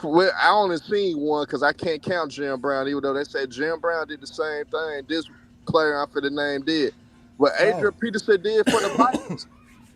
Well, I only seen one because I can't count Jim Brown, even though they said Jim Brown did the same thing. This player I for the name did. What Oh, Adrian Peterson did for the Vikings.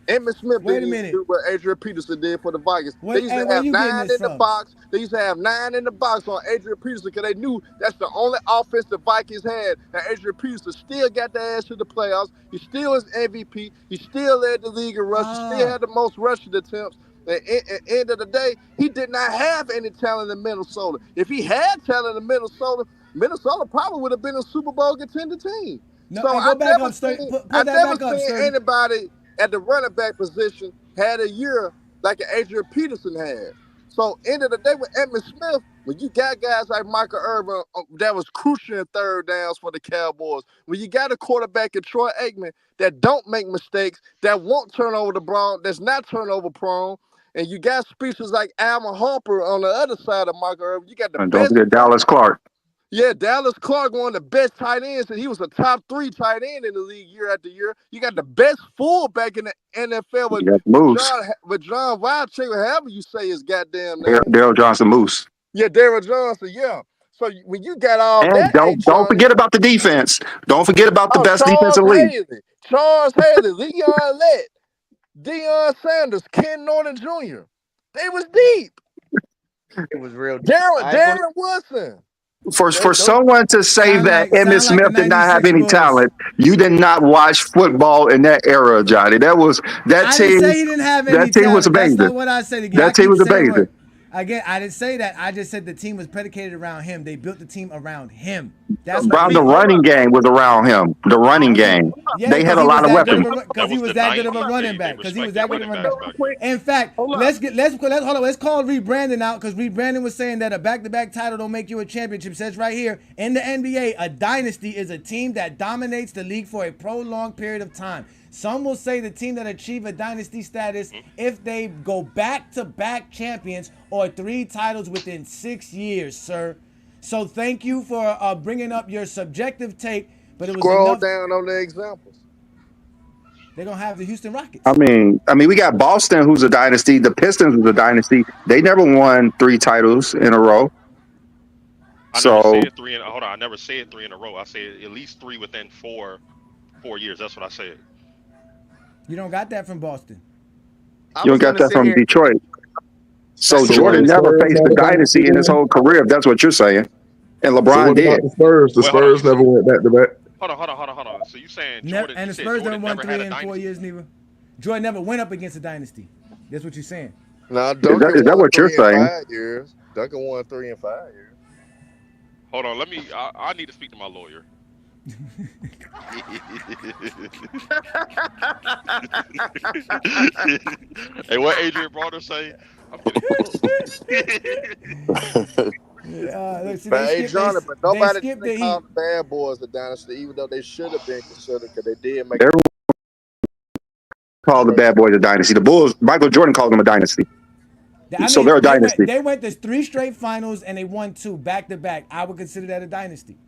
Emmitt Smith wait didn't a even minute. do what Adrian Peterson did for the Vikings. They used Hey, to where have you getting 9 this in the from? box. They used to have 9 in the box on Adrian Peterson because they knew that's the only offense the Vikings had. And Adrian Peterson still got their ass to the playoffs. He still is MVP. He still led the league in rush. He still Ah, had the most rushing attempts. At the end of the day, he did not have any talent in Minnesota. If he had talent in Minnesota, Minnesota probably would have been a Super Bowl contender team. no, So hey, go back up, Sturdy. I Put that never back up, seen Sturdy. anybody at the running back position had a year like an Adrian Peterson had. So end of the day with Emmitt Smith, when you got guys like Michael Irvin that was crucial in third downs for the Cowboys, when you got a quarterback in Troy Aikman that don't make mistakes, that won't turn over the ball, that's not turnover prone, and you got speeches like Alvin Harper on the other side of Michael Irvin, you got the And don't best forget Dallas Clark. yeah, Dallas Clark, one of the best tight ends, and he was a top 3 tight end in the league year after year. You got the best fullback in the NFL You got Moose. with John Wilczek, or however you say his goddamn name. Daryl Johnson Moose. Yeah, Darryl Johnson. Yeah. So when you got all And that, don't Johnny, forget about the defense. Don't forget about the oh best defensive league. Charles Haley, Leon Lett, Deion Sanders, Ken Norton Jr. They was deep. It was real. Darren Woodson. For Those someone to say that Emmitt Sound like the Smith did not have '96 any Bulls. talent, you did not watch football in that era, Johnny. That I didn't team. say he didn't have That any team was talent. That's amazing. not what I said again. I That team keep was saying amazing. what again. I didn't say that. I just said the team was predicated around him. They built the team around him. That's what Around the we. hold running up. game was around him. The running Okay. game. Yeah, They because had a he was lot of that good weapons. of a That because he was was the that good of a 90s. running They back. Because he was respected that good of running a running backs back. back quick. then. In fact, Hold up. let's hold on. Let's call rebranding out because rebranding was saying that a back-to-back title don't make you a championship. Says right here in the NBA, a dynasty is a team that dominates the league for a prolonged period of time. Some will say the team that achieve a dynasty status if they go back-to-back champions or 3 titles within 6 years, sir. So thank you for bringing up your subjective take, but it was Scroll enough. down on the examples. They're gonna have the Houston Rockets. I mean, we got Boston, who's a dynasty. The Pistons was a dynasty. They never won 3 titles in a row. I never So said three in. Hold on, I never said 3 in a row. I said at least 3 within 4 years. That's what I said. You don't got that from Boston. I you don't was got gonna that sit from here. Detroit. So That's So what what Jordan the Ernest. never Spurs faced not the a dynasty dynasty in his then? whole career, if that's what you're saying. And So LeBron what about did. the Spurs? The Wait, hold on. Spurs never went back to back. Hold on. So you saying Jordan? And You the said Spurs never Jordan won never had 3 a in 4 dynasty? years, neither. Jordan never went up against a dynasty. That's what you're saying. Now Is that, Duncan is that won what you're 3 in saying? 5 years. Duncan won 3 in 5 years. Hold on. Let me. I need to speak to my lawyer. Hey, what Adrian Broner say? I'm getting close. Look, see, But hey, Johnny, but they nobody skipped didn't the call Heat. the Bad Boys a dynasty, even though they should have been considered, because they did make They're it called the straight. bad boys a dynasty. The Bulls, Michael Jordan called them a dynasty. I So mean, they're a dynasty. they went to 3 straight finals and they won 2 back to back. I would consider that a dynasty.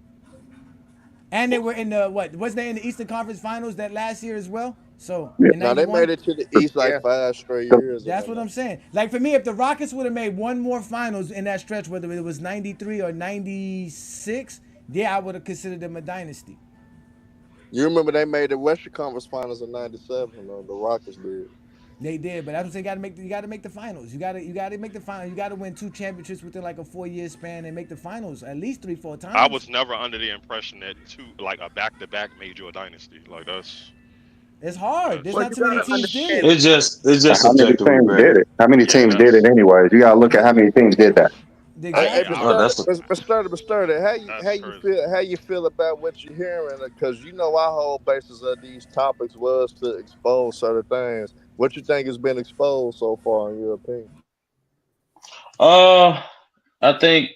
And they were in the wasn't they in the Eastern Conference Finals that last year as well? So Yeah. in Now they made '91, it to the East like Yeah. 5 straight The, years. that's what I'm saying. Like for me, if the Rockets would have made one more finals in that stretch, whether it was '93 or '96, yeah, I would have considered them a dynasty. You remember they made the Western Conference Finals in '97? The Rockets did. They did, but that's what I'm saying. You got to make the finals. You got to make the finals. You got to win 2 championships within like a 4-year span and make the finals at least 3-4 I times. was never under the impression that like a back-to-back made you a dynasty. Like It's hard. There's Well, not you too many gotta teams did understand. it. It's just how many subjectively, teams Greg. did it? How many yeah, teams did it that's anyways? You got to look at how many teams did that. Hey, Exactly. yeah. Oh, that's but Sturdy, That's how you crazy. feel? How you feel about what you're hearing? Because our whole basis of these topics was to expose certain things. What you think has been exposed so far, in your opinion? uh I think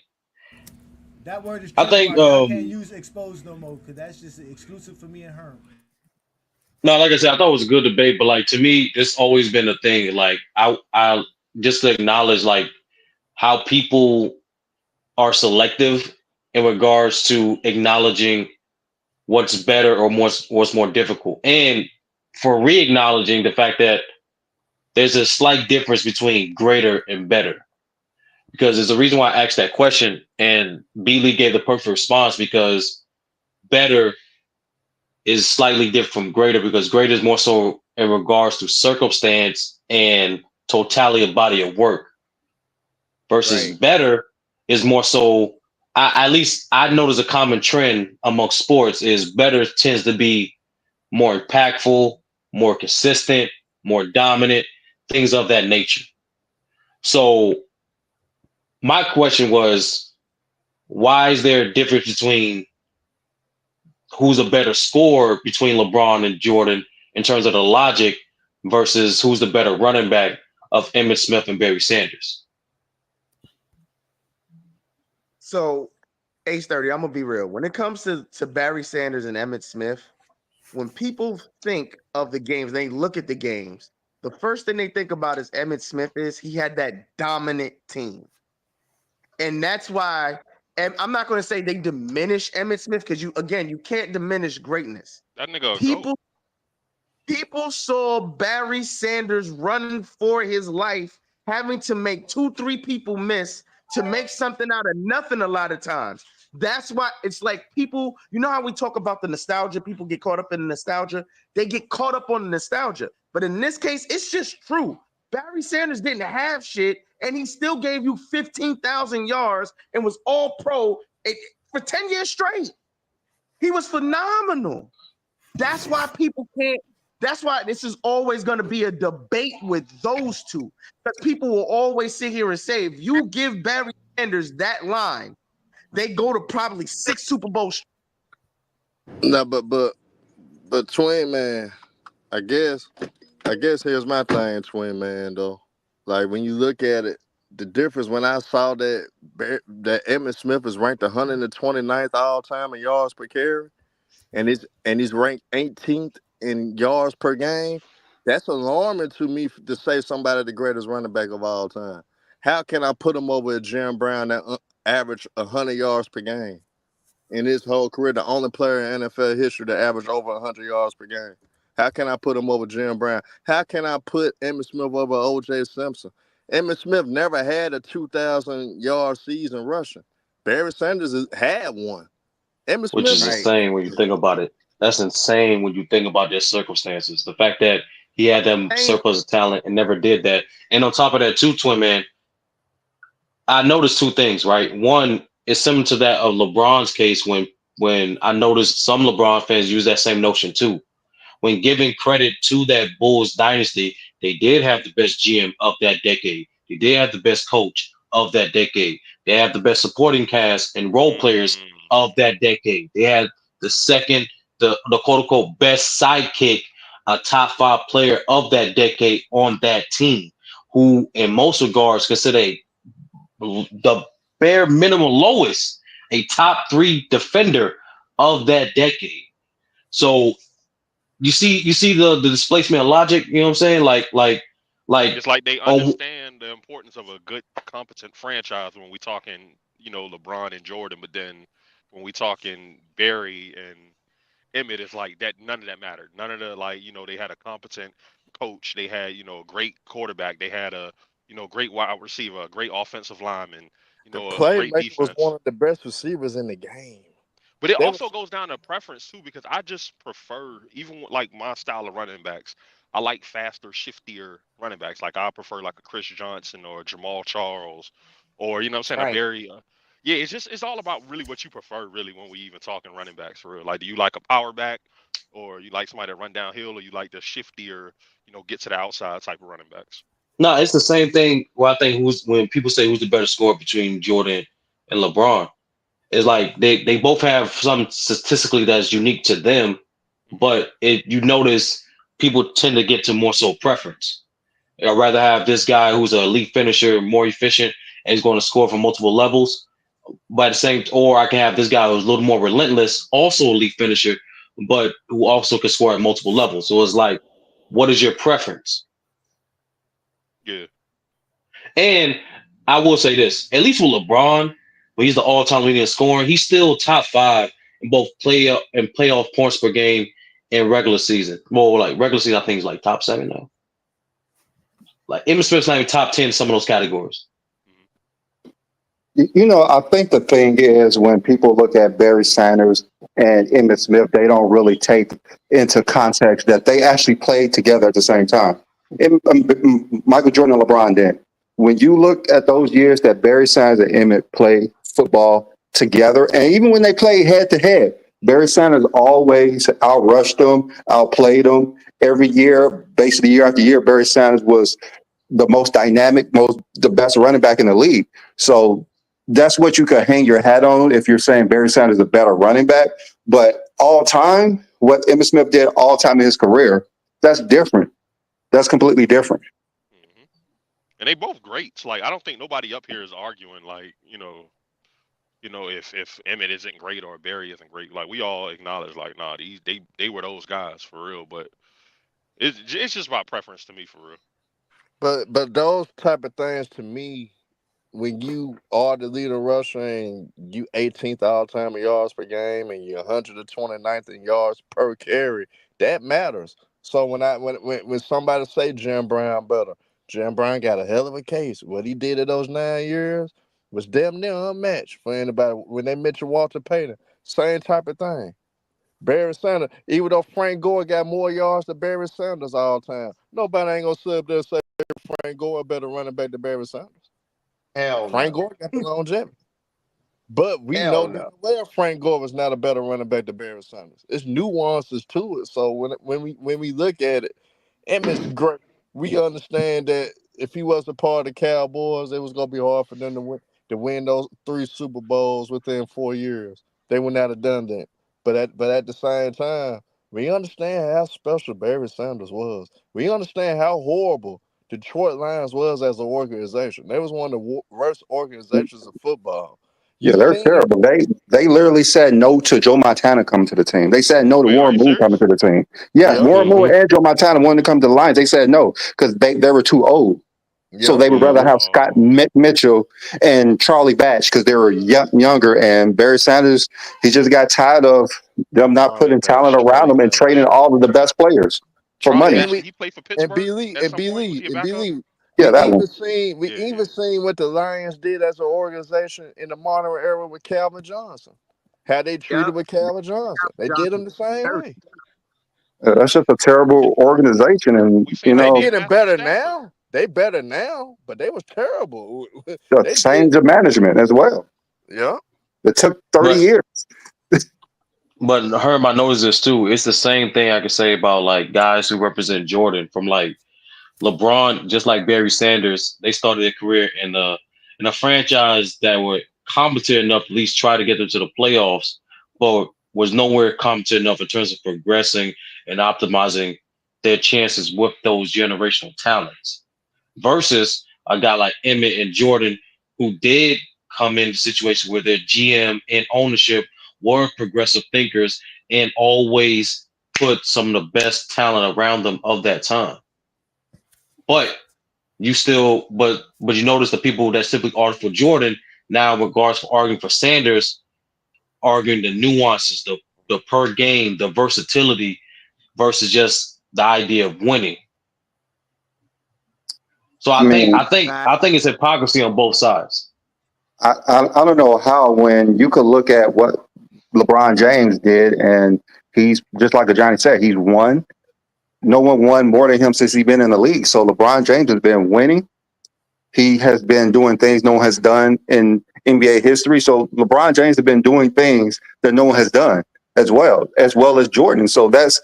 That word is I think trademarked. Y'all can't use exposed no more because that's just exclusive for me and Herm. no, like I said, I thought it was a good debate, but like to me, it's always been a thing. Like I just to acknowledge like how people are selective in regards to acknowledging what's better or what's more difficult. And for re-acknowledging the fact that there's a slight difference between greater and better. Because there's a reason why I asked that question, and B Lee gave the perfect response because better is slightly different from greater because greater is more so in regards to circumstance and totality of body of work versus Right. better is more so at least I notice a common trend amongst sports is better tends to be more impactful, more consistent, more dominant, things of that nature. So my question was, why is there a difference between who's a better scorer between LeBron and Jordan in terms of the logic versus who's the better running back of Emmitt Smith and Barry Sanders? So, H30, I'm gonna be real. When it comes to Barry Sanders and Emmitt Smith, when people think of the games, they look at the games. The first thing they think about is Emmitt Smith is he had that dominant team. And that's why, and I'm not going to say they diminish Emmitt Smith because you can't diminish greatness. That nigga a goat. People saw Barry Sanders running for his life, having to make 2-3 people miss to make something out of nothing a lot of times. That's why it's like people, you know how we talk about the nostalgia, people get caught up in the nostalgia. They get caught up on the nostalgia. But in this case, it's just true. Barry Sanders didn't have shit, and he still gave you 15,000 yards and was all pro for 10 years straight. He was phenomenal. That's why people can't. That's why this is always going to be a debate with those two. Because people will always sit here and say, if you give Barry Sanders that line, they go to probably 6 Super Bowls. No, but Twin Man, I guess here's my thing, Twin Man. Though, like when you look at it, the difference when I saw that Emmitt Smith is ranked 129th all time in yards per carry, and he's ranked 18th in yards per game. That's alarming to me to say somebody the greatest running back of all time. How can I put him over at Jim Brown that averaged 100 yards per game in his whole career? The only player in NFL history to average over 100 yards per game. How can I put him over Jim Brown? How can I put Emmitt Smith over O.J. Simpson? Emmitt Smith never had a 2,000-yard season rushing. Barry Sanders had one. Emmitt Which Smith is is insane when you think about it. That's insane when you think about their circumstances. The fact that he had that ain't surplus of talent and never did that. And on top of that, too, Twin Man, I noticed two things, right? One is similar to that of LeBron's case when I noticed some LeBron fans use that same notion too. When giving credit to that Bulls dynasty, they did have the best GM of that decade. They did have the best coach of that decade. They have the best supporting cast and role players Mm, of that decade. They had the second, the quote unquote best sidekick, a top five player of that decade on that team, who in most regards consider the bare minimum lowest, a top three defender of that decade. So you see the displacement of logic, you know what I'm saying? Like it's like they on understand the importance of a good, competent franchise when we talking, LeBron and Jordan, but then when we talking Barry and Emmitt, it's like that. None of that mattered. None of the they had a competent coach. They had a great quarterback. They had a great wide receiver, a great offensive lineman. the A great playmaker was one defense. of the best receivers in the game. But it They also was goes down to preference too, because I just prefer, even with, like my style of running backs, I like faster, shiftier running backs. Like I prefer like a Chris Johnson or a Jamal Charles, or what I'm saying, a Right. Barry. Yeah, it's all about really what you prefer, really, when we even talking running backs for real. Like, do you like a power back, or you like somebody to run downhill, or you like the shiftier, get to the outside type of running backs? no, it's the same thing. Well, I think when people say who's the better scorer between Jordan and LeBron, it's like they both have something statistically that's unique to them, but you notice people tend to get to more so preference. I'd rather have this guy who's an elite finisher, more efficient, and he's going to score from multiple levels. But at the same, or I can have this guy who's a little more relentless, also elite finisher, but who also can score at multiple levels. So it's like, what is your preference? Yeah. And I will say this, at least with LeBron, when he's the all-time leading in scoring, he's still top five in both play up and playoff points per game in regular season. Well, like regular season, I think he's like top seven now. Like Emmitt Smith's not even top 10 in some of those categories. I think the thing is when people look at Barry Sanders and Emmitt Smith, they don't really take into context that they actually played together at the same time. Michael Jordan and LeBron did. When you look at those years that Barry Sanders and Emmitt played football together, and even when they played head to head, Barry Sanders always outrushed them, outplayed them every year. Basically, year after year, Barry Sanders was the most dynamic, the best running back in the league. So that's what you could hang your hat on if you're saying Barry Sanders is a better running back. But all time, what Emmitt Smith did all time in his career, that's different. That's completely different. Hmm. And they both greats. Like, I don't think nobody up here is arguing like, if Emmitt isn't great or Barry isn't great. Like, we all acknowledge like, nah, they were those guys for real. But it's just about preference to me for real. but those type of things to me, when you are the leader rusher and you 18th all time in yards per game and you're 129th in yards per carry, that matters. So when somebody say Jim Brown better, Jim Brown got a hell of a case. What he did in those 9 years was damn near unmatched for anybody. When they mention Walter Payton, same type of thing. Barry Sanders, even though Frank Gore got more yards than Barry Sanders all time, nobody ain't gonna sit up there and say Frank Gore better running back than Barry Sanders. Hell Frank no. Gore got the longevity. But we Hell know no. where Frank Gore was not a better running back than Barry Sanders. It's nuances to it. So when we look at it, Emmitt's great. We understand that if he was a part of the Cowboys, it was gonna be hard for them to win those 3 Super Bowls within 4 years. They would not have done that. But at the same time, we understand how special Barry Sanders was. We understand how horrible Detroit Lions was as an organization. They was one of the worst organizations of football. You Yeah, they're seen terrible. They literally said no to Joe Montana coming to the team. They said no to Wait, are Warren you Moon coming serious? to the team. Yes, Yep. Warren Moon Mhm. and Joe Montana wanted to come to the Lions. They said no because they were too old. So Yep. they would rather have Scott Mitchell and Charlie Batch because they were younger. And Barry Sanders, he just got tired of them not Charlie putting talent Batch. around them and trading all of the best players for Charlie money. And Batch, we did he play for and Pittsburgh B Lee at some point? Was he a backup? Yeah, we that one. Yeah, yeah. even seen what the Lions did as an organization in the modern era with Calvin Johnson. How they treated with Calvin Johnson. They did him the same way. That's just a terrible organization. And, We seen what They he did with getting Matthew better Stafford. now. They better now, but they was terrible. a They did. change of management as well. Yeah. It took 30 But years. Herm, I noticed this too. It's the same thing I can say about like guys who represent Jordan from like LeBron, just like Barry Sanders. They started their career in a franchise that were competent enough to at least try to get them to the playoffs, but was nowhere competent enough in terms of progressing and optimizing their chances with those generational talents. Versus a guy like Emmitt and Jordan, who did come in a situation where their GM and ownership were progressive thinkers and always put some of the best talent around them of that time. But but you notice the people that simply argue for Jordan now, in regards for arguing for Sanders, arguing the nuances, the per game, the versatility versus just the idea of winning. So I mean, I think it's hypocrisy on both sides. I don't know how when you could look at what LeBron James did, and he's just like Johnny said, he's won. No one won more than him since he's been in the league. So LeBron James has been winning. He has been doing things no one has done in NBA history. So LeBron James has been doing things that no one has done as well as Jordan. So that's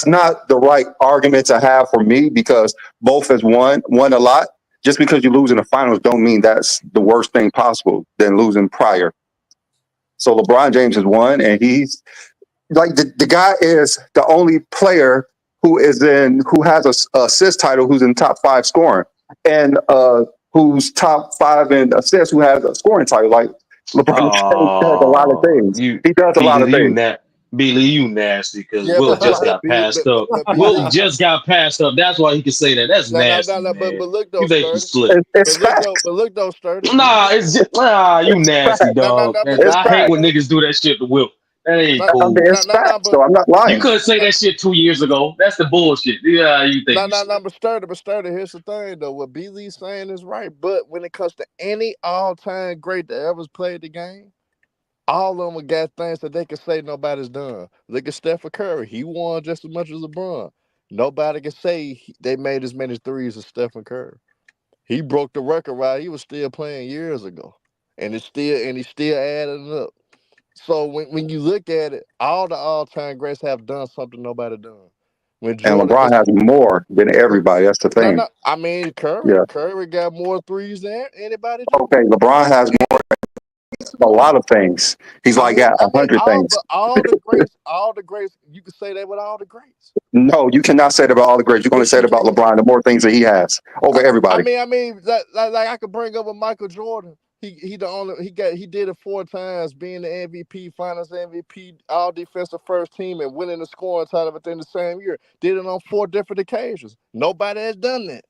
not the right argument to have for me because both has won a lot. Just because you lose in the finals don't mean that's the worst thing possible than losing prior. So LeBron James has won, and he's like the guy is the only player who has a assist title who's in top five scoring and who's top five in assists who has a scoring title. Like LeBron James does a lot of Oh, things. you He does a lot of Billy, things. Billy, you nasty because Yeah, Will but just but got B, passed up. but B Will Lee. just got passed up. That's why he can say that. That's No, no, nasty, no, no. man. But look You though, think you Sturdy. slick? It's facts. But look though, Sturdy. Nah, it's just you nasty Facts. No, no, dog. no. But And It's I look hate though, facts. when though. niggas do that shit to Will. That ain't No, I mean, cool. no, it's no, no. facts. So I'm not You lying. couldn't say No, that shit 2 years ago. That's the bullshit. Yeah, you think no, you no, slick. no. But Sturdy. Here's the thing though. What B Lee's saying is right. But when it comes to any all-time great that ever played the game, all of them got things that they can say nobody's done. Look at Stephen Curry. He won just as much as LeBron. Nobody can say they made as many threes as Stephen Curry. He broke the record while he was still playing years ago, and he's still adding up. So when you look at it, all the all time greats have done something nobody done. When And Jordan, LeBron it's has more than everybody. That's the no, thing. no. I mean Yeah. Curry got more threes than anybody do. Okay. LeBron has a lot of things. He's like got I mean 100 things. all the greats. You can say that with all the greats. No, you cannot say it about all the greats. You're going to Yes, say you it about can. LeBron. The more things that he has over everybody. I mean, like I could bring up with Michael Jordan. He the only he did it 4 times, being the MVP, Finals MVP, All Defensive First Team, and winning the scoring title within the same year. Did it on 4 different occasions. Nobody has done that.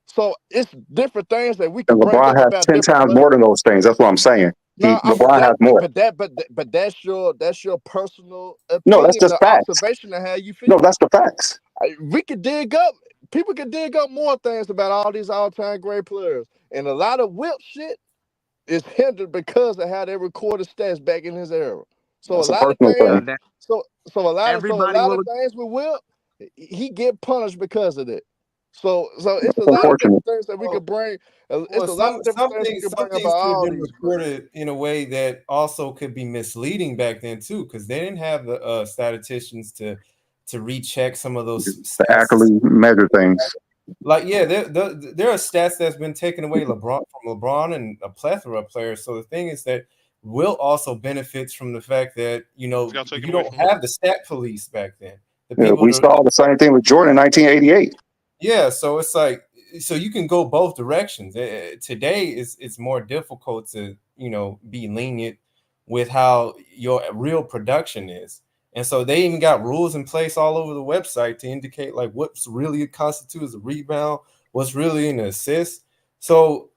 So it's different things that we And could bring LeBron up has about 10 different times more players. than those things. That's what I'm saying. No, LeBron has more. but that's your personal No, that's opinion just or facts. observation of how you No, feel. that's the facts. We could dig up. People could dig up more things about all these all-time great players, and a lot of Wilt shit is hindered because of how they recorded stats back in his era. So a That's a lot of personal things, thing. so a lot of things with Wilt, he get punished because of that. So it's a It's lot of unfortunate. different things that we could bring. It's Well, a lot of different things we could some bring things about could have all been these greats. recorded in a way that also could be misleading back then too, because they didn't have the statisticians to recheck some of those The stats. accolade measure things. Like, yeah, there are stats that's been taken away from LeBron and a plethora of players. So the thing is that Will also benefits from the fact that It's got taken you away don't from who? have the stat police back then. The Yeah, people we saw the same thing with Jordan in 1988. Yeah, so it's like, so you can go both directions. Today it's more difficult to be lenient with how your real production is, and so they even got rules in place all over the website to indicate like what's really constitutes a rebound, what's really an assist. So,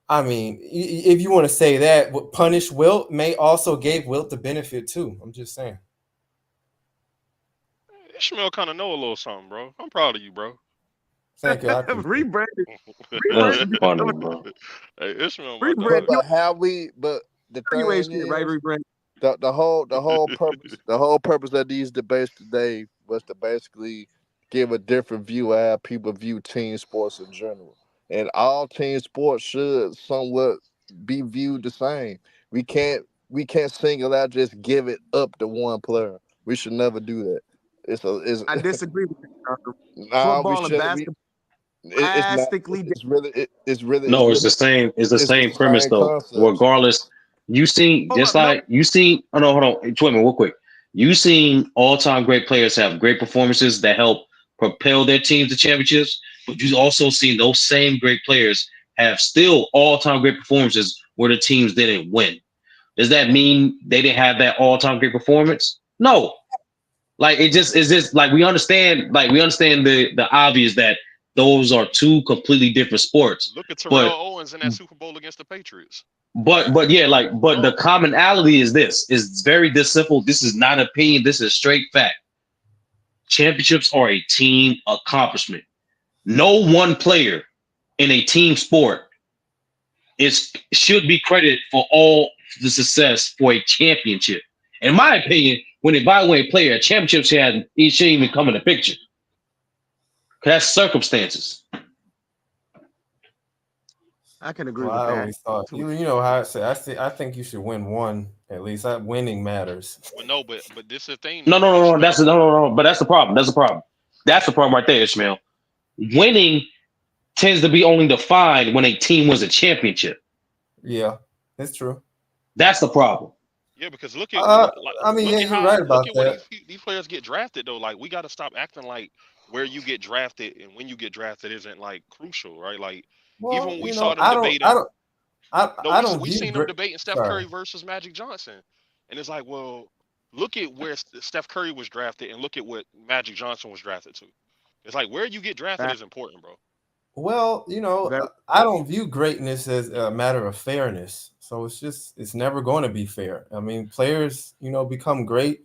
I mean, if you want to say that, punish Wilt may also gave Wilt the benefit too. I'm just saying. Ishmael kind of know a little something, bro. I'm proud of you, bro. Thank you. I appreciate That's funny, bro. Hey, Ishmael, my But dog. but the You ain't thing shit, right, is, rebrand? the whole purpose of these debates today was to basically give a different view of how people view team sports in general. And all team sports should somewhat be viewed the same. We can't single out, just give it up to one player. We should never do that. I disagree with that. Nah, we Football and shouldn't. basketball It's not. drastically different. No, it's the same. It's the It's the same premise same though. concepts. Regardless, you seen Hold just up, no, like you seen. Oh no, hold on. Wait a minute, real quick. You seen all-time great players have great performances that help propel their teams to championships, but you also seen those same great players have still all-time great performances where the teams didn't win. Does that mean they didn't have that all-time great performance? No. Like it's just like we understand the obvious that those are two completely different sports. Look at Terrell But Owens in that Super Bowl against the Patriots. but yeah, but the commonality is this. Is very this simple. This is not opinion. This is straight fact. Championships are a team accomplishment. No one player in a team sport should be credited for all the success for a championship. In my opinion, when they buy away a player, a championship shouldn't even come in the picture. That's circumstances. I can agree Well, with I that. always thought you know how I say. I think you should win one at least. That winning matters. Well, no, but this is the thing. No. Ishmael. That's no. But that's the problem. That's the problem. That's the problem right there, Ishmael. Winning tends to be only defined when a team wins a championship. Yeah, it's true. That's the problem. Yeah, because look at I mean, yeah, you're right about where that. these players get drafted though. Like we got to stop acting like where you get drafted and when you get drafted isn't like crucial, right? Like even Well, when we you saw know, them debating, I don't we view seen them great. debating Steph Sorry. Curry versus Magic Johnson, and it's like, well, look at where Steph Curry was drafted and look at what Magic Johnson was drafted to. It's like where you get drafted is important, bro. Well, you know, I don't view greatness as a matter of fairness. So it's never going to be fair. I mean, players, you know, become great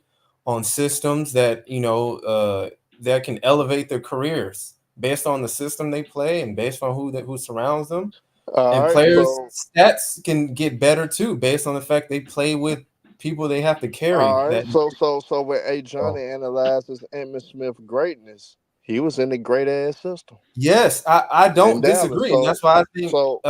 on systems that, you know, that can elevate their careers based on the system they play and based on who surrounds them. All And right, players' so stats can get better too based on the fact they play with people they have to carry. all right, That so when Johnny analyzes Emmitt Smith greatness, he was in a great ass system Yes, I in don't Dallas. disagree, and that's why I think So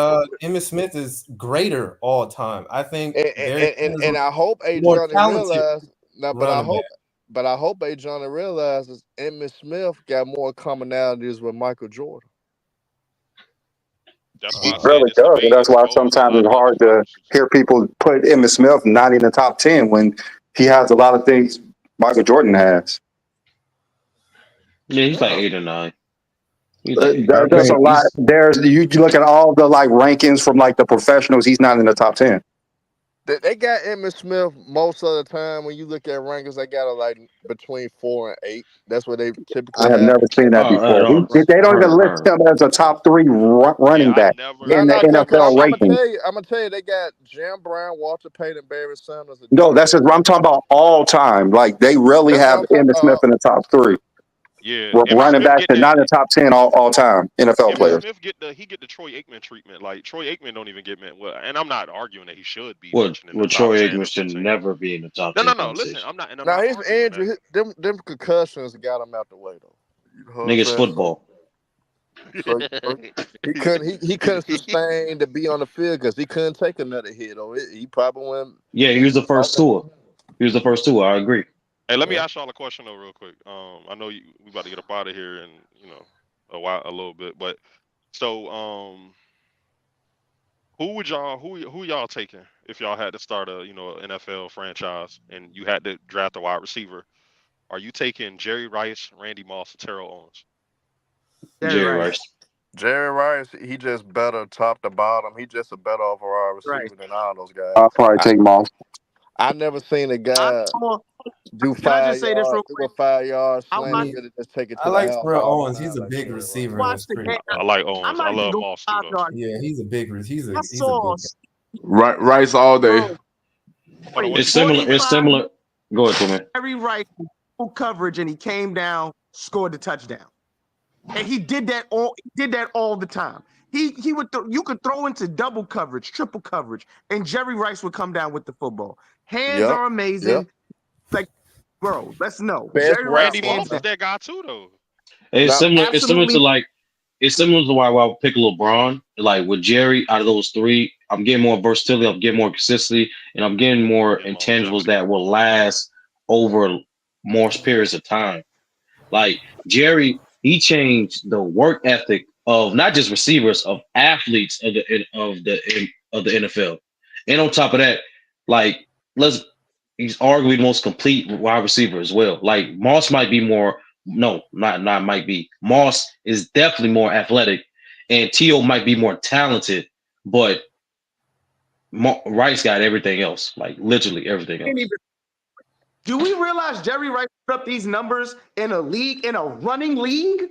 Emmitt Smith is greater all time. I think Barry and, Sanders and was I hope more Johnny talented realized now, running back. but I hope Johnny realizes Emmitt Smith got more commonalities with Michael Jordan. That's why I He said really this does, and debate that's why exposing a sometimes lot it's of hard to hypocrisy. hear people put Emmitt Smith not in the top 10 when he has a lot of things Michael Jordan has. Yeah, he's like 8 or 9. He's Uh, like 8. there- there's a lot. There's you look at all the like rankings from like the professionals. He's not in the top 10. They got Emmitt Smith most of the time. When you look at rankings, they got it like between 4 and 8. That's what they typically I have have. never seen that before. They don't even list him as a top 3 running back in the NFL I'm ranking. gonna tell you, they got Jim Brown, Walter Payton, Barry Sanders. No, that's just, I'm talking about all time. Like they really That's what have I'm talking Emmitt Smith about. in the top 3. Yeah, Emmitt Running Smith backs get are that. not in the top 10 all time NFL Emmitt players. Smith get the Troy Aikman treatment. Like Troy Aikman don't even get well, and I'm not arguing that he should be Well, mentioned in the top Troy 10 Aikman or should 15. never be in the top No, 10 no. Listen, conversation. I'm Now not his arguing that. injury, them concussions got him out the way though. You know what I'm Niggas saying? football. So he couldn't sustain to be on the field because he couldn't take another hit. Or he probably went. Yeah, he was the first tour. I agree. Hey, let me ask y'all a question though, real quick. I know we about to get up out of here in a little bit, but so who y'all taking if y'all had to start a NFL franchise and you had to draft a wide receiver? Are you taking Jerry Rice, Randy Moss, or Terrell Owens? Jerry Rice. Jerry Rice, he just better top to bottom. He just a better overall receiver than all those guys. I'll probably take Moss. I never seen a guy. Do Can I 5 just say this yards, real do quick? a 5 yard I I slant, watched, mean, really just take it I to the like house Terrell all Owens. the He's time a like big Jerry Rice. receiver. watched That's the pretty game. I tough. like I'm Owens. I not even love going Moss too, 5 though. yards. Yeah, he's a big. I He's a saw good guy. Rice all day. bro Hold on, what played you It's say, similar. Dolo? It's 45 similar. Go ahead, man. Jerry Rice full coverage, and he came down, scored the touchdown. And he did that all the time. He would you could throw into double coverage, triple coverage, and Jerry Rice would come down with the football. Hands Yep. are Yep. amazing. Like, bro, let's know. Best Jerry Rice route Randy hands Moss down. is runner. that guy too, though. It's Not similar. It's similar to Absolutely. like. It's similar to why I would pick LeBron. Like with Jerry, out of those three, I'm getting more versatility. I'm getting more consistency, and I'm getting more And intangibles longevity. that will last over more periods of time. Like Jerry, he changed the work ethic of not just receivers, of athletes of the NFL. And on top of that, like let's he's arguably the most complete wide receiver as well. Like Moss might be more, no, not might be. Moss is definitely more athletic, and T.O. might be more talented, but Rice got everything else, like literally everything else. Do we realize Jerry Rice put up these numbers in a league, in a running league?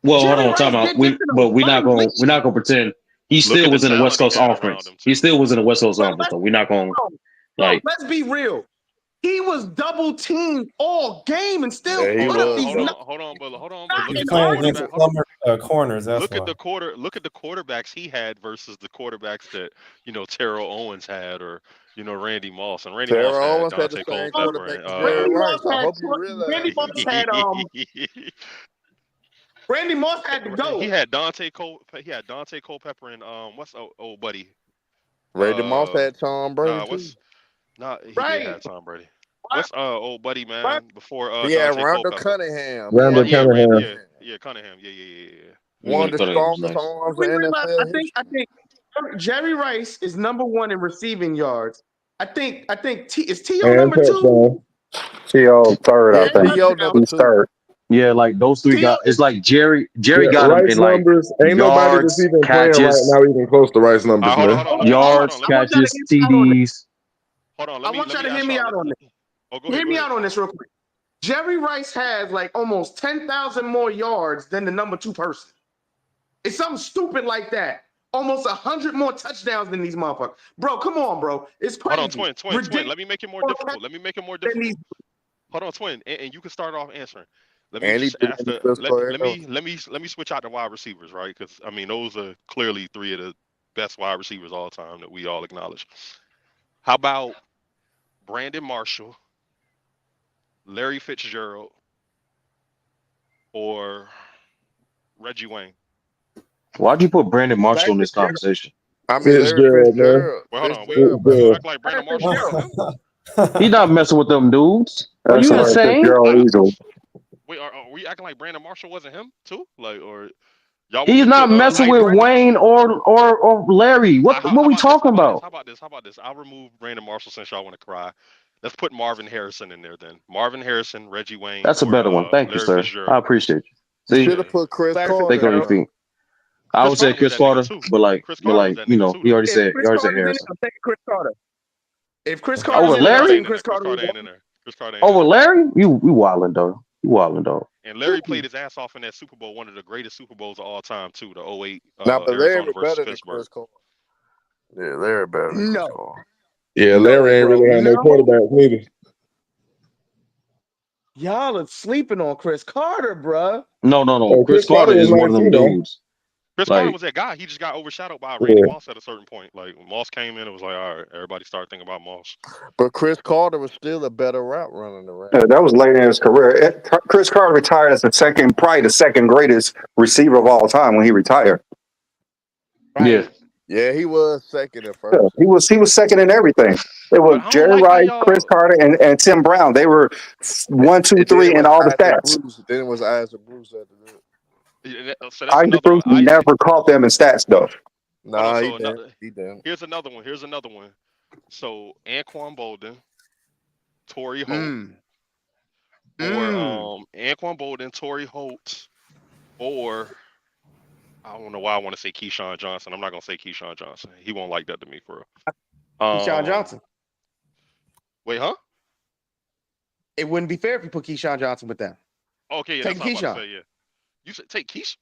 Well, hold Jerry on, Rice talking about did this we, in a but running league. we're not gonna pretend he Look still at the was in the West talent he Coast had around offense. him He too. still was in the West Coast But offense, so we're not gonna like. let's be real. He was double teamed all game and still Yeah, he put up was. these numbers. Hold on, but Not look He's at an the playing against argument. quarterback. Hold on. corners. That's why. Look at the quarterbacks he had versus the quarterbacks that Terrell Owens had, or Randy Moss. And Randy Moss Terrell had Owens had the Dante same Culpepper quarterback and as Jerry Randy Moss Rice. I had hope you realize Randy that. Moss had Randy Moss had to he go. had Dante Culpepper and what's old buddy? Randy Moss had Tom Brady Nah, too. he did Right. have Tom Brady. What's old buddy, Right. man, before He had Dante Randall Culpepper? Cunningham. He Randall had Yeah, Randall Cunningham. Cunningham. yeah, Cunningham. Yeah. One of the Cunningham was strongest nice. arms We in realize, NFL I history. think Jerry Rice is number one in receiving yards. I think is T.O. And number two? touchdown. T.O. third, I And think. T.O. touchdown. number He's 2. third. Yeah, like those three T.O. got. It's like Jerry Yeah, got him in Rice like numbers. Ain't nobody that's yards, even playing right catches, now even close to Rice numbers, Hold man. on. Let me yards, I want y'all to catches, hear me out on this. TDs. hold on. I Let me want y'all to hear ask me y'all. out on this. Go Hear me ahead. out on this real quick. Jerry Rice has like almost 10,000 more yards than the number two person. It's something stupid like that. Almost 100 more touchdowns than these motherfuckers. Bro, come on, bro. It's Hold on, crazy. twin. Let me make it more difficult. Than these- Hold on, twin, and you can start off answering. Let me And he just threw ask in the the physical let era. me switch out the wide receivers, right? Because I mean those are clearly three of the best wide receivers all time that we all acknowledge. How about Brandon Marshall, Larry Fitzgerald, or Reggie Wayne? Why'd you put Brandon Marshall in Larry this Fitzgerald. conversation? I mean, Larry Fitzgerald, man. Fitzgerald. Wait, hold on. Fitzgerald better. You Fitzgerald. act like Larry Brandon Marshall wasn't him? He's not messing with them dudes. Are That's you a Larry insane? Fitzgerald easily. Wait, are we acting like Brandon Marshall wasn't him too? Like, or y'all want He's me to not messing Like with Brandon. Wayne or Larry. What how we about this? talking about? How about this? I'll remove Brandon Marshall since y'all want to cry. Let's put Marvin Harrison in there then. Marvin Harrison, Reggie Wayne, That's a or better one. Thank you, Larry sir. I Fitzgerald. appreciate you. You See, should have put Chris Larry think Carter on in your Fitzgerald. there. feet. I Chris would say Carter was Chris that nigga Carter, too. Chris but Carter was like that nigga too, he though. already If said Chris Carter's in it, Harrison I'm taking Chris Carter. If Chris Nah, Carter's over in it, I'm Larry. taking Chris Chris Carter. Carter ain't in there. Chris Carter ain't in Over there. Larry, you wildin' though. You wildin' though. And Larry played his ass off in that Super Bowl, one of the greatest Super Bowls of all time too, the '08 Now, but Arizona Larry versus better than Pittsburgh. Chris Carter. Yeah, Larry better than Chris No, Carter. Yeah, no, Larry ain't bro. really had no No. quarterback neither. Y'all are sleeping on Chris Carter, bruh. No. Oh, Chris Chris Carter Carter was is one nice of them too, though. dudes. Chris Carter Like was that guy. He just got overshadowed by Randy Yeah. Moss at a certain point. Like Moss came in, it was like, all right, everybody started thinking about Moss. But Chris Carter was still a better route runner than Randy. Yeah, that was late in his career. Chris Carter retired as probably the second greatest receiver of all time when he retired. yeah, Yeah, he was second at Yeah, first. he was second in everything. It was But I don't Jerry like how Rice, Chris y'all. Carter, and Tim Brown. They were 1, 2, And then 3 it in was all the Isaac stats. Bruce. Then it was Isaac Bruce after that. So that's Isaac another one. Bruce never caught them in stats though. Nah, he So didn't. He didn't. here's another one. So Anquan Bolden, Torrey Holt, or Anquan Bolden, Torrey Holt, or I don't know why I want to say Keyshawn Johnson. I'm not gonna say Keyshawn Johnson. He won't like that to me for real. Keyshawn Johnson. Wait, huh? It wouldn't be fair if you put Keyshawn Johnson with them. Okay, yeah, Take that's what I was about Keyshawn. to say. Yeah, you should take Keyshawn.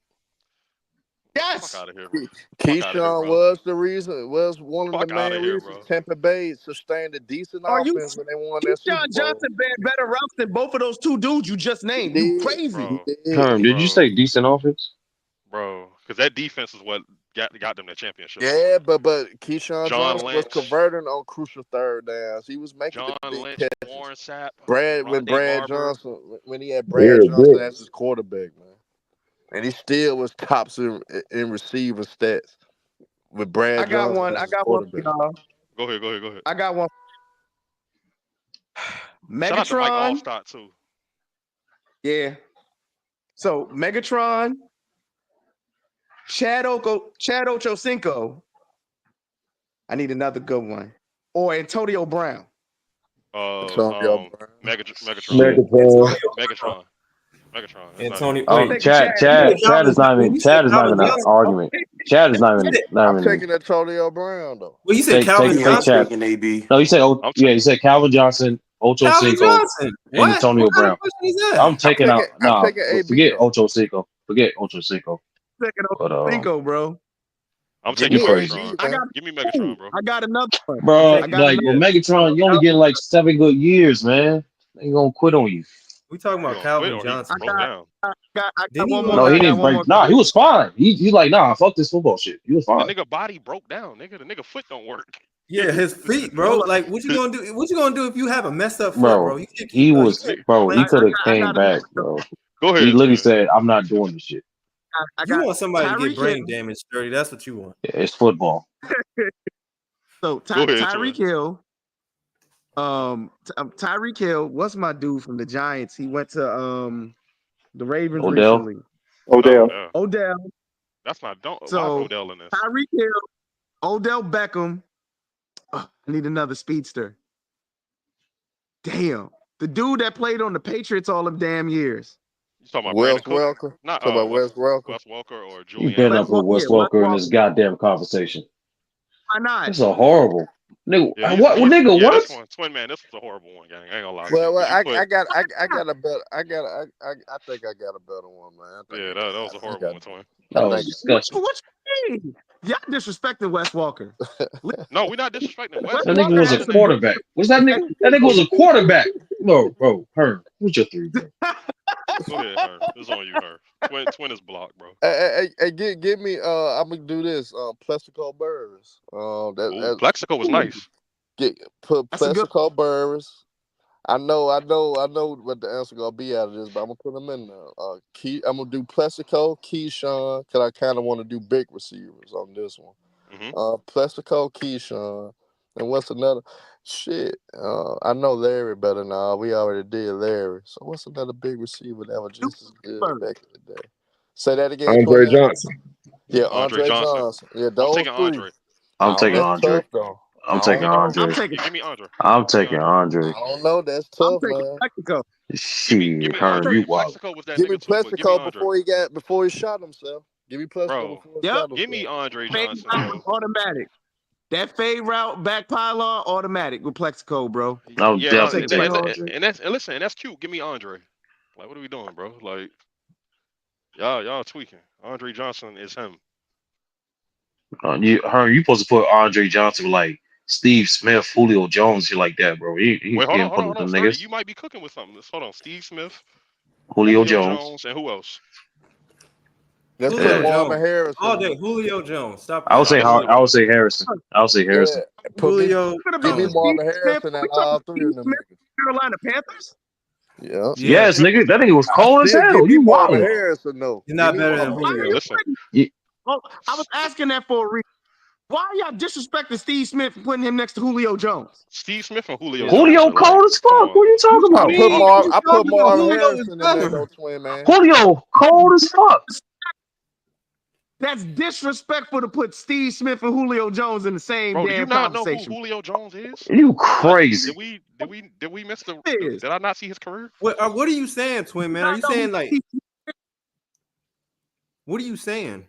Yes. Fuck out of here, bro. Fuck out of here, Keyshawn bro. was the reason. Was one of the Fuck main outta here, reasons bro. Tampa Bay sustained a decent Are you offense when they won that Keyshawn Super Bowl. Johnson better routes than both of those two dudes you just named? He You did. crazy. Bro, Herm, did you bro. say decent offense? Bro, because that defense is what got them that championship. Yeah, but Keyshawn John Johnson was Lynch, converting on crucial third downs. He was making John the big Lynch, catches. Warren Sapp, When Rondé Brad Barber. Johnson, when he had Brad Johnson as his quarterback, man, and he still was tops in receiver stats with Brad I got Johnson one. as I his got one for quarterback. y'all. Go ahead. I got one. Shout out to Mike Megatron. Allstott too. Yeah. So Megatron, Chad Ochocinco. I need another good one. Or Antonio Brown. Antonio Brown. Megatron. Antonio. Oh, Chad is not even an argument. Chad is not even. I'm taking Antonio Brown though. Well, you said Calvin Johnson. Chad. No, you said you said Calvin Johnson, Ocho Cinco, and Antonio Brown. I'm taking out. Nah, forget Ocho Cinco. Forget Ocho Cinco. Cinco, bro. I'm taking Megatron. Give me Megatron, bro. I got another one. Bro, Megatron, you only get like 7 good years, man. They ain't gonna quit on you. We talking about Calvin Johnson. I got one No, more. he didn't break. Nah, he was fine. He like, nah, fuck this football shit. He was fine. The nigga body broke down, nigga. The nigga foot don't work. Yeah, his feet, bro. Like, what you gonna do? What you gonna do if you have a messed up foot, bro? You can't he could have came back, bro. Go ahead. He literally said, "I'm not doing this shit." You want somebody to get brain damage, Sturdy. That's what you want. Yeah, it's football. So Tyreek Hill. Tyreek Hill. What's my dude from the Giants? He went to the Ravens recently. Odell. That's not why is So Odell in this? Tyreek Hill, Odell Beckham. I need another speedster. Damn, the dude that played on the Patriots all them damn years. You talking about Wes Brandon Cook? Welker? Not Wes Welker. Wes Welker or You Julian. better not put Wes Welker in this goddamn conversation. Why not? That's a horrible nigga. Yeah, What? This one, Twin Man, this was a horrible one, gang. I ain't gonna lie. Well, I got a better. I think I got a better one, man. Yeah, that was a horrible one, Twin. That was disgusting. What you mean? Y'all disrespecting Wes Walker. No, we're not disrespecting Wes. That nigga was a quarterback. What's that nigga? That nigga was a quarterback. Bro, Herm, what's your 3, bro? Go ahead, Herm. It's on you, Herm. Twin is blocked, bro. Hey, give me. I'm gonna do this. Plexico Burris. Plexico was nice. Put Plexico Burris. I know what the answer gonna be out of this, but I'm gonna put them in there. I'm gonna do Plexico, Keyshawn, because I kind of want to do big receivers on this one. Plexico, Keyshawn, and what's another? Shit, I know Larry better now. We already did Larry. So what's another big receiver that was just as good back in the day? Say that again. Andre Johnson. Yeah, Andre Johnson. Yeah, I'm taking Andre. I'm taking Andre. I'm taking Andre. Give me Andre. I'm taking Andre. I don't know. That's tough, man. Shit, Herm, you wild. Give me Plexico before he shot himself. Give me Plexico before he shot himself. Give me Andre Johnson. Automatic. That fade route, back pylon, automatic with Plexico, bro. I'm definitely taking Andre. And that's cute. Give me Andre. Like, what are we doing, bro? Like, y'all tweaking. Andre Johnson is him. Herm, you supposed to put Andre Johnson with like Steve Smith, Julio Jones, shit like that, bro. Wait, hold on, Sturdy, you might be cooking with something. Hold on, Steve Smith, Julio Jones, and who else? Let's put Marvin Harrison. All day, Julio Jones. Stop. I would say Harrison. Yeah, Julio. Give me Marvin Harrison and all 3 of them. Carolina Panthers. Yeah. Yes, nigga. That nigga was cold as hell. You Marvin wild. Harrison, no. You're not better than Julio. Listen. Oh, I was asking that for a reason. Why are y'all disrespecting Steve Smith for putting him next to Julio Jones? Steve Smith and Julio. Julio cold as fuck. What are you talking about? I put Marvin Harrison in there, though, Twin Man. Julio cold as fuck. That's disrespectful to put Steve Smith and Julio Jones in the same damn do you not conversation. know who Julio Jones is? You crazy? Did we miss the? Did I not see his career? What are you saying, Twin Man? Are you saying like? What are you saying?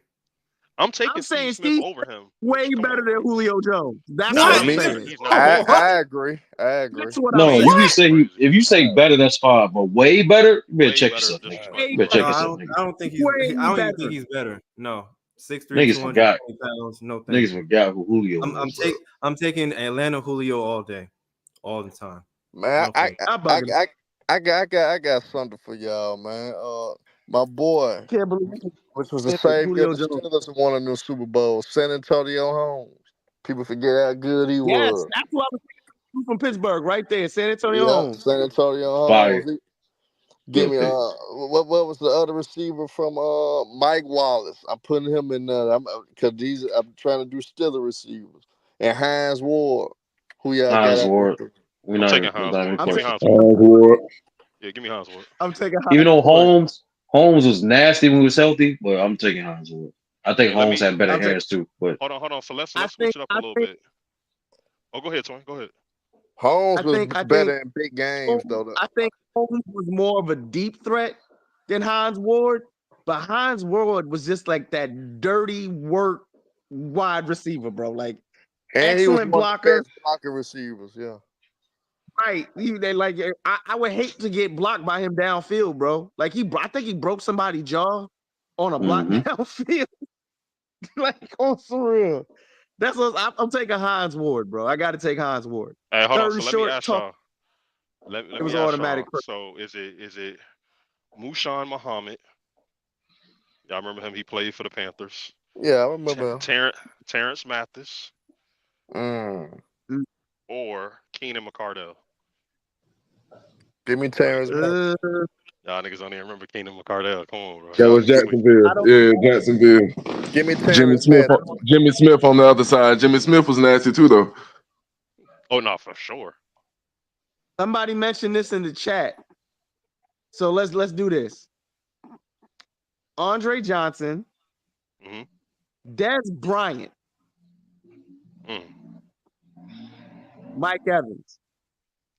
I'm taking Steve saying Smith Steve over him. way Come better on, than bro. Julio Jones. That's Nah, what I'm he's Me, not. saying. He's not better. I agree. I agree. That's what I'm No, saying. you can say Crazy. if you say better, that's fine, but way better, you better Way check better. yourself, nigga. Disrespectful. Way You better check No, better. yourself, nigga. I don't think Way I don't even better. think he's better. No. 6'3", Niggas forgot. 220 pounds. No, thank Niggas you. forgot who Julio was, bro. I'm taking Atlanta Julio all day, all the time. Man, No thank you. I bugging. I got something for y'all, man. My boy, Can't believe which was the it. savior of Julio the Jones. Steelers and won a new Super Bowl, San Antonio Holmes. People forget how good he Yes, was. that's what I was thinking from Pittsburgh, right there, San Antonio Yeah, Holmes. San Antonio Fire. Holmes. Give me what was the other receiver from Mike Wallace? I'm putting him in there. I'm trying to do Steelers receivers. And Hines Ward, who y'all Hines got out Ward. there? We're I'm not taking even Hines Ward. Give me close. Hines Ward. Ward. Yeah, give me Hines Ward. I'm taking Even though Ward. Holmes was nasty when he was healthy, but I'm taking Hines Ward. I think Hey, let Holmes me had better I'm taking. hands too, but hold on. So let's I switch think. it up a I little think. bit. Oh, go ahead, Tony. Go ahead. Holmes I was think. I think. better in big games, though. I think Holmes was more of a deep threat than Hines Ward, but Hines Ward was just like that dirty work wide receiver, bro. Like And he was excellent one of the blocker. best blocker receivers, yeah. Right. They like I would hate to get blocked by him downfield, bro. Like I think he broke somebody's jaw on a block downfield. Like on surreal. That's what I'm taking Hines Ward, bro. I got to take Hines Ward. Hey, hold on. Third So and let me short, ask talk. y'all. Let It was me ask automatic. y'all. So is it Mushan Muhammad? Y'all remember him? He played for the Panthers. Yeah, I remember. Terrence Mathis Mm. or Keenan McCardell? Give me Terrence. Y'all niggas don't even remember Keenan McCardell. Come on, bro. That Y'all was niggas tweaking. Jacksonville. Yeah, Jacksonville. Give me Jimmy Terrence Smith. Mathis. Jimmy Smith on the other side. Jimmy Smith was nasty too, though. Oh no, for sure. Somebody mentioned this in the chat. So let's do this. Andre Johnson, Des Bryant, Mike Evans.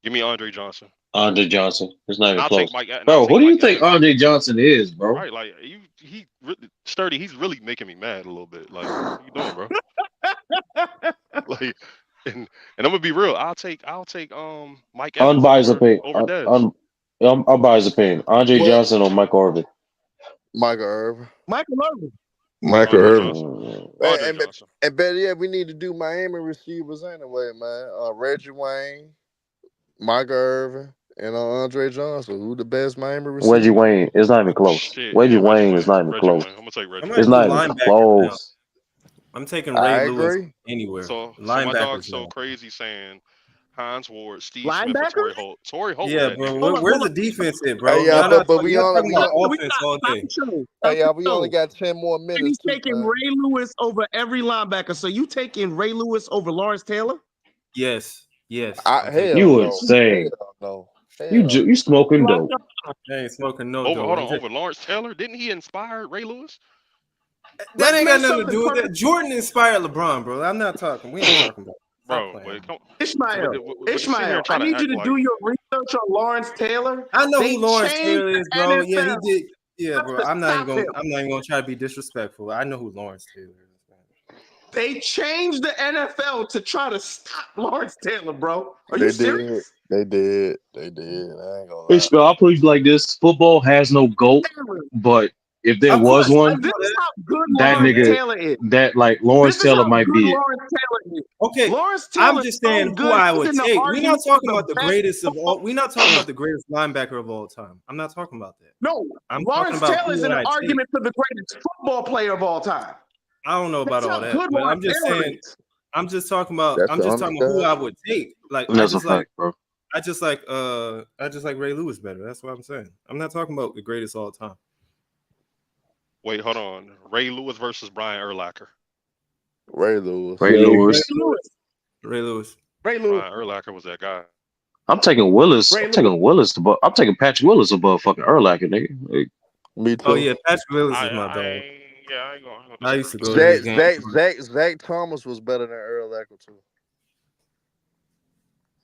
Give me Andre Johnson. Andre Johnson. It's not even I'll close. take Mike. Bro, who do you think Andre Johnson is, bro? Right, like he really sturdy. He's really making me mad a little bit. Like, what you doing, bro? Like, and I'm gonna be real. I'll take Mike Evans Unbiased opinion. over Dez. Unbiased opinion. Andre Johnson or Michael Irvin? Michael Irvin. Michael Irvin. Michael Irvin. Andre Johnson. And better yet, we need to do Miami receivers anyway, man. Reggie Wayne, Michael Irvin, and Andre Johnson. Who the best Miami receivers? Reggie Wayne. It's not even close. Shit, Reggie yeah, Wayne is not even Reggie close. Wayne. I'm gonna take Reggie. It's not even close. I'm taking I Ray Lewis agree. anywhere. So my Linebackers, dog's so man. crazy saying Hines Ward, Steve Smith, or Linebacker? Torrey Holt. Torrey Holt. Yeah, bro. Where's the defense at, bro? Hey, yeah, Y'all but we y'all only talking about offense all day. Hey, y'all, we only got 10 more minutes. He's taking Ray Lewis over every linebacker. So you taking Ray Lewis over Lawrence Taylor? Yes. Yes. You insane. No. You smoking dope. I ain't smoking no dope. Hold on, over Lawrence Taylor? Didn't he inspire Ray Lewis? That ain't got nothing to do with that. Jordan inspired LeBron, bro. I'm not talking. We ain't talking about that. Bro, wait, come Ishmael, Ishmael, I need you to do your research on Lawrence Taylor. I know They who Lawrence changed Taylor is, bro. the Yeah, he NFL. did. Yeah, bro. I'm not Stop even him. gonna try to be disrespectful. I know who Lawrence Taylor is. They changed the NFL to try to stop Lawrence Taylor, bro. Are They you did. serious? They did. I ain't gonna lie. Ishmael, I'll put it like this. Football has no GOAT, but if there was one, This is how good that Lawrence nigga, Taylor is. that like Lawrence Taylor might be it. Lawrence Taylor is. Okay, Lawrence Taylor I'm just saying who I would take. We're not talking about the greatest of all. We're not talking about the greatest linebacker of all time. I'm not talking about that. No, I'm Lawrence talking about Taylor is an argument for the greatest football player of all time. I don't know about all that, good but I'm Lawrence just Taylor saying. I'm just talking about. That's I'm just talking about who I would take. Like That's a fact, bro. I just like Ray Lewis better. That's what I'm saying. I'm not talking about the greatest of all time. Wait, hold on. Ray Lewis versus Brian Urlacher. Ray Lewis. Ray Lewis. Brian Urlacher was that guy. I'm taking Willis. I'm taking Patrick Willis above fucking Urlacher, nigga. Like, me too. Oh yeah, Patrick Willis is my dog. I ain't going. I used to go to his games. Zach Thomas was better than Urlacher too.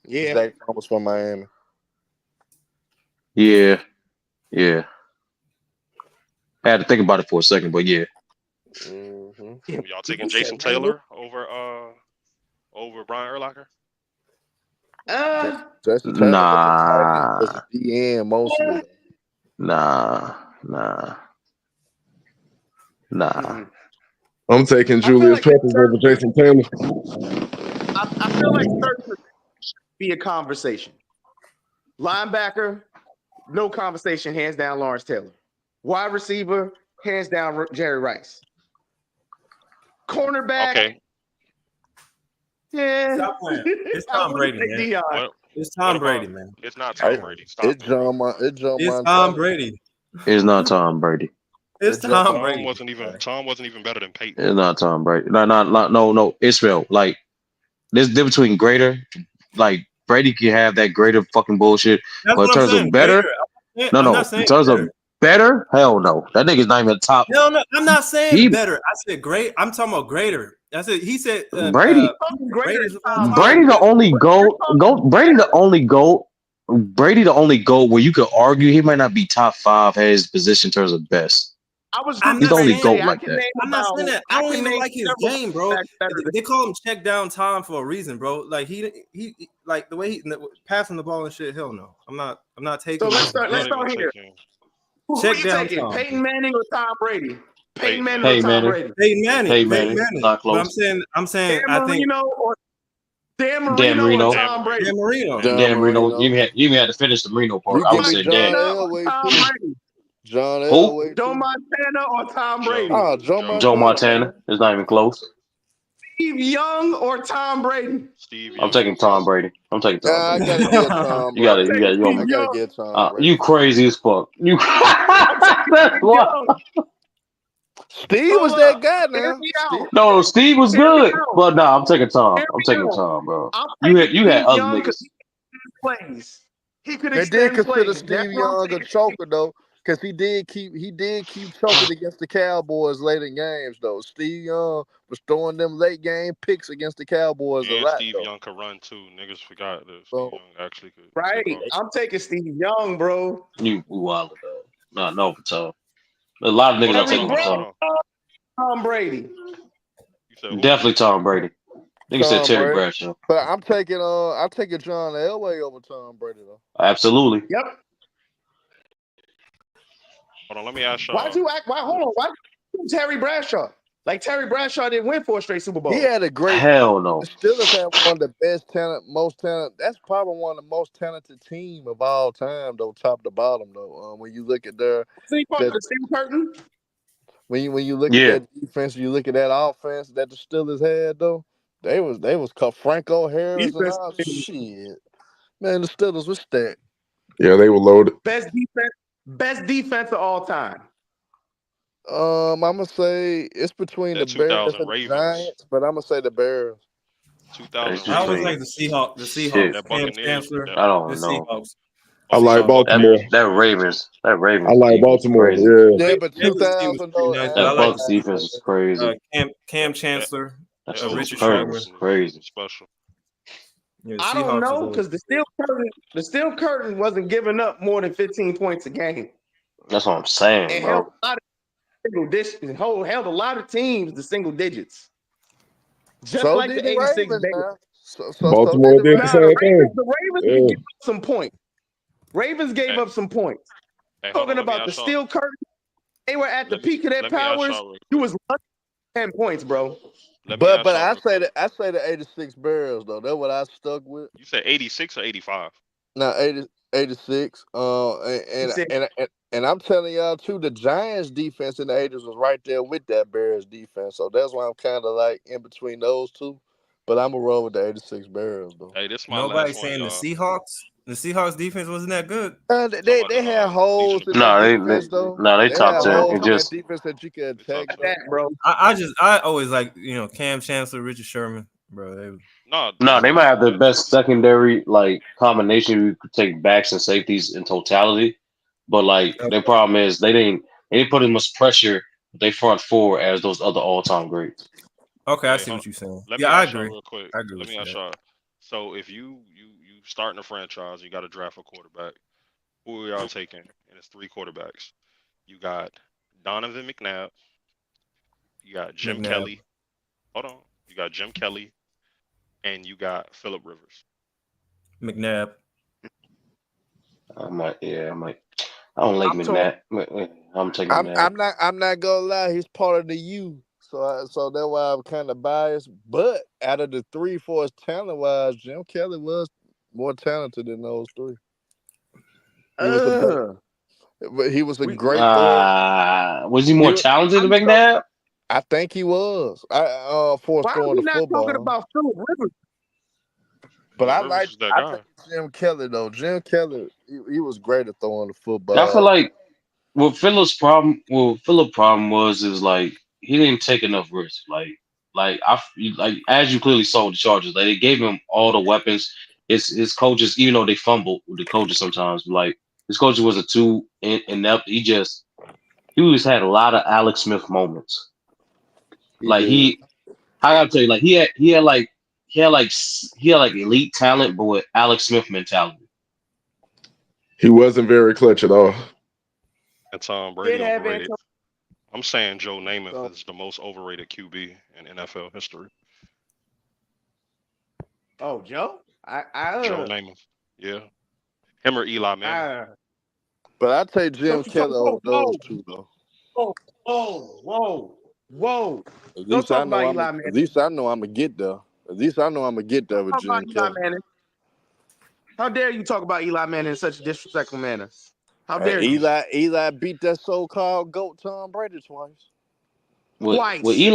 Yeah. Zach Thomas from Miami. yeah. I had to think about it for a second, but yeah. Y'all taking Jason Taylor over Brian Urlacher? Jason Taylor was a tight end, was Nah, a DN mostly. nah. I'm taking I feel Julius like there's Peppers over certain. Jason Taylor. I feel like certain be a conversation. Linebacker, no conversation. Hands down, Lawrence Taylor. Wide receiver, hands down, Jerry Rice. Cornerback. Okay. Yeah. Stop playing. It's Tom Brady, man. It's Tom Brady, man. It's not Tom Brady. Stop It's John It's Montana. Brady. It's not Tom Brady. It's Tom Brady. Tom wasn't even better than Peyton. It's not Tom Brady. No. Israel. Like, there's a difference between greater. Like, Brady can have that greater fucking bullshit. That's But in what I'm terms saying. of better, Greater. no. I'm not In saying terms better. of better, hell no. That nigga's not even top. No, I'm not saying He- better. I said great. I'm talking about greater. I said he said Brady. Brady's Brady the only goat. Brady the only goat. Brady the only goat where you could argue he might not be top 5 at his position in terms of best. I'm He's not the only saying goat that. like that. I'm not saying that. I don't even like his game, bro. They call him check down Tom for a reason, bro. Like he like the way he passing the ball and shit. Hell no. I'm not taking. So let's start here. Who are you taking? Tom. Peyton Manning or Tom Brady? Peyton Manning Hey, or Tom Manning. Brady? Peyton Manning. Not close. But I'm saying Dan I think Marino or Dan Dan Marino Marino. or Tom Brady? Dan Marino. Dan Marino. You even had to finish the Marino part. You I give would me say John Dan. Elway Tom too. Brady. John Who? Elway. Joe Montana or Tom Brady? Oh, Joe Joe Montana. It's not even close. Steve Young or Tom Brady? I'm taking Tom Brady. I'm taking Tom I Brady. gotta get Tom You got Brady. it. You I gotta get Tom Brady. you crazy as fuck. You. That's why. Steve was that guy now. No, Steve was good, but nah, I'm taking Tom. I'm taking Tom, bro. You had other niggas. Plays. He could They extend did consider plays. Steve Young a choker though, because he did keep choking against the Cowboys late in games though. Steve Young was throwing them late game picks against the Cowboys a And lot. Steve though. Young could run too. Niggas forgot that So, Steve Young actually could. Right. I'm taking Steve Young, bro. You wild though. No, for Tom. A lot of niggas are taking Tom. Tom Brady. Definitely Tom Brady. Nigga said Terry Bradshaw. But I'm taking John Elway over Tom Brady though. Absolutely. Yep. Hold on, let me ask y'all. Why'd you act? Why you Terry Bradshaw? Like Terry Bradshaw didn't win 4 straight Super Bowls. He had a great. Hell no. The Steelers have one of the best most talent. That's probably one of the most talented team of all time, though, top to bottom, though. When you look at their, See part of the Steel Curtain. When you look at that defense, you look at that offense that the Steelers had, though. They was Franco Harris and all shit. Man, the Steelers was stacked. Yeah, they were loaded. Best defense of all time. I'm gonna say it's between the Bears and the Giants, but I'm gonna say the Bears. 2000. I always like the Seahawks. The Seahawks. Cam Chancellor. I don't the know. Seahawks. I like Baltimore. That Ravens. I like Baltimore. Crazy. Yeah, but 2000 though. That Bucks defense is crazy. Cam Chancellor. Richard Richard Sherman Sherman. was crazy. Special. Yeah, I don't know because the Steel Curtain wasn't giving up more than 15 points a game. That's what I'm saying, It bro. held a lot of teams to single digits. Just So like did the the 86 Ravens, Bears. man. Baltimore did the same thing. The Ravens gave up some points. Ravens gave up some points. Talking about the Steel Curtain, they were at the peak of their powers. You was 10 points, bro. But I say the 86 Bears though. That's what I stuck with. You said 86 or 85? No, 86. And I'm telling y'all too, the Giants defense in the 80s was right there with that Bears defense. So that's why I'm kind of like in between those two. But I'm gonna roll with the 86 Bears though. Hey, this my Nobody's last saying one, the Seahawks. The Seahawks defense wasn't that good. They had holes in that defense though. They top 10. It just that defense that you could attack, bro. I always like Cam Chancellor, Richard Sherman, bro. they might have the best secondary combination. You could take backs and safeties in totality, but their problem is they didn't put as much pressure with their front four as those other all-time greats. Okay, I see what you're saying. I agree. Real quick. Let me ask y'all. So if you starting a franchise, you got to draft a quarterback. Who are y'all taking? And it's 3 quarterbacks. You got Donovan McNabb. You got Jim McNabb. Kelly. Hold on. You got Jim Kelly, and you got Philip Rivers. McNabb. I might. Yeah, I might. I don't like I'm torn. McNabb. I'm taking I'm McNabb. I'm not I'm not gonna lie. He's part of the U, so that's why I'm kind of biased. But out of the three, for us talent wise, Jim Kelly was more talented than those three. He was a better, Uh, but he was a we great thrower. Was he He more was, talented why than you so McNabb? I think he was. For why are throwing we the not talking football. about Philip Rivers? But Philip Rivers is that I guy. think Jim Kelly though. Jim Kelly, he was great at throwing the I feel football. like Philip's problem was is like he didn't take enough risk. Like as you clearly saw with the Chargers, like they gave him all the weapons. His coaches, even though they fumbled with the coaches sometimes, like his coaches was a too inept. He always had a lot of Alex Smith moments. He Like did. I gotta tell you, like he had like elite talent, but with Alex Smith mentality. He wasn't very clutch at all. And Tom Did Brady have overrated. Antonio. I'm saying Joe Namath So, is the most overrated QB in NFL history. oh, Joe, Joe Namath. Yeah. Him or Eli Manning. I But I take Jim don't you talk. Kelly Whoa, over those whoa, two though. whoa, whoa, whoa, whoa! At Don't least I talk know about I'm. Eli At Manning. least I know I'm gonna get there. At least I know I'm gonna get there Don't with talk about Jim Eli Kelly. Manning. How dare you talk about Eli Manning in such a disrespectful manner? How And dare you? Eli beat that so-called goat Tom Brady twice. Twice.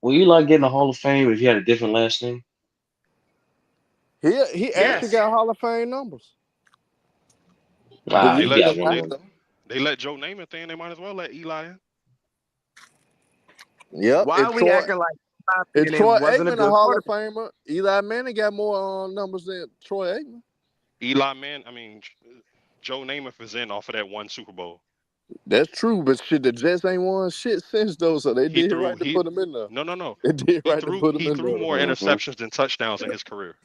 Will Eli get in the Hall of Fame if he had a different last name? He actually Yes. Yes. got Hall of Fame numbers. They He let Believe it got or one they more. not, though. they let Joe Namath in. They might as well let Eli in. Yep. Why are we acting like Eli If Manning Troy wasn't a Aikman a good Hall of quarterback? Famer, Eli Manning got more numbers than Troy Aikman. Eli Man, I mean Joe Namath is in off of that one Super Bowl. That's true, but shit, the Jets ain't won shit since though, so they He did threw right to he put him in there. no. They did He right to threw put him he in threw there. more Hmm. interceptions than touchdowns in his career.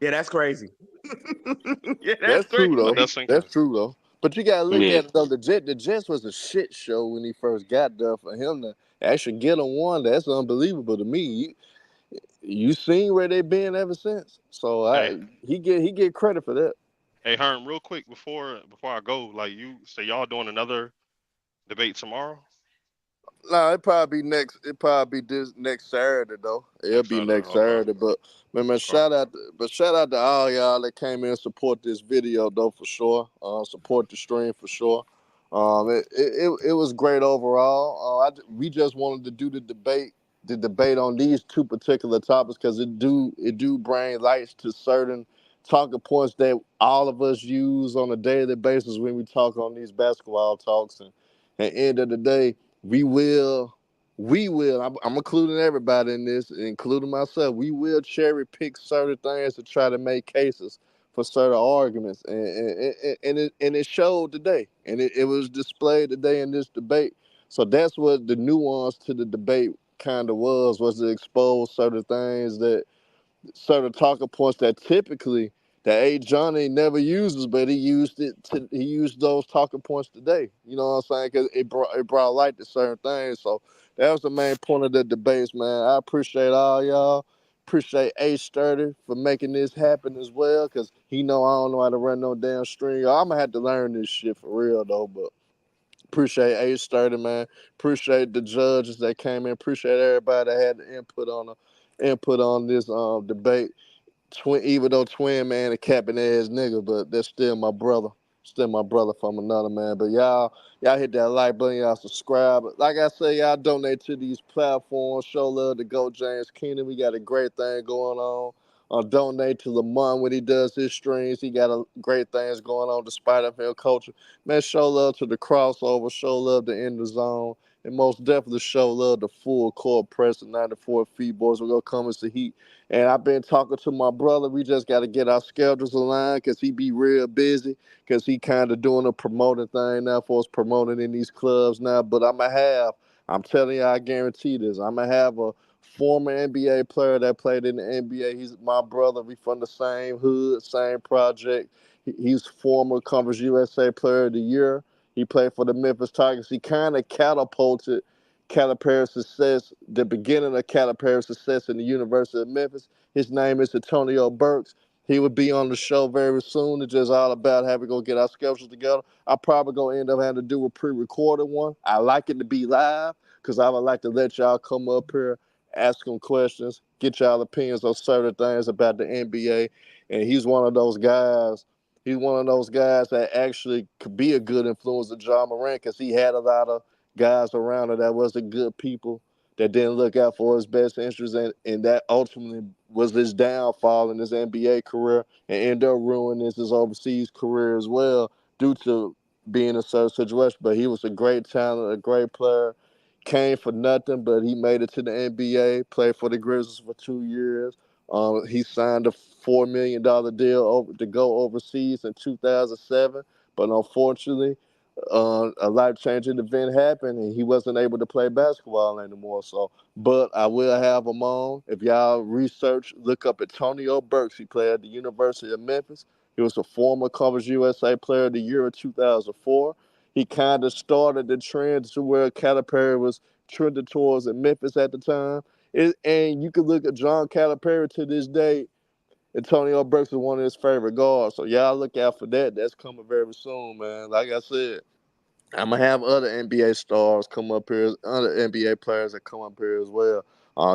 Yeah, that's crazy. Yeah, that's That's true Let crazy. though. that sink in. That's true though. But you gotta look Yeah. at it though. The Jets was a shit show when he first got there. For him to actually get him one, that's unbelievable to me. You seen where they been ever since. So Hey, he get credit for that. hey Herm, real quick before I go, like you say y'all doing another debate tomorrow? No, it probably be next. It probably be this next Saturday though. It'll Next be Saturday. next Okay. Saturday. But man, Okay. shout out to all y'all that came in and support this video though for sure. Support the stream for sure. It was great overall. We just wanted to do the debate on these two particular topics because it do bring lights to certain talking points that all of us use on a daily basis when we talk on these basketball talks. And at the end of the day we will. I'm including everybody in this, including myself. We will cherry pick certain things to try to make cases for certain arguments, and it showed today, and it was displayed today in this debate. So that's what the nuance to the debate kind of was to expose certain things that certain talking points that typically that A. Johnny never uses, but he used those talking points today. You know what I'm saying? Because it brought light to certain things. So that was the main point of the debates, man. I appreciate all y'all. Appreciate A. Sturdy for making this happen as well, because he know I don't know how to run no damn string. I'm gonna have to learn this shit for real though, but appreciate A. Sturdy, man. Appreciate the judges that came in. Appreciate everybody that had the input on this debate. Even though Twin man a capping ass nigga, but that's still my brother. Still my brother from another man. But y'all hit that like button, y'all subscribe. Like I say, y'all donate to these platforms. Show love to Go James Keenan. We got a great thing going on. Donate to Lamont when he does his streams. He got a great things going on despite of him culture. Man, show love to the crossover. Show love to In the Zone. And most definitely show love to full court press and 94 feet boys. We're gonna come as the heat. And I've been talking to my brother. We just got to get our schedules aligned because he be real busy because he kind of doing a promoting thing now for us promoting in these clubs now. But I'm telling you, I guarantee this, I'm going to have a former NBA player that played in the NBA. He's my brother. We from the same hood, same project. He's former Conference USA Player of the Year. He played for the Memphis Tigers. He kind of catapulted Calipari's success, the beginning of Calipari's success in the University of Memphis. His name is Antonio Burks. He would be on the show very soon. It's just all about having to go get our schedules together. I'm probably going to end up having to do a pre-recorded one. I like it to be live because I would like to let y'all come up here, ask them questions, get y'all opinions on certain things about the NBA. And he's one of those guys. He's one of those guys that actually could be a good influence of John Morant because he had a lot of guys around him that wasn't good people, that didn't look out for his best interests, and that ultimately was his downfall in his NBA career and ended up ruining his overseas career as well due to being in a certain situation. But he was a great talent, a great player, came for nothing, but he made it to the NBA, played for the Grizzlies for 2 years. He signed a $4 million deal to go overseas in 2007, but unfortunately, a life-changing event happened, and he wasn't able to play basketball anymore. So, but I will have him on. If y'all research, look up Antonio Burks. He played at the University of Memphis. He was a former Conference USA Player of the Year in 2004. He kind of started the trend to where Calipari was trending towards in Memphis at the time. And you can look at John Calipari to this day. Antonio Burks is one of his favorite guards. So y'all look out for that. That's coming very soon, man. Like I said, I'm going to have other NBA stars come up here, other NBA players that come up here as well.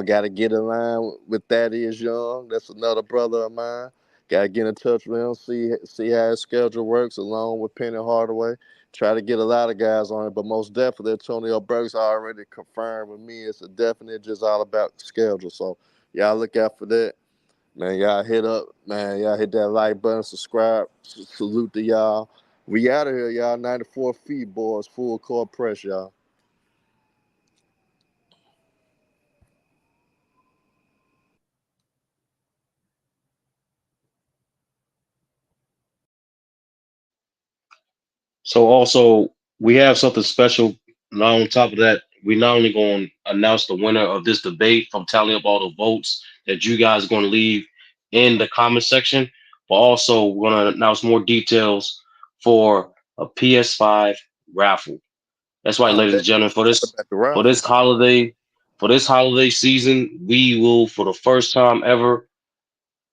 Got to get in line with Thaddeus Young. That's another brother of mine. Got to get in touch with him, see how his schedule works, along with Penny Hardaway. Try to get a lot of guys on it, but most definitely Antonio Burks already confirmed with me. It's a definite just all about schedule. So y'all look out for that. Man, y'all hit that like button, subscribe, salute to y'all. We out of here, y'all. 94 feet, boys. Full court press, y'all. So also we have something special. Now on top of that, we not only going to announce the winner of this debate from tallying up all the votes that you guys are going to leave in the comment section, but also we're going to announce more details for a PS5 raffle. That's right, ladies and gentlemen, for this holiday season, we will, for the first time ever,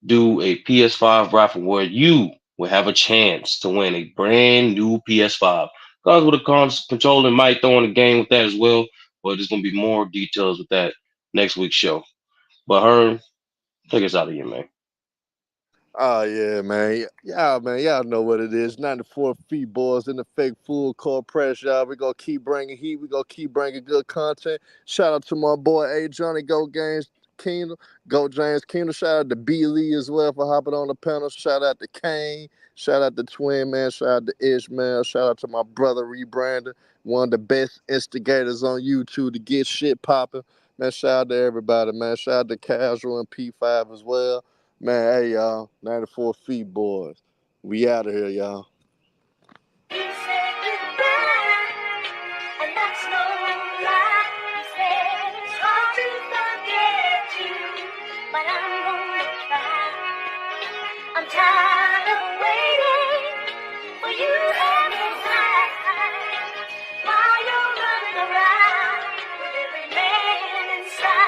do a PS5 raffle where you will have a chance to win a brand new PS5. Guys with a controller might throw in a game with that as well, but there's gonna be more details with that next week's show. But Herm, take us out of here, man. Oh, yeah, man. Y'all know what it is. 94 feet, boys, in the fake full court press, y'all. We going to keep bringing heat. We going to keep bringing good content. Shout out to my boy, Ajani, Go James Kingdom. Shout out to B. Lee as well for hopping on the panel. Shout out to Kane. Shout out to Twin Man. Shout out to Ishmael. Shout out to my brother, Rebrander, one of the best instigators on YouTube to get shit popping. Man, shout out to everybody, man. Shout out to Casual and P5 as well. Man, hey, y'all, 94 feet, boys. We out of here, y'all. You said goodbye, and that's no lie. You said it's hard to forget you, but I'm gonna try. I'm tired of waiting for you every time while you're running around with every man inside.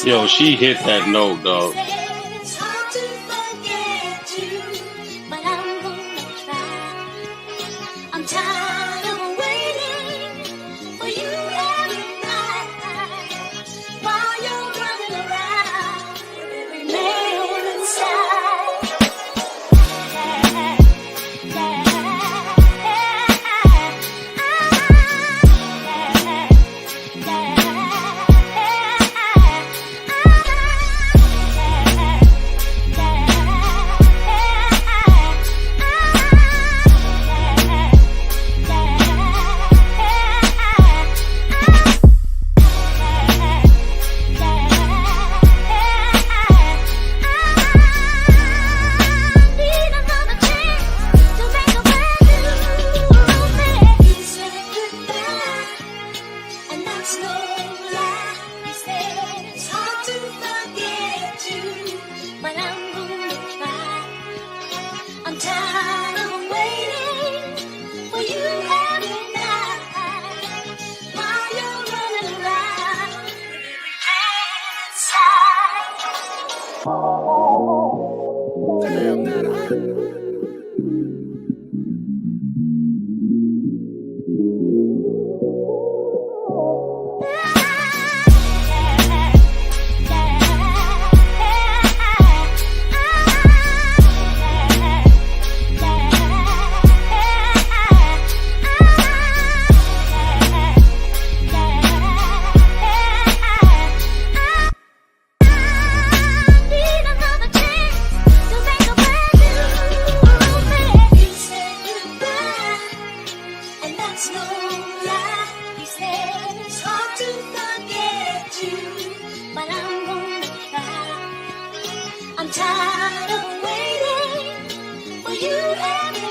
Yo, she hit that note, dog. I'm tired of waiting for you every